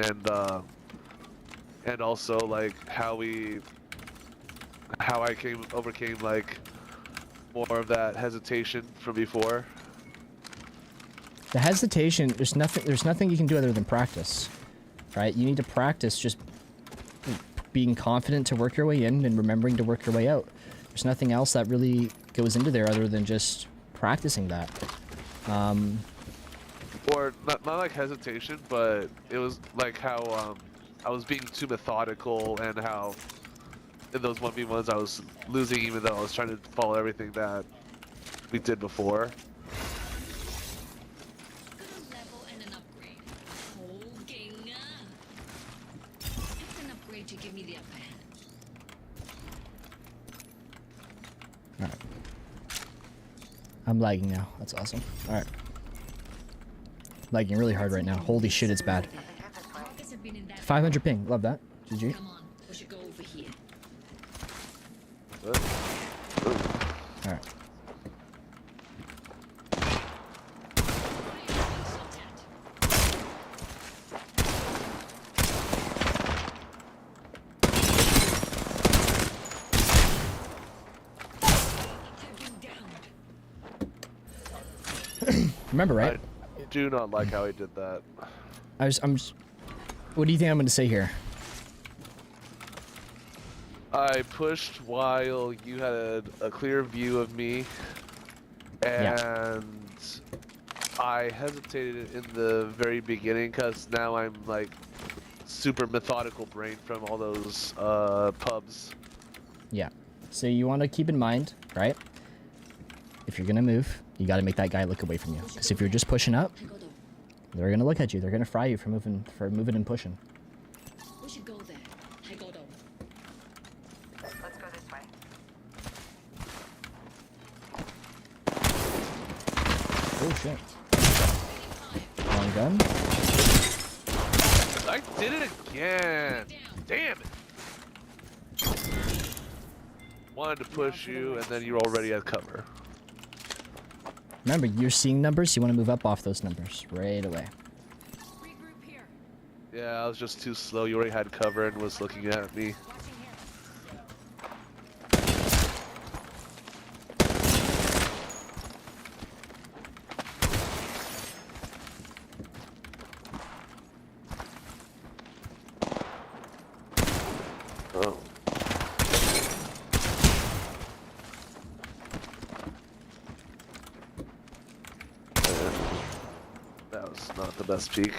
and also like how I overcame like more of that hesitation from before. The hesitation. There's nothing you can do other than practice, right? You need to practice just being confident to work your way in and remembering to work your way out. There's nothing else that really goes into there other than just practicing that. Or not like hesitation, but it was like how I was being too methodical, and how in those 1v1s I was losing even though I was trying to follow everything that we did before. Level and an upgrade. It's an upgrade to give me the upper hand. Alright. I'm lagging now. That's awesome. Alright. Lagging really hard right now. Holy shit, it's bad. 500 ping. Love that. GG. Come on, we should go over here. Alright. Remember, right? I do not like how he did that. What do you think I'm going to say here? I pushed while you had a clear view of me, and I hesitated in the very beginning because now I'm like super methodical brain from all those pubs. Yeah. So you want to keep in mind, right? If you're going to move, you got to make that guy look away from you. Because if you're just pushing up, they're going to look at you. They're going to fry you for moving and pushing. We should go there. I go down. Let's go this way. Oh shit. Wrong gun. I did it again. Damn it. Wanted to push you, and then you're already at cover. Remember, you're seeing numbers. You want to move up off those numbers right away. Regroup here. Yeah, I was just too slow. You already had cover and was looking at me. Watching here. Oh. That was not the best peak.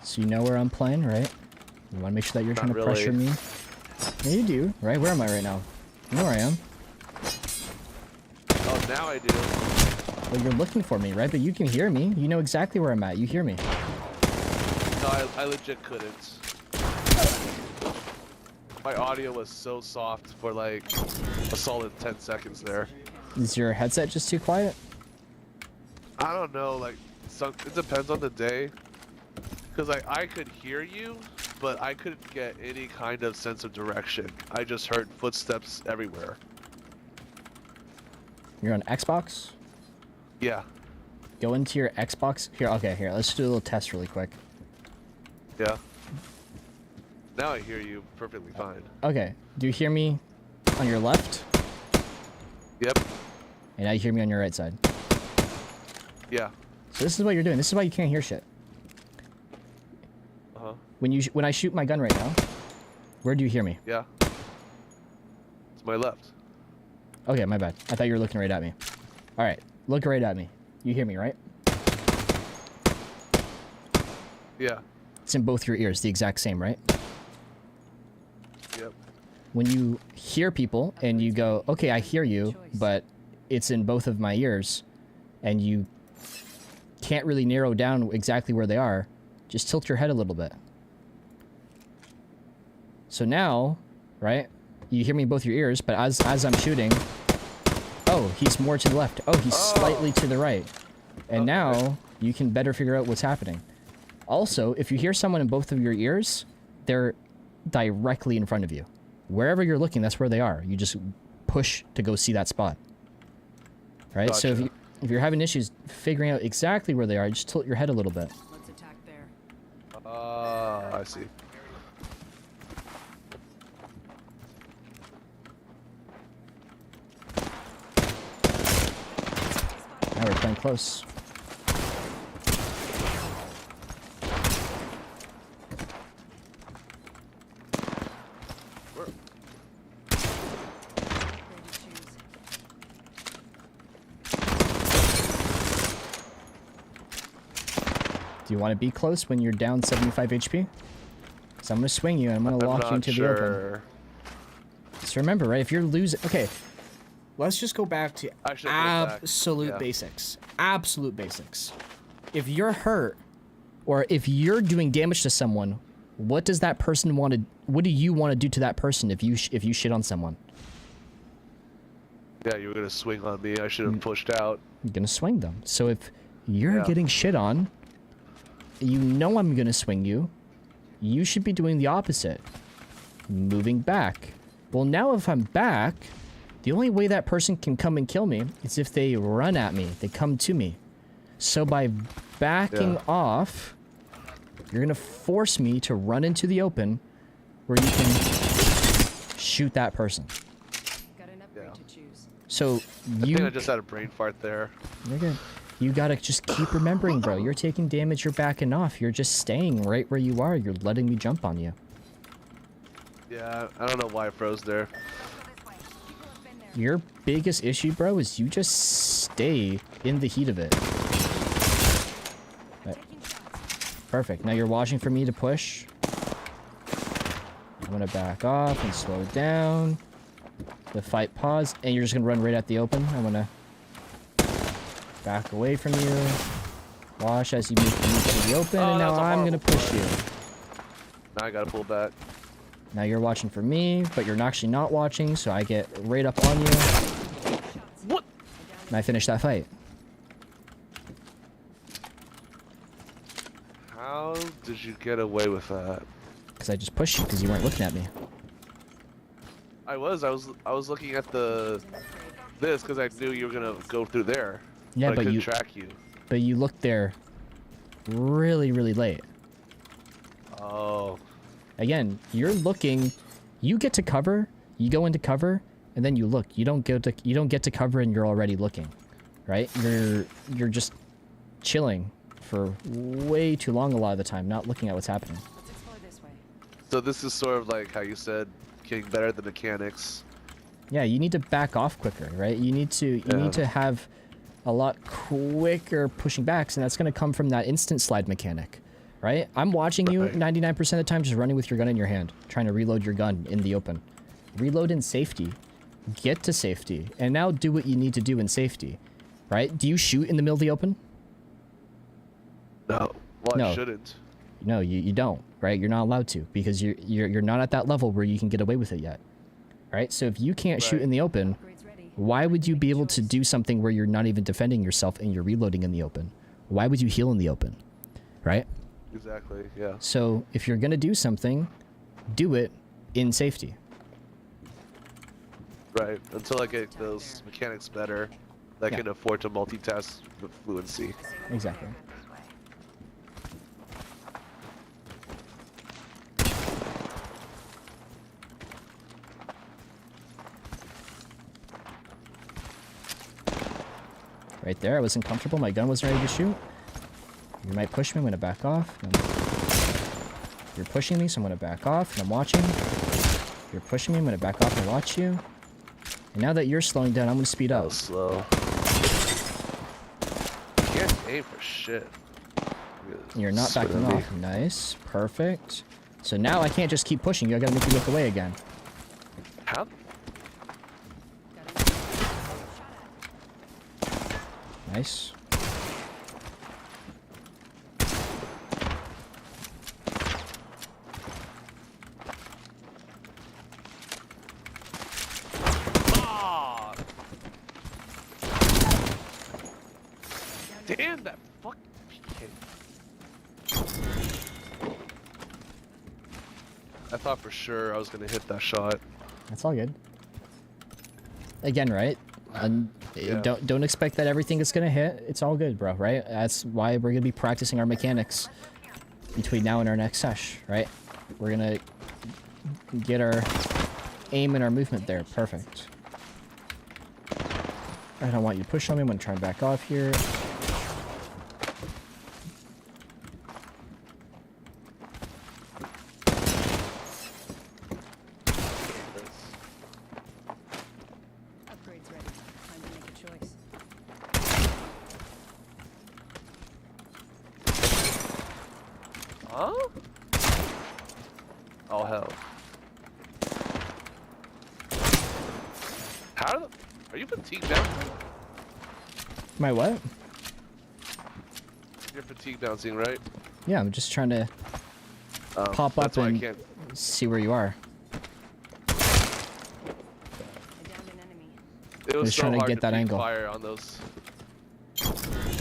So you know where I'm playing, right? You want to make sure that you're trying to Not pressure really. me. Yeah, you do, right? Where am I right now? You know where I am. Oh, now I do. Well, you're looking for me, right? But you can hear me. You know exactly where I'm at. You hear me. No, I legit couldn't. My audio was so soft for like a solid 10 seconds there. Is your headset just too quiet? I don't know, like, it depends on the day. Because I could hear you, but I couldn't get any kind of sense of direction. I just heard footsteps everywhere. You're on Xbox? Yeah, Go into your Xbox. Here, okay, here. Let's do a little test really quick. yeah. Now I hear you perfectly fine. Okay. Do you hear me on your left? Yep, And now you hear me on your right side. yeah. So this is what you're doing. This is why you can't hear shit. Uh-huh, When I shoot my gun right now, where do you hear me? yeah. It's my left. Okay, my bad. I thought you were looking right at me. All right, look right at me. You hear me, right? Yeah, It's in both your ears, the exact same, right? yep. When you hear people and you go, okay, I hear you, but it's in both of my ears, and you can't really narrow down exactly where they are, just tilt your head a little bit. So now, right, you hear me in both your ears, but as I'm shooting, oh, he's more to the left. Oh, he's slightly to the right. And Okay. now you can better figure out what's happening. Also, if you hear someone in both of your ears, they're directly in front of you. Wherever you're looking, that's where they are. You just push to go see that spot. Right? So Gotcha. if you're having issues figuring out exactly where they are, just tilt your head a little bit. Let's attack there. I see. Now we're playing close. Ready to choose. Do you want to be close when you're down 75 HP? So I'm going to swing you and I'm going to walk you into the open. So remember, right, if you're losing... Okay, let's just go back to I should go back. absolute Yeah. basics. Absolute basics. If you're hurt, or if you're doing damage to someone, what does that person want to... What do you want to do to that person if you shit on someone? Yeah, you were gonna swing on me. I should have pushed out. You're going to swing them. So if you're Yeah. getting shit on, you know I'm going to swing you. You should be doing the opposite. Moving back. Well, now if I'm back, the only way that person can come and kill me is if they run at me. They come to me. So by backing Yeah. off, you're going to force me to run into the open where you can shoot that person. Got an upgrade Yeah. to choose. So I you... think I just had a brain fart there. You're good. You gotta just keep remembering, bro. You're taking damage, you're backing off. You're just staying right where you are. You're letting me jump on you. Yeah, I don't know why I froze there. People have been there. Your biggest issue, bro, is you just stay in the heat of it. I'm taking shots. Perfect. Now you're watching for me to push. I'm gonna back off and slow down. The fight pause, and you're just gonna run right at the open. I'm gonna back away from you. Watch as you move to the open, Oh, and now that's a I'm gonna horrible push you. Now I gotta pull back. Now you're watching for me, but you're actually not watching, so I get right up on you, What? and I finish that fight. How did you get away with that? Because I just pushed you because you weren't looking at me. I was looking at this because I knew you were gonna go through there. Yeah, I but couldn't you track you. but you looked there really, really late. Oh. Again, you're looking, you get to cover, you go into cover, and then you look. You don't get to cover and you're already looking. Right? You're just chilling for way too long a lot of the time, not looking at what's happening. Let's explore this way. So this is sort of like how you said, getting better at the mechanics. Yeah, you need to back off quicker, right? You need to have a lot quicker pushing backs, and that's going to come from that instant slide mechanic, right? I'm watching you Right. 99% of the time just running with your gun in your hand, trying to reload your gun in the open. Reload in safety. Get to safety, and now do what you need to do in safety, right? Do you shoot in the middle of the open? No. Well, No. I shouldn't. No, you don't, right? You're not allowed to because you're not at that level where you can get away with it yet, right? So if you can't shoot Right. in the open, Upgrades ready. why would you be able to Choice. do something where you're not even defending yourself and you're reloading in the open? Why would you heal in the open, right? Exactly. Yeah. So if you're gonna do something, do it in safety. Right. Until I get those mechanics better, I Yeah. can afford to multitask with fluency. Exactly. This way. Right there, I wasn't comfortable. My gun wasn't ready to shoot. You might push me. I'm gonna back off. You're pushing me, so I'm gonna back off, and I'm watching. You're pushing me. I'm gonna back off and watch you. And now that you're slowing down, I'm gonna speed That up. was slow. Can't aim for shit. You're not Spit backing on me. off. Nice. Perfect. So now I can't just keep pushing you. I gotta make you look away again. How? Nice. Damn, that fuck I thought for sure I was gonna hit that shot. That's all good. Again, right? Yeah. Don't expect that everything is gonna hit. It's all good, bro. Right? That's why we're gonna be practicing our mechanics between now and our next sesh. Right? We're gonna get our aim and our movement there. Perfect. I don't want you to push on me. I'm gonna try and back off here. Upgrade's ready. Time to make a choice. Huh? Oh hell. Are you fatigued bouncing? My what? You're fatigue bouncing, right? Yeah, I'm just trying to pop up that's why I and can't. see where you are. I downed an enemy. It was just so trying to hard get that peek angle. fire on those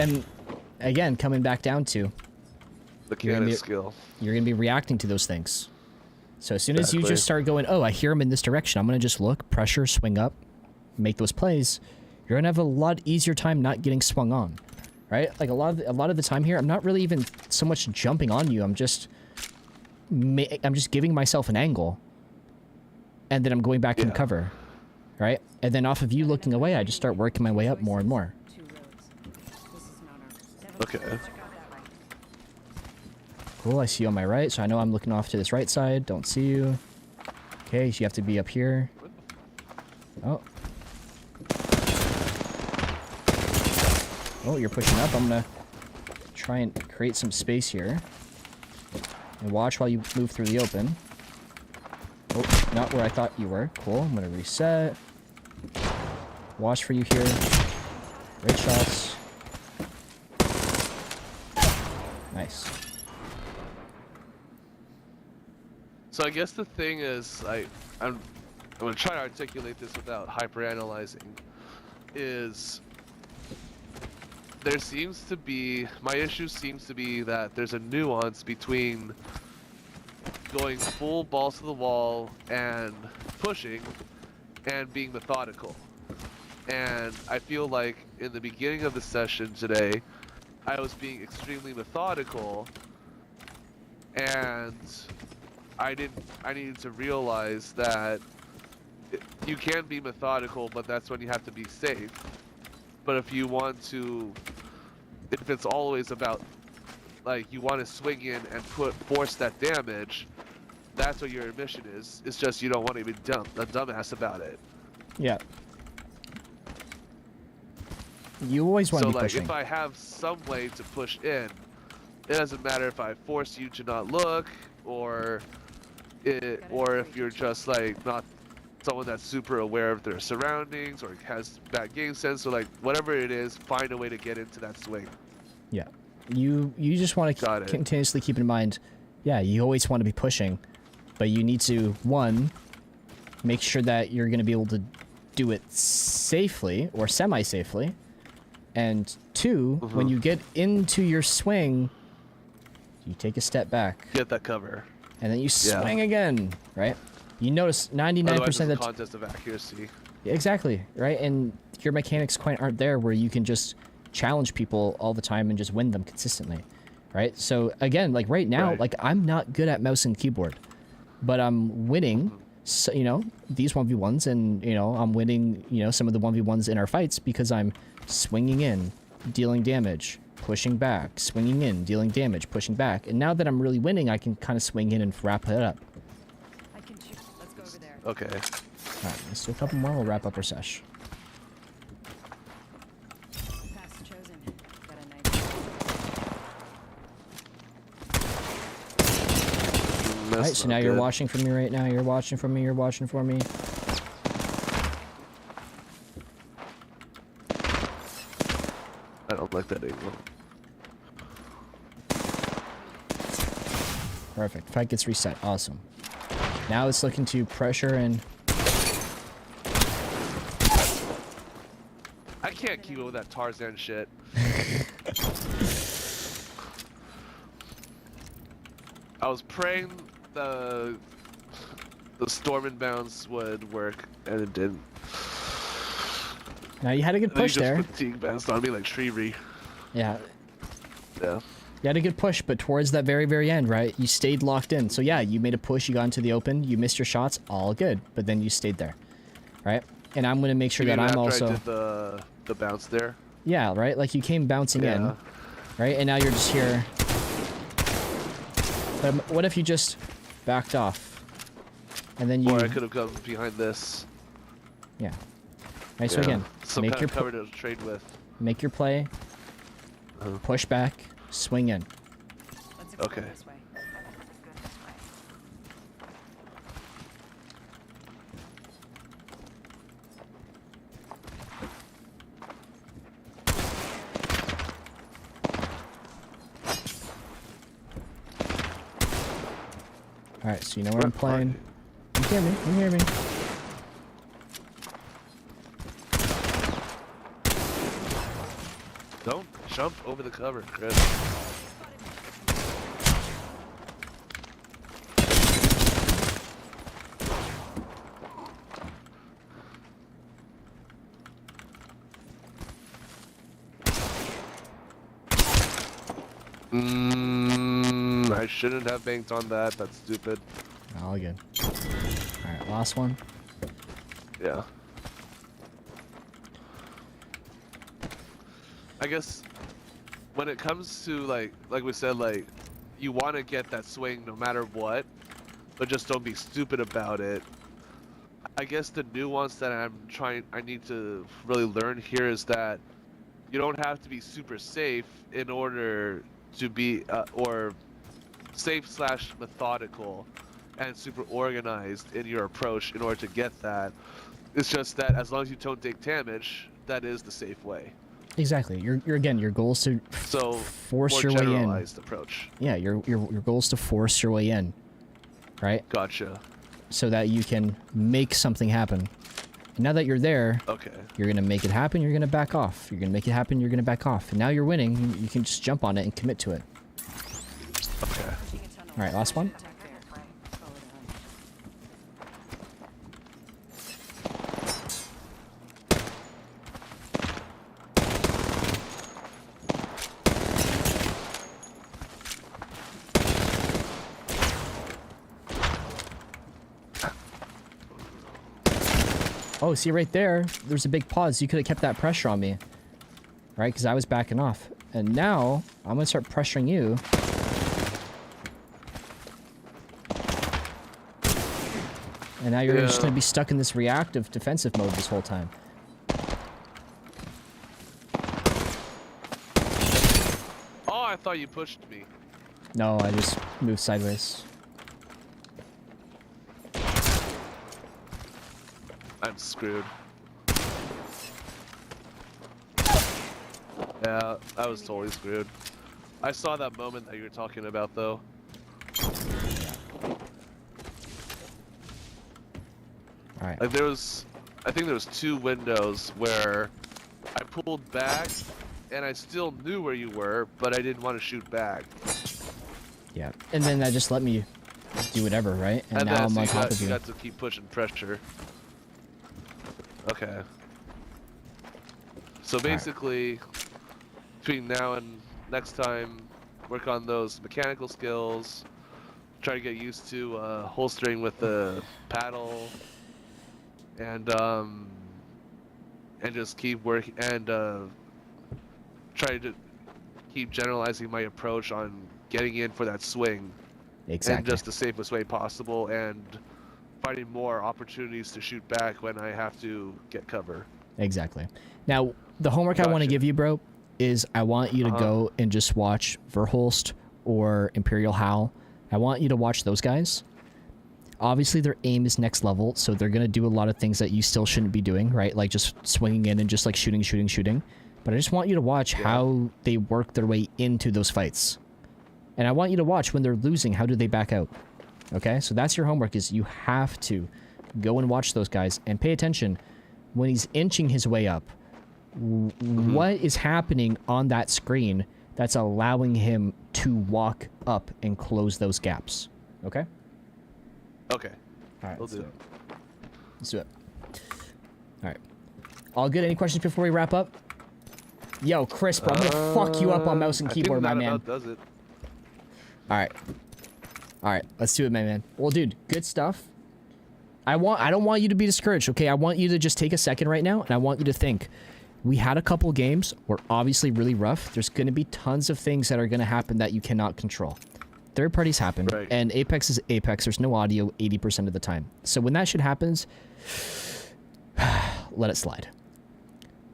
And again, coming back down to mechanic skill. you're gonna be reacting to those things. So as soon as you Exactly. just start going, oh, I hear him in this direction, I'm gonna just look, pressure, swing up, make those plays. You're gonna have a lot easier time not getting swung on, right? Like a lot of the time here, I'm not really even so much jumping on you. I'm just giving myself an angle, and then I'm going back in Yeah. cover, right? And then off of you looking away, I just start working my way up more and more. Two roads. This is not our. Okay. Check out that way. Cool, I see you on my right, so I know I'm looking off to this right side. Don't see you. Okay, so you have to be up here. Oh. Oh, you're pushing up. I'm gonna try and create some space here. And watch while you move through the open. Oh, not where I thought you were. Cool, I'm gonna reset. Watch for you here. Great shots. Nice. So I guess the thing is, I'm gonna try to articulate this without hyperanalyzing. Is there seems to be, my issue seems to be that there's a nuance between going full balls to the wall and pushing and being methodical. And I feel like in the beginning of the session today, I was being extremely methodical, and I needed to realize that you can be methodical, but that's when you have to be safe. But if you want to, if it's always about, like, you want to swing in and force that damage, that's what your mission is. It's just you don't want to be a dumbass about it. Yeah. You always want So to be like, pushing. if I have some way to push in, it doesn't matter if I force you to not look, or if you're just like not someone that's super aware of their surroundings or has bad game sense, or like whatever it is, find a way to get into that swing. Yeah. You just want to Got it. continuously keep in mind, yeah, you always want to be pushing, but you need to, one, make sure that you're going to be able to do it safely or semi-safely, and two, when you get into your swing, you take a step back, Get that cover. and then you swing again, right? You notice 99% Otherwise, it's of a the contest of accuracy. exactly, right? And your mechanics quite aren't there where you can just challenge people all the time and just win them consistently, right? So again, like right now, Right. like I'm not good at mouse and keyboard, but I'm winning, so, you know, these 1v1s, and, you know, I'm winning, you know, some of the 1v1s in our fights because I'm swinging in, dealing damage, pushing back, swinging in, dealing damage, pushing back. And now that I'm really winning, I can kind of swing in and wrap it up. I can shoot. Let's go over there. Okay. All right, let's do a couple more. We'll wrap up our sesh. Pass chosen. Got a nice. All right, so now you're watching for me right now. You're watching for me. You're watching for me. I don't like that angle. Perfect. Fight gets reset. Awesome. Now it's looking to pressure and... I can't keep up with that Tarzan shit. I was praying the the storm and bounce would work, and it didn't. Now you had a good And then push you there. just fatigue bounced on me like Shriri. Yeah, Yeah. you had a good push, but towards that very, very end, right? You stayed locked in. So yeah, you made a push, you got into the open, you missed your shots, all good. But then you stayed there, right? And I'm gonna make sure that I'm after also. I did the bounce there. Yeah, right? Like you came bouncing in, Yeah. right? And now you're just here. But what if you just backed off? And then you... Or I could have gone behind this. Yeah. Right, so Yeah. again, Some make kind your, of cover to trade with. make your play, push back, swing in. Let's explore Okay. this way. Let's go this way. Alright, so you know where I'm playing. You hear me, you hear me. Don't jump over the cover, Chris. I shouldn't have banked on that. That's stupid. All good. Alright, last one. Yeah. I guess when it comes to like we said, like you want to get that swing no matter what, but just don't be stupid about it. I guess the nuance that I need to really learn here is that you don't have to be super safe in order to be or safe / methodical and super organized in your approach in order to get that. It's just that as long as you don't take damage, that is the safe way. Exactly. Your again, your goal is to So force more your way in. generalized approach. Yeah, your goal is to force your way in, right? Gotcha. So that you can make something happen. And now that you're there, Okay. you're gonna make it happen. You're gonna back off. You're gonna make it happen. You're gonna back off. And now you're winning. You can just jump on it and commit to it. Okay. All right, last one. Attack there. Follow the hunt. Oh, see right there, there's a big pause. You could have kept that pressure on me, right? Because I was backing off. And now, I'm going to start pressuring you. And now you're just Yeah. going to be stuck in this reactive defensive mode this whole time. Oh, I thought you pushed me. No, I just moved sideways. I'm screwed. Yeah, I was totally screwed. I saw that moment that you were talking about, though. All right. Like I think there was 2 windows where I pulled back, and I still knew where you were, but I didn't want to shoot back. Yeah. And then that just let me do whatever, right? And now then I'm so on top of you you. got to keep pushing pressure. Okay. So basically, between now and next time, work on those mechanical skills. Try to get used to holstering with the paddle, and just keep working and try to keep generalizing my approach on getting in for that swing Exactly. in just the safest way possible, and finding more opportunities to shoot back when I have to get cover. Exactly. Now, the homework I want to Gotcha. give you, bro, is I want you to go and just watch Verholst or Imperial Hal. I want you to watch those guys. Obviously, their aim is next level, so they're going to do a lot of things that you still shouldn't be doing, right? Like just swinging in and just like shooting. But I just want you to watch how they work their way into those fights. And I want you to watch when they're losing, how do they back out? Okay? So that's your homework, is you have to go and watch those guys and pay attention when he's inching his way up. What is happening on that screen that's allowing him to walk up and close those gaps? Okay? Okay. All right, Will let's do do. it. Let's do it. All right. All good? Any questions before we wrap up? Yo, Crisp, I'm gonna fuck you up on mouse and keyboard, my I think man. that about does it. All right. All right, let's do it, my man. Well, dude, good stuff. I don't want you to be discouraged, okay? I want you to just take a second right now, and I want you to think. We had a couple games. We're obviously really rough. There's going to be tons of things that are going to happen that you cannot control. Third parties happen, Right. and Apex is Apex. There's no audio 80% of the time. So when that shit happens, let it slide.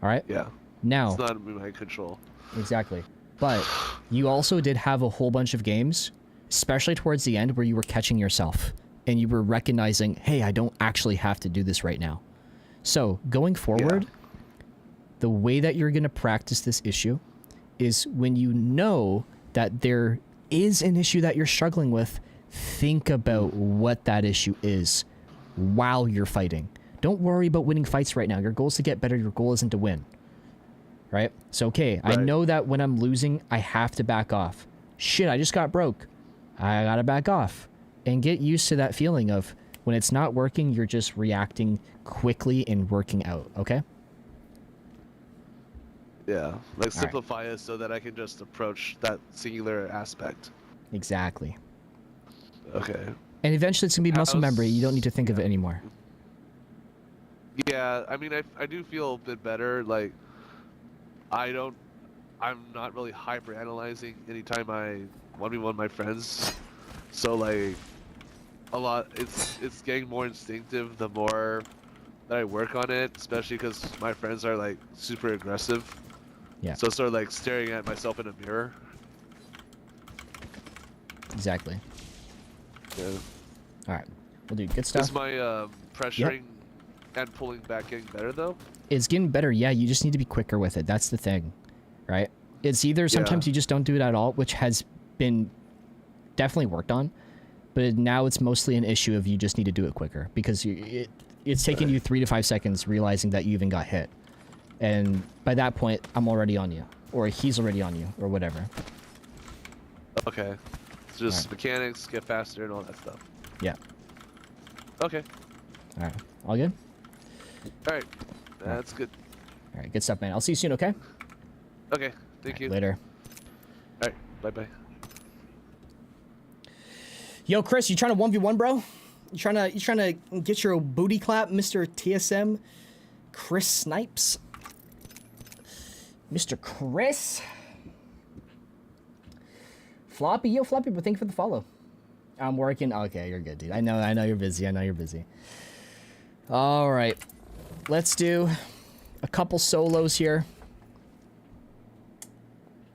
All right? Yeah. Now, It's not in my control. exactly. But you also did have a whole bunch of games, especially towards the end, where you were catching yourself and you were recognizing, hey, I don't actually have to do this right now. So going forward, the way that you're going to practice this issue is when you know that there is an issue that you're struggling with, think about what that issue is while you're fighting. Don't worry about winning fights right now. Your goal is to get better. Your goal isn't to win. Right? So, okay, I Right. know that when I'm losing, I have to back off. Shit, I just got broke. I gotta back off. And get used to that feeling of when it's not working, you're just reacting quickly and working out, okay? Yeah. Like right. simplify it so that I can just approach that singular aspect. Exactly. Okay. And eventually it's gonna be muscle memory. You don't need to think of it anymore. Yeah, I mean, I do feel a bit better. Like, I'm not really hyper analyzing anytime I 1v1 my friends. So like, it's getting more instinctive the more that I work on it, especially because my friends are like super aggressive. Yeah. So it's sort of like staring at myself in a mirror. Exactly. Yeah. All right. Well, dude, good stuff. Is my pressuring and pulling back getting better though? It's getting better. Yeah, you just need to be quicker with it. That's the thing, right? It's either sometimes you just don't do it at all, which has been definitely worked on, but now it's mostly an issue of you just need to do it quicker because it's taking you 3 to 5 seconds realizing that you even got hit. And by that point, I'm already on you, or he's already on you, or whatever. Okay. It's just Alright. mechanics, get faster and all that stuff. Yeah. Okay. All right. All good? Alright. That's good. All right. Good stuff, man. I'll see you soon, okay? Okay. Thank you. Later. Alright. Bye-bye. Yo, Chris, you trying to 1v1, bro? You trying to get your booty clap, Mr. TSM? Chris Snipes? Mr. Chris? Floppy? Yo, Floppy, but thank you for the follow. I'm working. Okay, you're good, dude. I know you're busy. I know you're busy. All right. Let's do a couple solos here.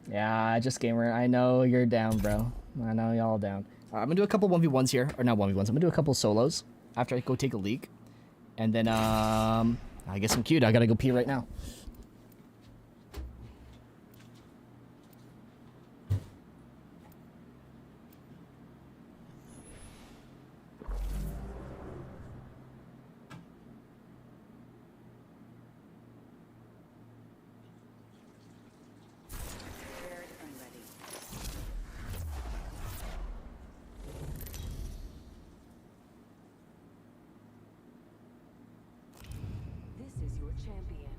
Yeah, just gamer. I know you're down, bro. I know y'all down. I'm gonna do a couple 1v1s here. Or not 1v1s. I'm gonna do a couple solos after I go take a leak. And then, I guess I'm cute. I gotta go pee right now. Prepared and ready. This is your champion.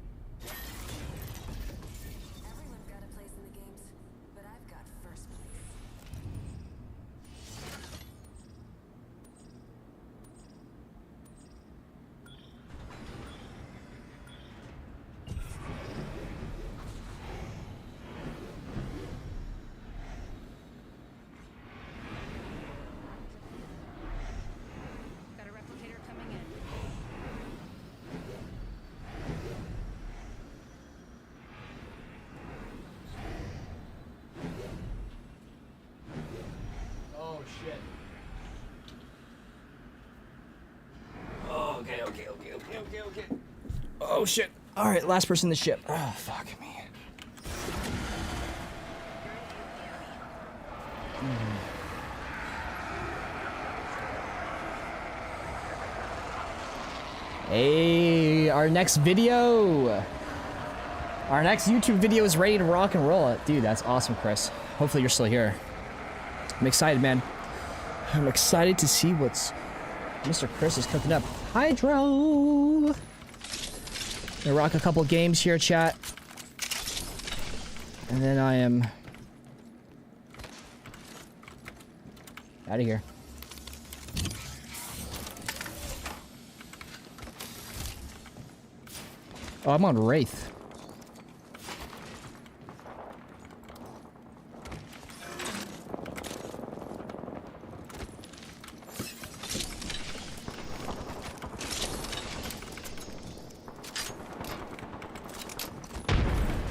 Everyone's got a place in the games, but I've got first place. Got a replicator coming in. Oh, shit. Oh, okay. Oh, shit. All right, last person in the ship. Oh, fuck me. Hey, our next video. Our next YouTube video is ready to rock and roll. Dude, that's awesome, Chris. Hopefully you're still here. I'm excited, man. I'm excited to see what's Mr. Chris is cooking up hydro. Gonna rock a couple games here, chat. And then I am out of here. Oh, I'm on Wraith.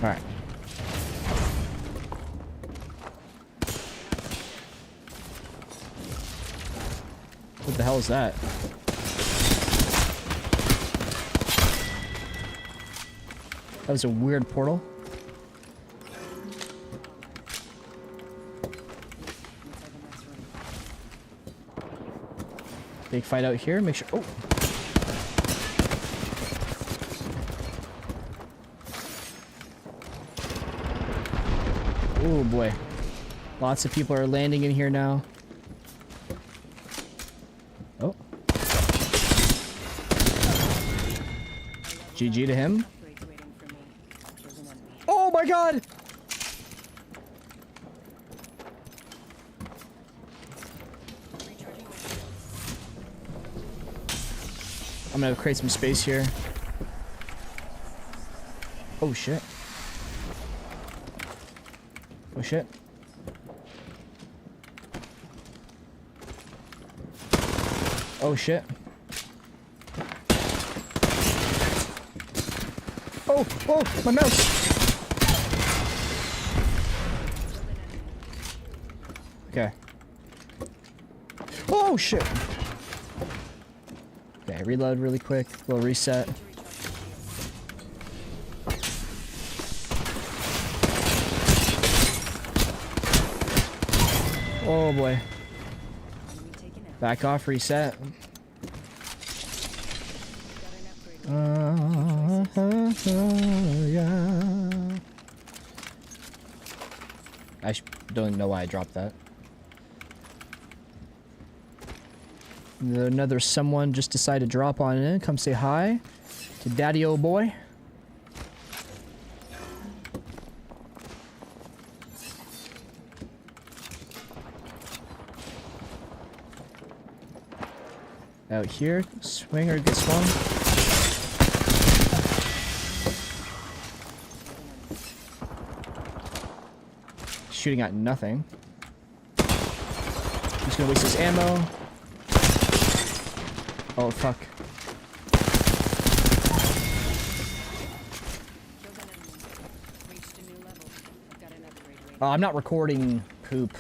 All right. What the hell is that? That was a weird portal. Big fight out here. Make sure. Oh. Oh boy. Lots of people are landing in here now. Oh. GG to him. Oh my god! I'm gonna create some space here. Oh shit. Oh shit. Oh shit. Oh, oh, my mouse. Okay. Oh shit. Okay, reload really quick. Little reset. Oh boy. Back off, reset. Yeah. I don't know why I dropped that. Another someone just decided to drop on in. Come say hi to Daddy old boy. Out here, swing or get swung. Shooting at nothing. He's gonna waste his ammo. Oh fuck. Oh, I'm not recording poop.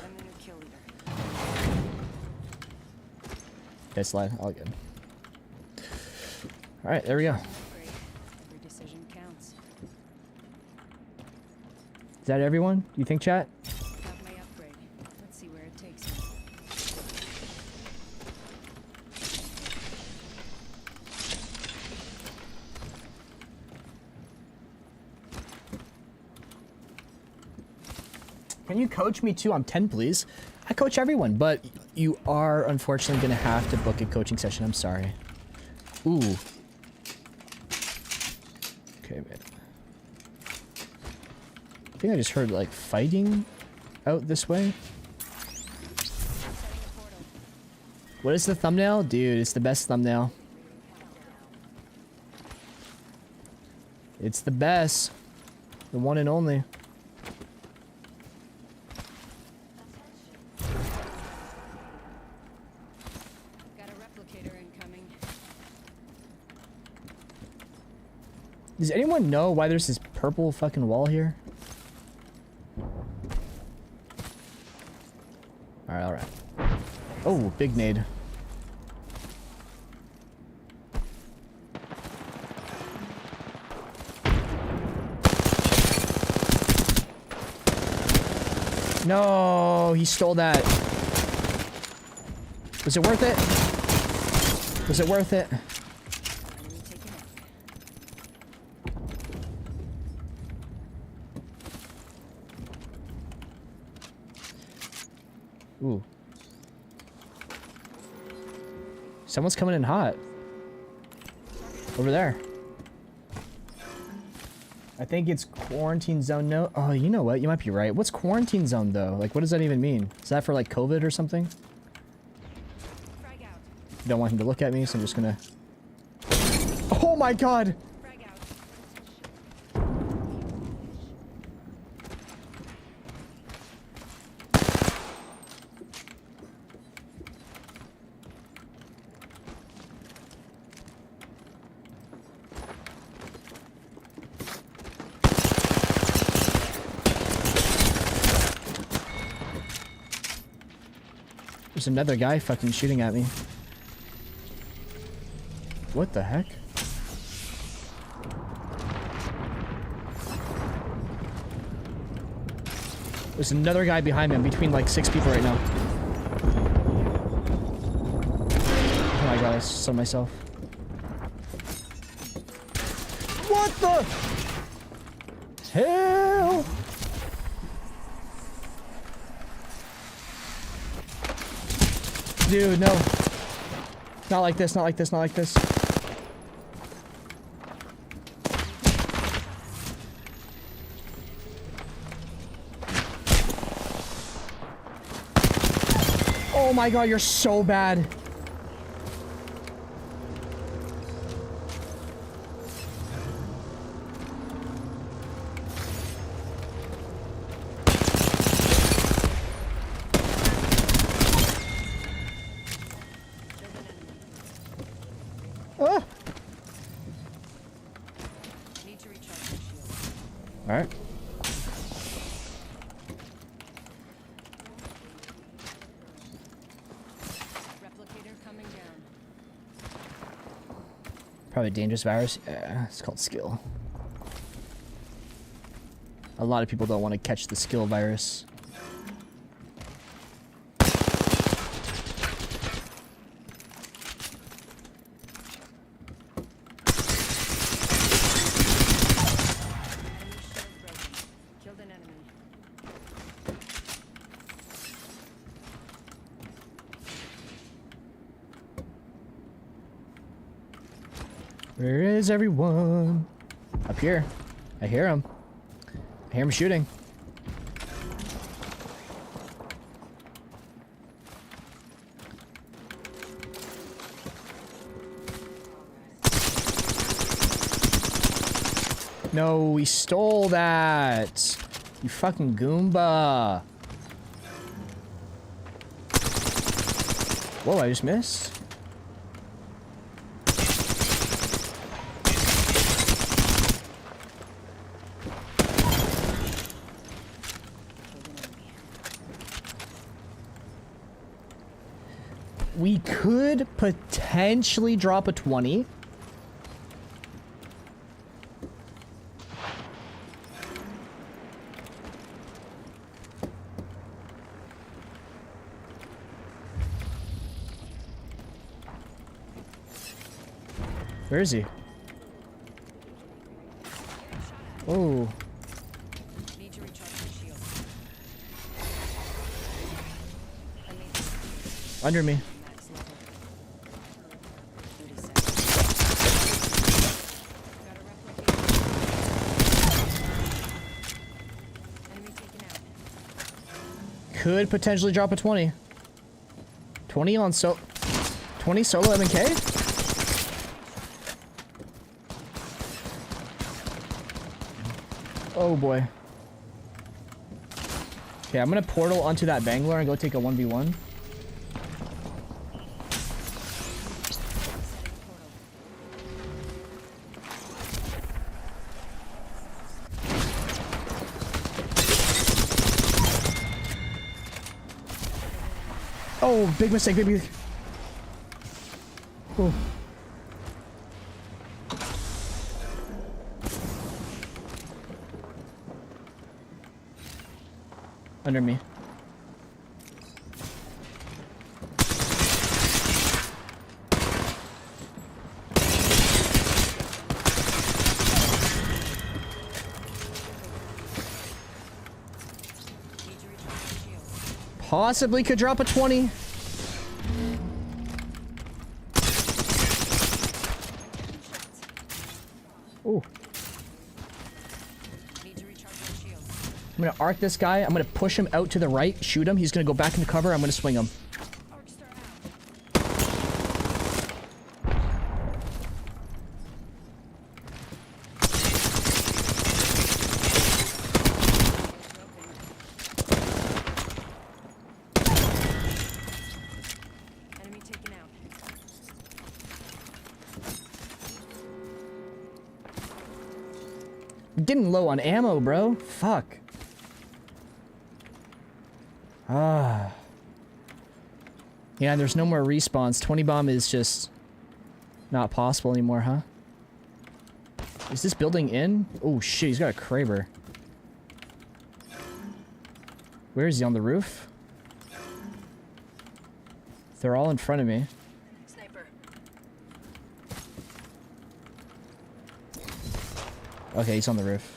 Okay, slide. All good. Alright, there we go. Is that everyone? Do you think, chat? Let's see where it takes me. Can you coach me too? I'm 10, please. I coach everyone, but you are unfortunately gonna have to book a coaching session. I'm sorry. Ooh. Okay, man. I think I just heard like fighting out this way. What is the thumbnail? Dude, it's the best thumbnail. It's the best. The one and only. Does anyone know why there's this purple fucking wall here? Alright, alright. Oh, big nade. No, he stole that. Was it worth it? Was it worth it? Ooh. Someone's coming in hot. Over there. I think it's quarantine zone. No. Oh, you know what? You might be right. What's quarantine zone though? Like, what does that even mean? Is that for like COVID or something? Frag out. Don't want him to look at me, so I'm just gonna. Oh my god! Frag out. There's another guy fucking shooting at me. What the heck? There's another guy behind me. I'm between like 6 people right now. Oh my god, I saw myself. What the hell? Dude, no. Not like this, not like this, not like this. Oh my god, you're so bad. Ah. Need to recharge my shield. All right. Replicator coming down. Probably a dangerous virus. Yeah, it's called skill. A lot of people don't want to catch the skill virus. Enemy shield broken. Killed an enemy. Where is everyone? Up here. I hear him. I hear him shooting. No, we stole that. You fucking Goomba. Whoa, I just missed. We could potentially drop a 20. Where is he? Oh. Need to recharge my shield. I need Under me. max level. 30 seconds. Got a replicator. Enemy taken out. Could potentially drop a 20. 20 on 20 solo M&K? Oh boy. Okay, I'm gonna portal onto that Bangalore and go take a 1v1. Setting portal. Oh, big mistake, baby. Oh. Under me. Need to recharge my shield. Possibly could drop a 20. Ooh. Need to recharge my shields. I'm gonna arc this guy. I'm gonna push him out to the right, shoot him. He's gonna go back into cover. I'm gonna swing him. Arcs are out. Enemy taken out. Getting low on ammo, bro. Fuck. Ah. Yeah, and there's no more respawns. 20 bomb is just not possible anymore, huh? Is this building in? Oh shit, he's got a Kraber. Where is he? On the roof? They're all in front of me. Sniper. Okay, he's on the roof.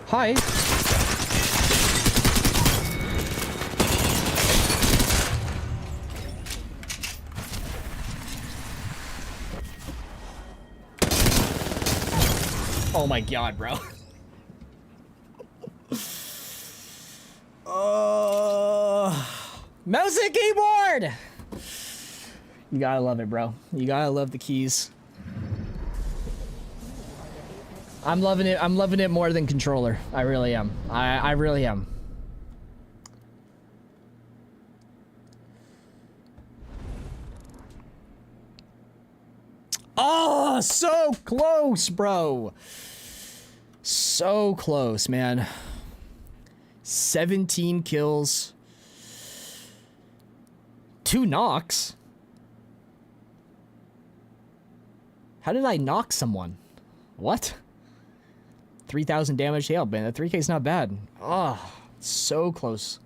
Hi. Oh my god, bro. Mouse and keyboard! You gotta love it, bro. You gotta love the keys. I'm loving it. I'm loving it more than controller. I really am. I really am. Oh, so close, bro. So close, man. 17 kills. 2 knocks. How did I knock someone? What? 3,000 damage. Yeah, man, that 3K is not bad. Oh, so close.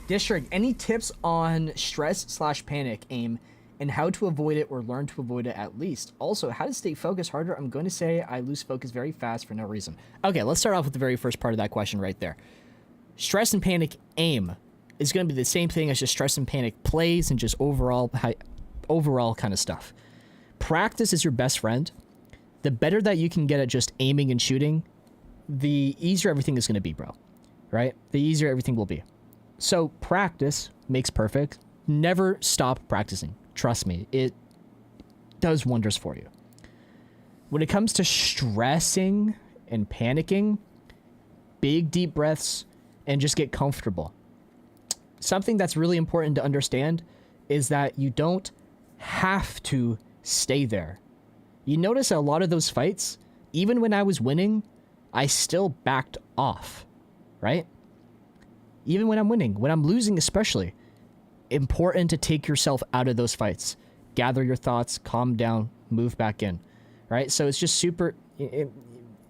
District, any tips on stress/panic aim and how to avoid it or learn to avoid it at least? Also, how to stay focused harder? I'm going to say I lose focus very fast for no reason. Okay, let's start off with the very first part of that question right there. Stress and panic aim is going to be the same thing as just stress and panic plays and just overall kind of stuff. Practice is your best friend. The better that you can get at just aiming and shooting, the easier everything is going to be, bro. Right? The easier everything will be. So practice makes perfect. Never stop practicing. Trust me, it does wonders for you. When it comes to stressing and panicking, big deep breaths and just get comfortable. Something that's really important to understand is that you don't have to stay there. You notice a lot of those fights, even when I was winning, I still backed off, right? Even when I'm winning, when I'm losing especially, important to take yourself out of those fights. Gather your thoughts, calm down, move back in, right? So it's just super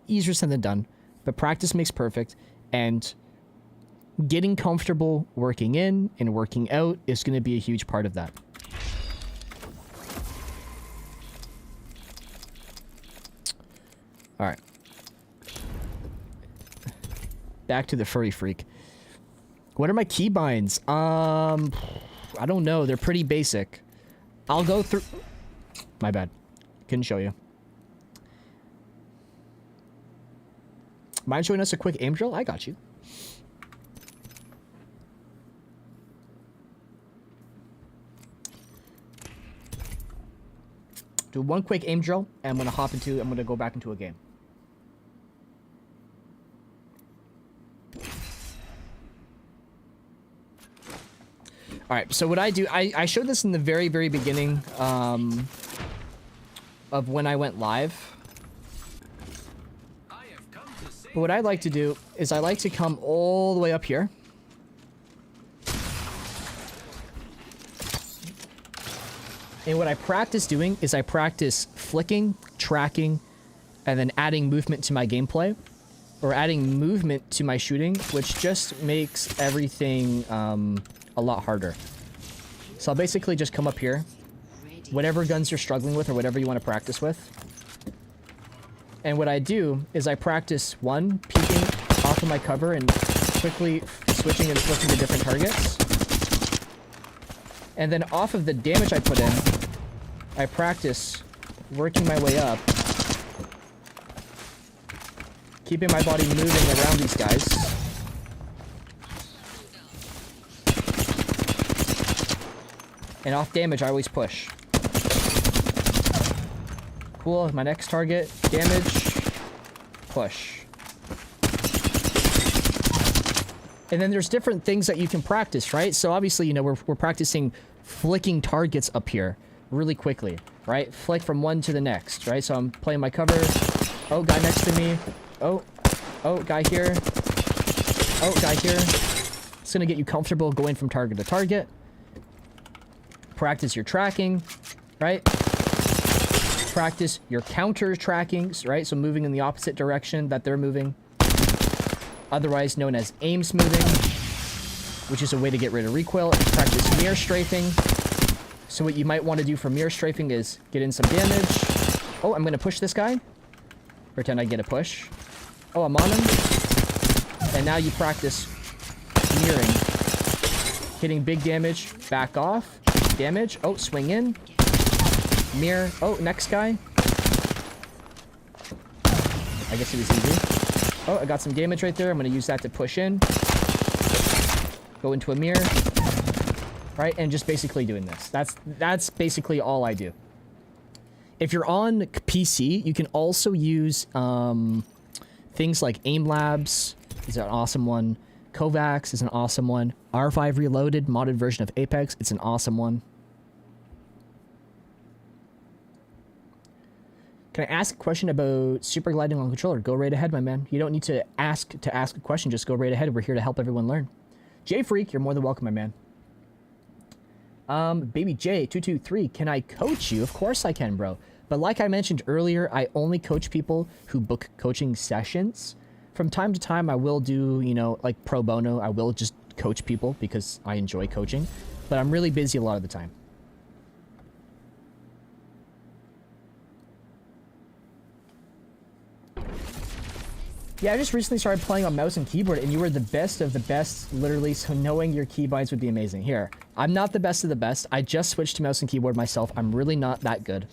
easier said than done, but practice makes perfect, and getting comfortable working in and working out is going to be a huge part of that. All right. Back to the furry freak. What are my keybinds? I don't know. They're pretty basic. I'll go through... My bad. Couldn't show you. Mind showing us a quick aim drill? I got you. Do one quick aim drill, and I'm gonna go back into a game. All right, so what I do, I showed this in the very, very beginning of when I went live. But what I like to do is I like to come all the way up here. And what I practice doing is I practice flicking, tracking, and then adding movement to my gameplay. Or adding movement to my shooting, which just makes everything a lot harder. So I'll basically just come up here, whatever guns you're struggling with or whatever you want to practice with, And what I do is I practice one, peeking off of my cover and quickly switching and flipping to different targets. And then off of the damage I put in, I practice working my way up, keeping my body moving around these guys. And off damage, I always push. Cool, my next target, damage, push. And then there's different things that you can practice, right? So obviously, you know, we're practicing flicking targets up here really quickly, right? Flick from one to the next, right? So I'm playing my cover. Oh, guy next to me. Oh, guy here. Oh, guy here. It's gonna get you comfortable going from target to target. Practice your tracking, right? Practice your counter trackings, right? So moving in the opposite direction that they're moving. Otherwise known as aim smoothing, which is a way to get rid of recoil. Practice mirror strafing. So what you might want to do for mirror strafing is get in some damage. Oh, I'm going to push this guy. Pretend I get a push. Oh, I'm on him. And now you practice mirroring. Hitting big damage, back off. Damage. Oh, swing in. Mirror. Oh, next guy. I guess it was easy. Oh, I got some damage right there. I'm going to use that to push in. Go into a mirror. Right? And just basically doing this. That's basically all I do. If you're on PC, you can also use things like Aim Labs is an awesome one. Kovacs is an awesome one. R5 Reloaded, modded version of Apex. It's an awesome one. Can I ask a question about super gliding on controller? Go right ahead, my man. You don't need to ask a question. Just go right ahead. We're here to help everyone learn. J Freak, you're more than welcome, my man. Baby J223, can I coach you? Of course I can, bro. But like I mentioned earlier, I only coach people who book coaching sessions. From time to time, I will do, you know, like pro bono. I will just coach people because I enjoy coaching. But I'm really busy a lot of the time. Yeah, I just recently started playing on mouse and keyboard, and you were the best of the best, literally, so knowing your keybinds would be amazing. Here, I'm not the best of the best. I just switched to mouse and keyboard myself. I'm really not that good.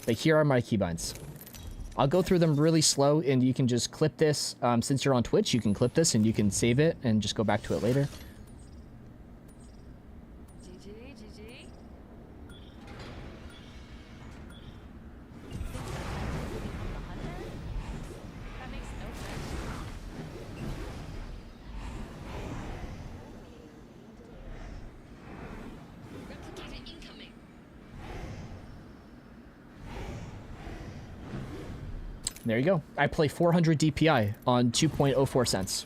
But here are my keybinds. I'll go through them really slow, and you can just clip this. Since you're on Twitch, you can clip this, and you can save it, and just go back to it later. There you go. I play 400 DPI on 2.04 cents.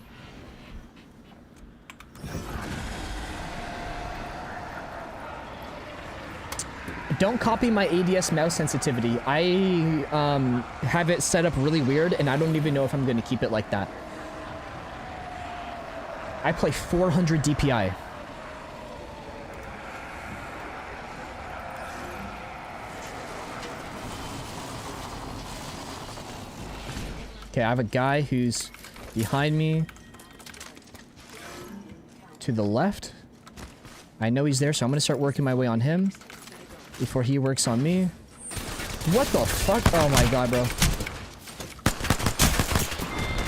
Don't copy my ADS mouse sensitivity. I have it set up really weird, and I don't even know if I'm going to keep it like that. I play 400 DPI. Okay, I have a guy who's behind me to the left. I know he's there, so I'm going to start working my way on him before he works on me. What the fuck? Oh my god, bro.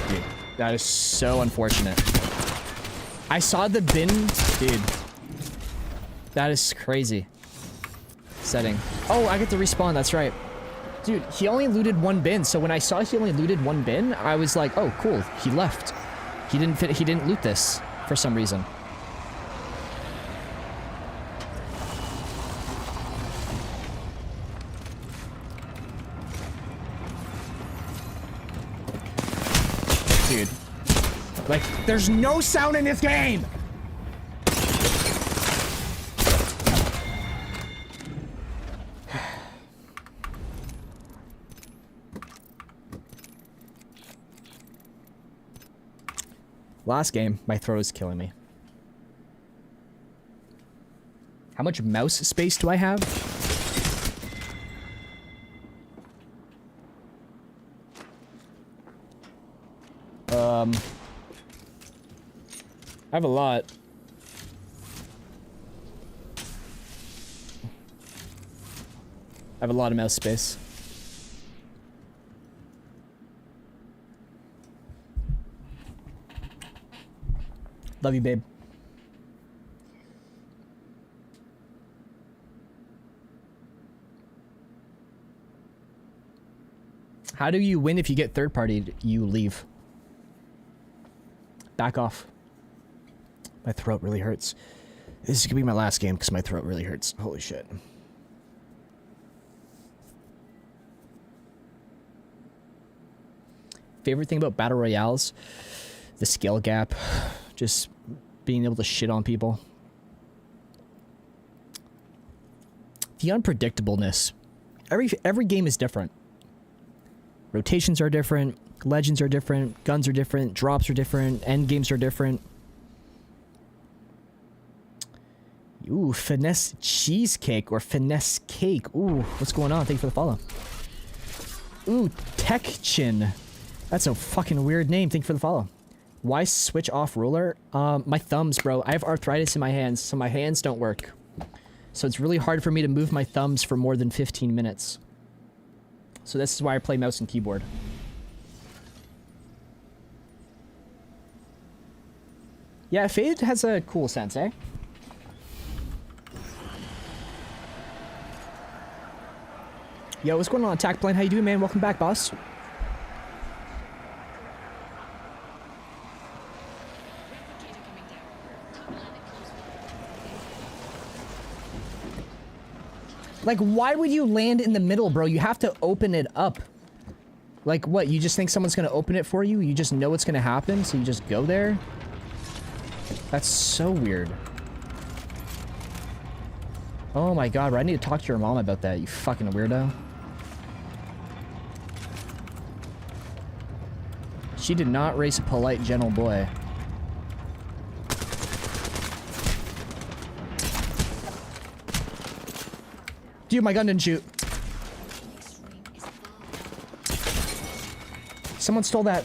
Dude, that is so unfortunate. I saw the bin. Dude. That is crazy. Setting. Oh, I get to respawn. That's right. Dude, he only looted one bin, so when I saw he only looted one bin, I was like, oh, cool, he left. He didn't loot this for some reason. Dude. Like, there's no sound in this game! Last game, my throw is killing me. How much mouse space do I have? I have a lot. I have a lot of mouse space. Love you, babe. How do you win if you get third partied? You leave. Back off. My throat really hurts. This is gonna be my last game because my throat really hurts. Holy shit. Favorite thing about battle royales? The skill gap. Just being able to shit on people. The unpredictableness. Every game is different. Rotations are different. Legends are different. Guns are different. Drops are different. End games are different. Ooh, finesse cheesecake or finesse cake. Ooh, what's going on? Thank you for the follow. Ooh, tech chin. That's a fucking weird name. Thank you for the follow. Why switch off ruler? My thumbs, bro. I have arthritis in my hands, so my hands don't work. So it's really hard for me to move my thumbs for more than 15 minutes. So this is why I play mouse and keyboard. Yeah, Fade has a cool sense, eh? Yo, what's going on, Attack Plane? How you doing, man? Welcome back, boss. Like, why would you land in the middle, bro? You have to open it up. Like, what? You just think someone's gonna open it for you? You just know what's gonna happen, so you just go there? That's so weird. Oh my god, bro. I need to talk to your mom about that, you fucking weirdo. She did not raise a polite, gentle boy. Dude, my gun didn't shoot. Someone stole that.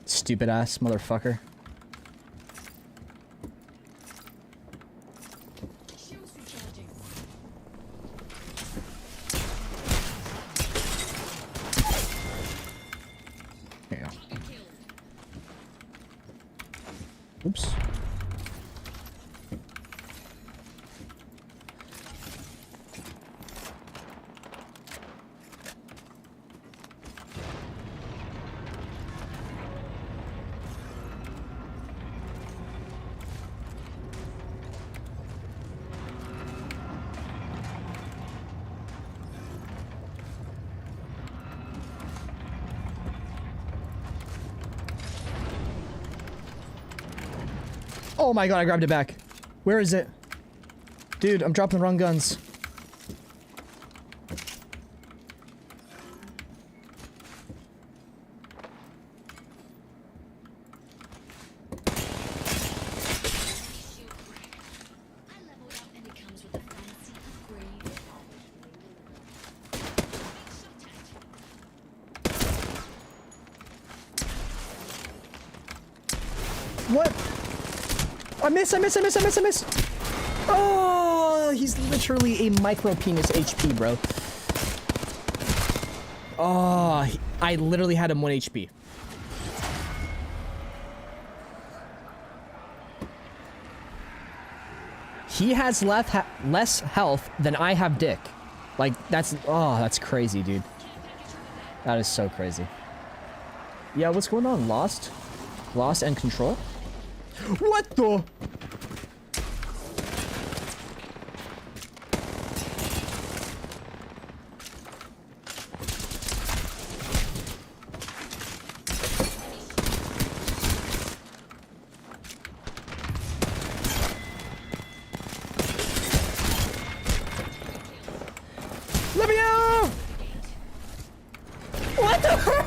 Stupid ass motherfucker. Oops. Oh my god, I grabbed it back. Where is it? Dude, I'm dropping the wrong guns. What? I miss! Oh, he's literally a micro penis HP, bro. Oh, I literally had him 1 HP. He has less health than I have dick. Like, that's crazy, dude. That is so crazy. Yeah, what's going on? Lost? Lost and control? What the? Let me out! What the?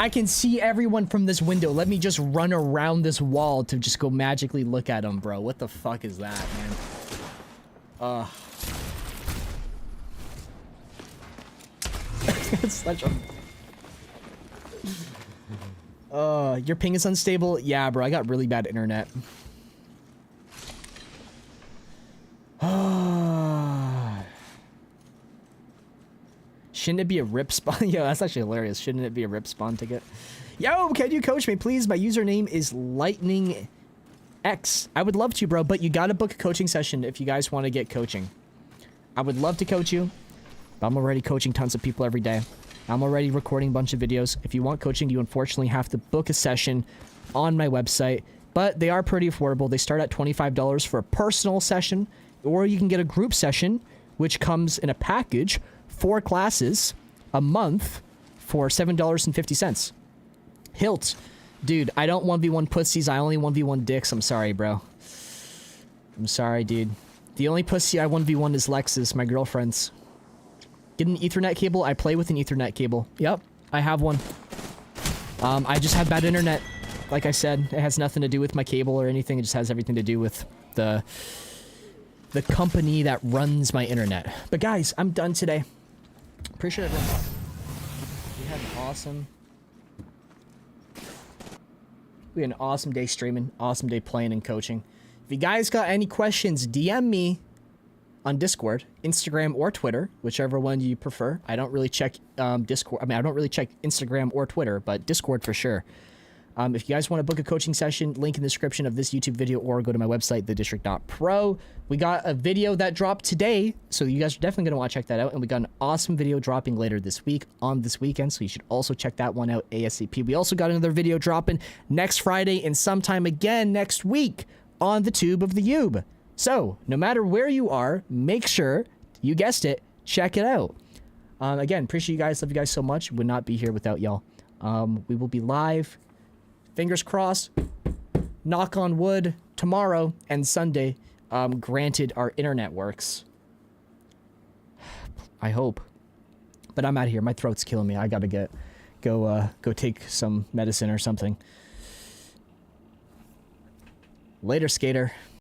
I can see everyone from this window. Let me just run around this wall to just go magically look at them, bro. What the fuck is that, man? It's such a... your ping is unstable? Yeah, bro, I got really bad internet. Shouldn't it be a rip spawn? Yo, that's actually hilarious. Shouldn't it be a rip spawn ticket? Yo, can you coach me, please? My username is Lightning X. I would love to, bro, but you gotta book a coaching session if you guys want to get coaching. I would love to coach you, but I'm already coaching tons of people every day. I'm already recording a bunch of videos. If you want coaching, you unfortunately have to book a session on my website, but they are pretty affordable. They start at $25 for a personal session, or you can get a group session, which comes in a package, 4 classes a month for $7.50. Hilt. Dude, I don't 1v1 pussies, I only 1v1 dicks. I'm sorry, bro. I'm sorry, dude. The only pussy I 1v1 is Lexus, my girlfriend's. Get an Ethernet cable? I play with an Ethernet cable. Yep, I have one. I just have bad internet. Like I said, it has nothing to do with my cable or anything. It just has everything to do with the company that runs my internet. But guys, I'm done today. Appreciate everyone. We had an awesome day streaming, awesome day playing and coaching. If you guys got any questions, DM me on Discord, Instagram, or Twitter, whichever one you prefer. I don't really check Discord. I mean, I don't really check Instagram or Twitter, but Discord for sure. If you guys want to book a coaching session, link in the description of this YouTube video, or go to my website, thedistrict.pro. We got a video that dropped today, so you guys are definitely going to want to check that out. And we got an awesome video dropping later this week on this weekend, so you should also check that one out ASAP. We also got another video dropping next Friday and sometime again next week on the tube of the Ube. So, no matter where you are, make sure, you guessed it, check it out. Again, appreciate you guys. Love you guys so much. Would not be here without y'all. We will be live. Fingers crossed, knock on wood, tomorrow and Sunday, granted our internet works. I hope. But I'm out of here. My throat's killing me. I gotta go take some medicine or something. Later, skater.